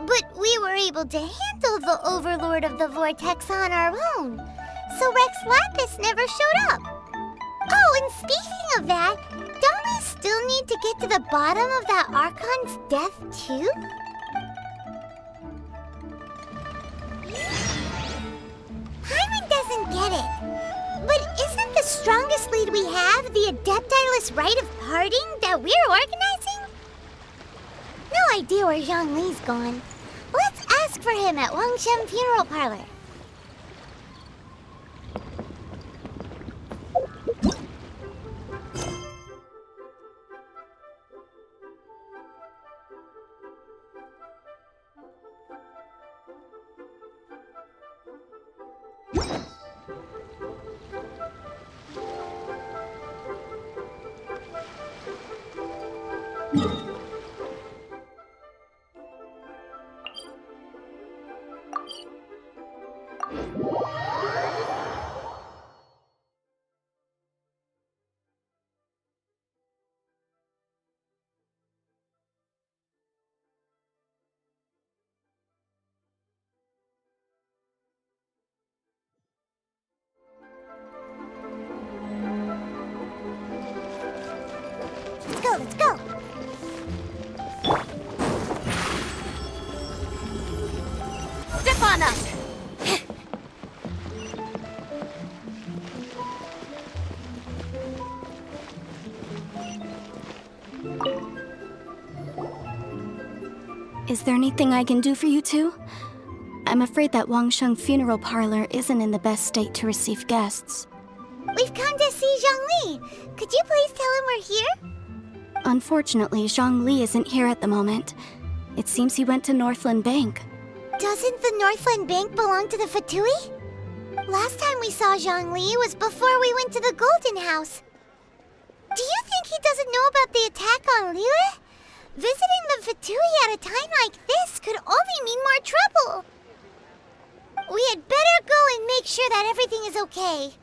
But we were able to handle the Overlord of the Vortex on our own, so Rex Lapis never showed up. Oh, and speaking of that, don't we still need to get to the bottom of that Archon's death, too? Hyman doesn't get it. But isn't the strongest lead we have the Adeptiless Rite of Parting that we're organizing? No idea where Zhongli's gone. Let's ask for him at Wangshen Funeral Parlor. Let's go! Step on up! Is there anything I can do for you two? I'm afraid that Wangshen Funeral Parlor isn't in the best state to receive guests. We've come to see Zhongli. Could you please tell him we're here? Unfortunately, Zhongli isn't here at the moment. It seems he went to Northland Bank. Doesn't the Northland Bank belong to the Fatui? Last time we saw Zhongli was before we went to the Golden House. Do you think he doesn't know about the attack on Liyue? Visiting the Fatui at a time like this could only mean more trouble. We had better go and make sure that everything is okay.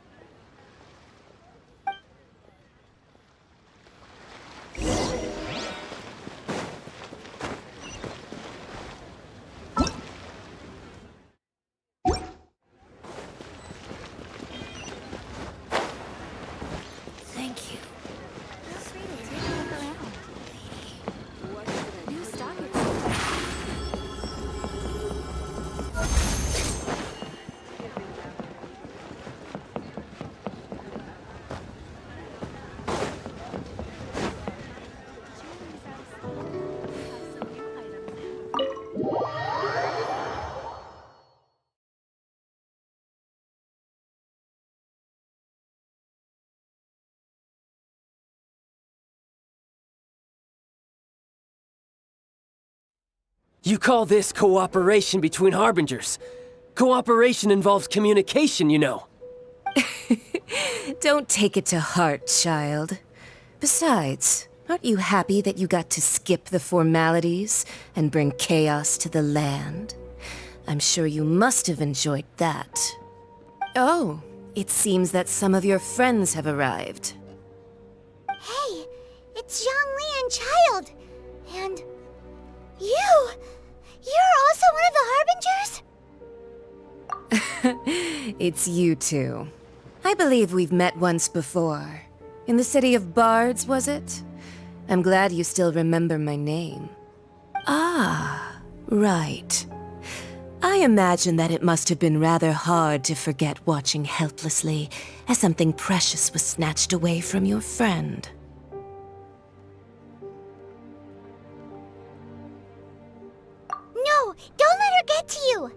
Thank you. You call this cooperation between Harbingers? Cooperation involves communication, you know. Don't take it to heart, child. Besides, aren't you happy that you got to skip the formalities and bring chaos to the land? I'm sure you must have enjoyed that. Oh, it seems that some of your friends have arrived. Hey, it's Zhongli and Child. And you! You're also one of the Harbingers? It's you two. I believe we've met once before. In the city of Bards, was it? I'm glad you still remember my name. Ah, right. I imagine that it must have been rather hard to forget watching helplessly as something precious was snatched away from your friend. No, don't let her get to you!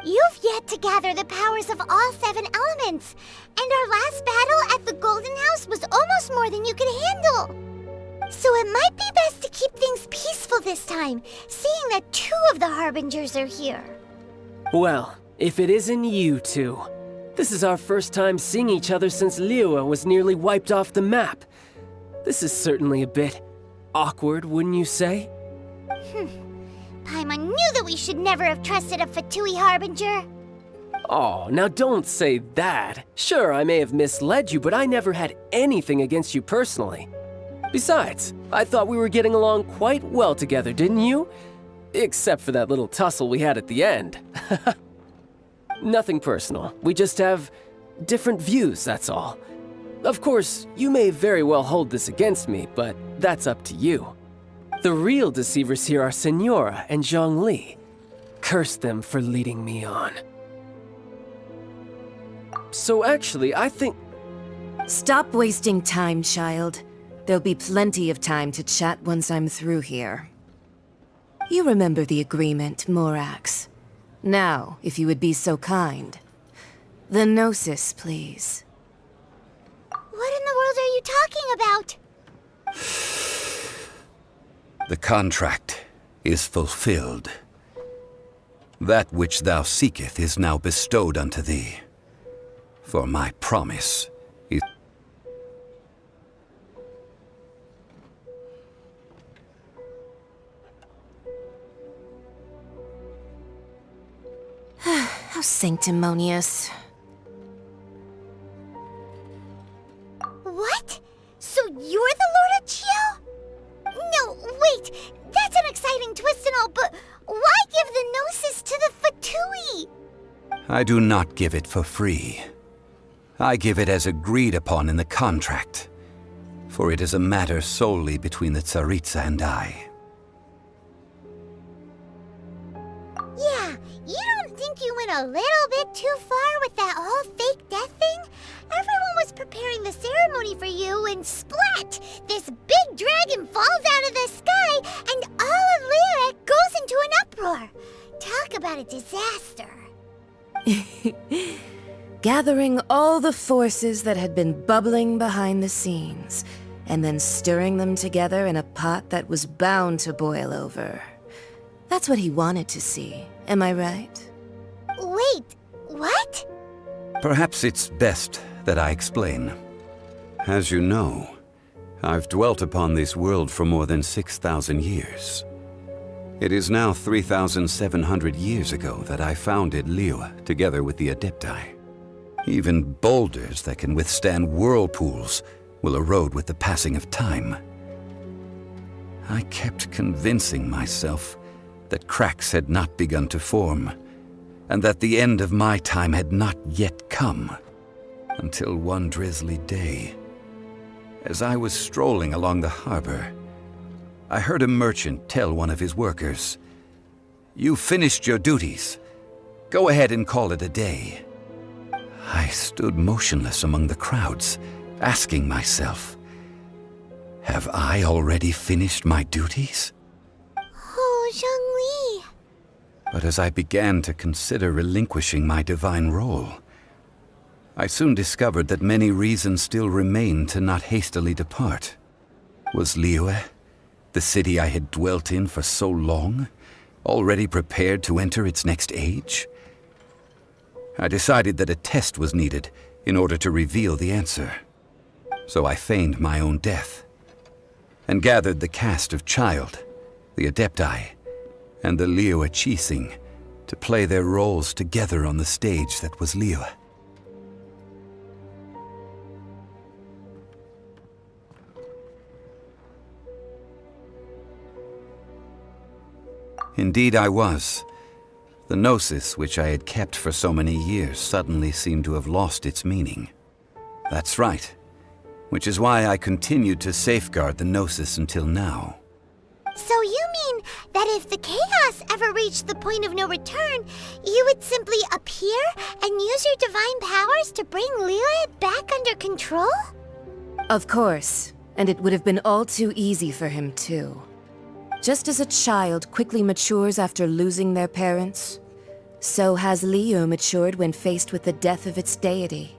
You've yet to gather the powers of all 7 elements, and our last battle at the Golden House was almost more than you could handle. So it might be best to keep things peaceful this time, seeing that 2 of the Harbingers are here. Well, if it isn't you two. This is our first time seeing each other since Liyue was nearly wiped off the map. This is certainly a bit awkward, wouldn't you say? Paimon knew that we should never have trusted a Fatui Harbinger. Oh, now don't say that. Sure, I may have misled you, but I never had anything against you personally. Besides, I thought we were getting along quite well together, didn't you? Except for that little tussle we had at the end. Nothing personal. We just have different views, that's all. Of course, you may very well hold this against me, but that's up to you. The real deceivers here are Senora and Zhongli. Curse them for leading me on. So actually, I think... Stop wasting time, child. There'll be plenty of time to chat once I'm through here. You remember the agreement, Morax. Now, if you would be so kind. The Gnosis, please. What in the world are you talking about? The contract is fulfilled. That which thou seeketh is now bestowed unto thee. For my promise is... How sanctimonious. What? So you're the Lord of Chio? No, wait! That's an exciting twist and all, but why give the Gnosis to the Fatui? I do not give it for free. I give it as agreed upon in the contract, for it is a matter solely between the Tsaritsa and I. Yeah, you don't think you went a little bit too far with that whole fake death thing? Everyone was preparing the ceremony for you, and splat! This big dragon falls out of the sky, and all of Liyue goes into an uproar. Talk about a disaster. Gathering all the forces that had been bubbling behind the scenes, and then stirring them together in a pot that was bound to boil over. That's what he wanted to see, am I right? Wait, what? Perhaps it's best that I explain. As you know, I've dwelt upon this world for more than 6,000 years. It is now 3,700 years ago that I founded Liyue together with the Adepti. Even boulders that can withstand whirlpools will erode with the passing of time. I kept convincing myself that cracks had not begun to form, and that the end of my time had not yet come, until one drizzly day, as I was strolling along the harbor, I heard a merchant tell one of his workers, "You've finished your duties. Go ahead and call it a day." I stood motionless among the crowds, asking myself, have I already finished my duties? Oh, Zhongli. But as I began to consider relinquishing my divine role, I soon discovered that many reasons still remained to not hastily depart. Was Liyue, the city I had dwelt in for so long, already prepared to enter its next age? I decided that a test was needed in order to reveal the answer. So I feigned my own death, and gathered the cast of Child, the Adepti, and the Liyue Chising to play their roles together on the stage that was Liyue. Indeed I was. The Gnosis, which I had kept for so many years, suddenly seemed to have lost its meaning. That's right, which is why I continued to safeguard the Gnosis until now. So you mean that if the chaos ever reached the point of no return, you would simply appear and use your divine powers to bring Liyue back under control? Of course, and it would have been all too easy for him too. Just as a child quickly matures after losing their parents, so has Liyue matured when faced with the death of its deity.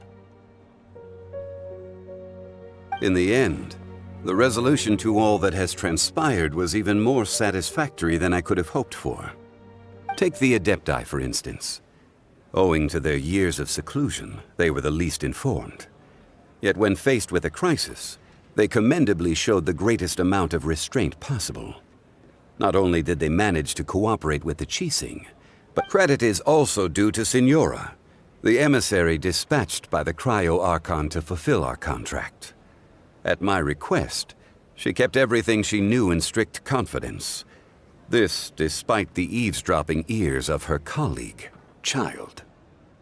In the end, the resolution to all that has transpired was even more satisfactory than I could have hoped for. Take the Adepti, for instance. Owing to their years of seclusion, they were the least informed. Yet when faced with a crisis, they commendably showed the greatest amount of restraint possible. Not only did they manage to cooperate with the Qixing, but credit is also due to Signora, the emissary dispatched by the Cryo Archon to fulfill our contract. At my request, she kept everything she knew in strict confidence. This despite the eavesdropping ears of her colleague, Child.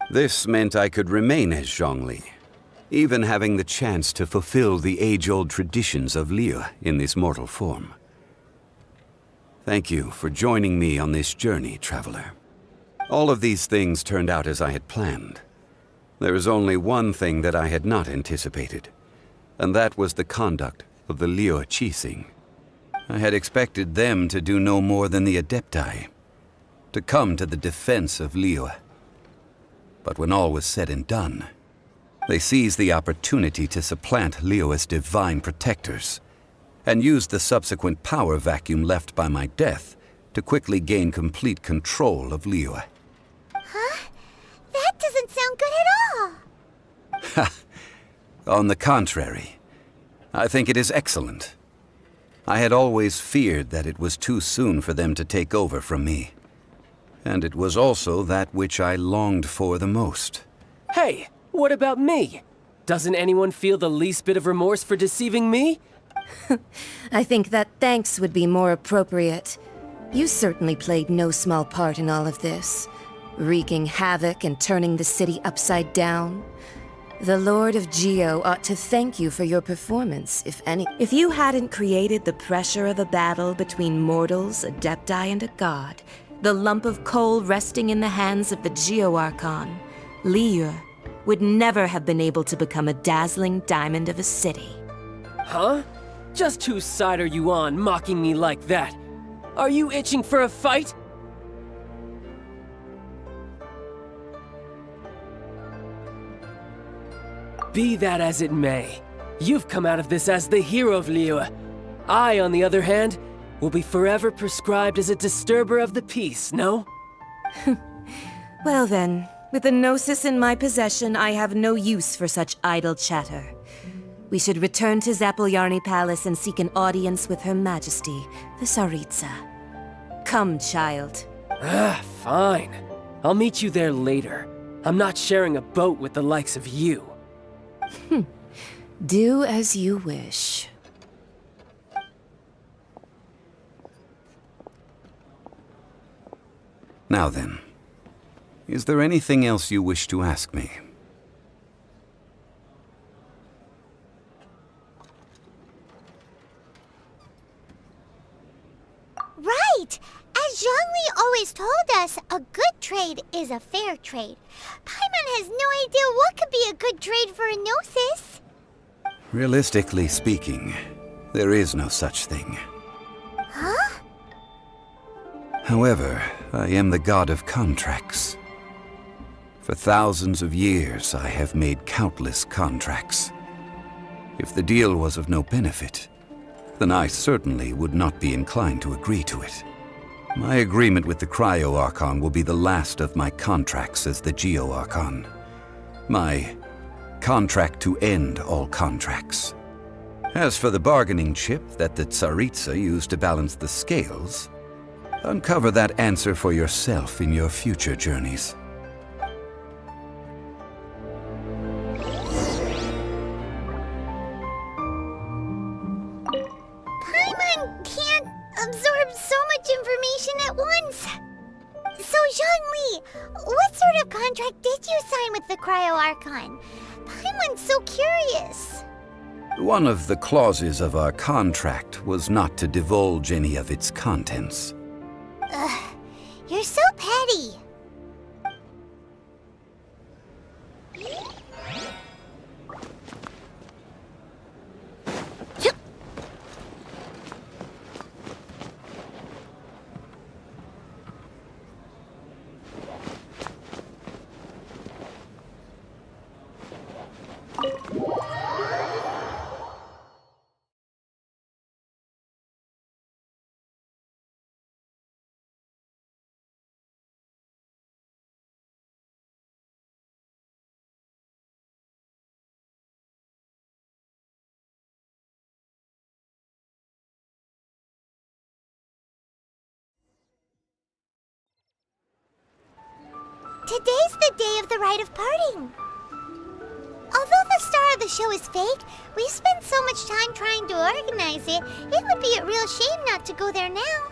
This meant I could remain as Zhongli, even having the chance to fulfill the age-old traditions of Liyue in this mortal form. Thank you for joining me on this journey, traveler. All of these things turned out as I had planned. There is only one thing that I had not anticipated, and that was the conduct of the Liyue Qixing. I had expected them to do no more than the Adepti, to come to the defense of Liyue. But when all was said and done, they seized the opportunity to supplant Liyue's divine protectors, and used the subsequent power vacuum left by my death to quickly gain complete control of Liyue. Huh? That doesn't sound good at all! Ha! On the contrary, I think it is excellent. I had always feared that it was too soon for them to take over from me. And it was also that which I longed for the most. Hey, what about me? Doesn't anyone feel the least bit of remorse for deceiving me? I think that thanks would be more appropriate. You certainly played no small part in all of this, wreaking havoc and turning the city upside down. The Lord of Geo ought to thank you for your performance, if any. If you hadn't created the pressure of a battle between mortals, Adepti, and a god, the lump of coal resting in the hands of the Geo Archon, Liyue, would never have been able to become a dazzling diamond of a city. Huh? Just whose side are you on, mocking me like that? Are you itching for a fight? Be that as it may, you've come out of this as the hero of Liyue. I, on the other hand, will be forever prescribed as a disturber of the peace, no? Well then, with the Gnosis in my possession, I have no use for such idle chatter. We should return to Zapoljarny Palace and seek an audience with Her Majesty, the Tsaritsa. Come, child. Fine. I'll meet you there later. I'm not sharing a boat with the likes of you. Do as you wish. Now then, is there anything else you wish to ask me? Right! As Zhongli always told us, a good trade is a fair trade. Paimon has no idea what could be a good trade for a Gnosis. Realistically speaking, there is no such thing. Huh? However, I am the god of contracts. For thousands of years, I have made countless contracts. If the deal was of no benefit, then I certainly would not be inclined to agree to it. My agreement with the Cryo Archon will be the last of my contracts as the Geo Archon. My contract to end all contracts. As for the bargaining chip that the Tsaritsa used to balance the scales, uncover that answer for yourself in your future journeys. Paimon can't absorb so much information at once. So, Zhongli, what sort of contract did you sign with the Cryo Archon? Paimon's so curious. One of the clauses of our contract was not to divulge any of its contents. You're so petty. Today's the day of the rite of parting. Although the star of the show is fake, we spent so much time trying to organize it, it would be a real shame not to go there now.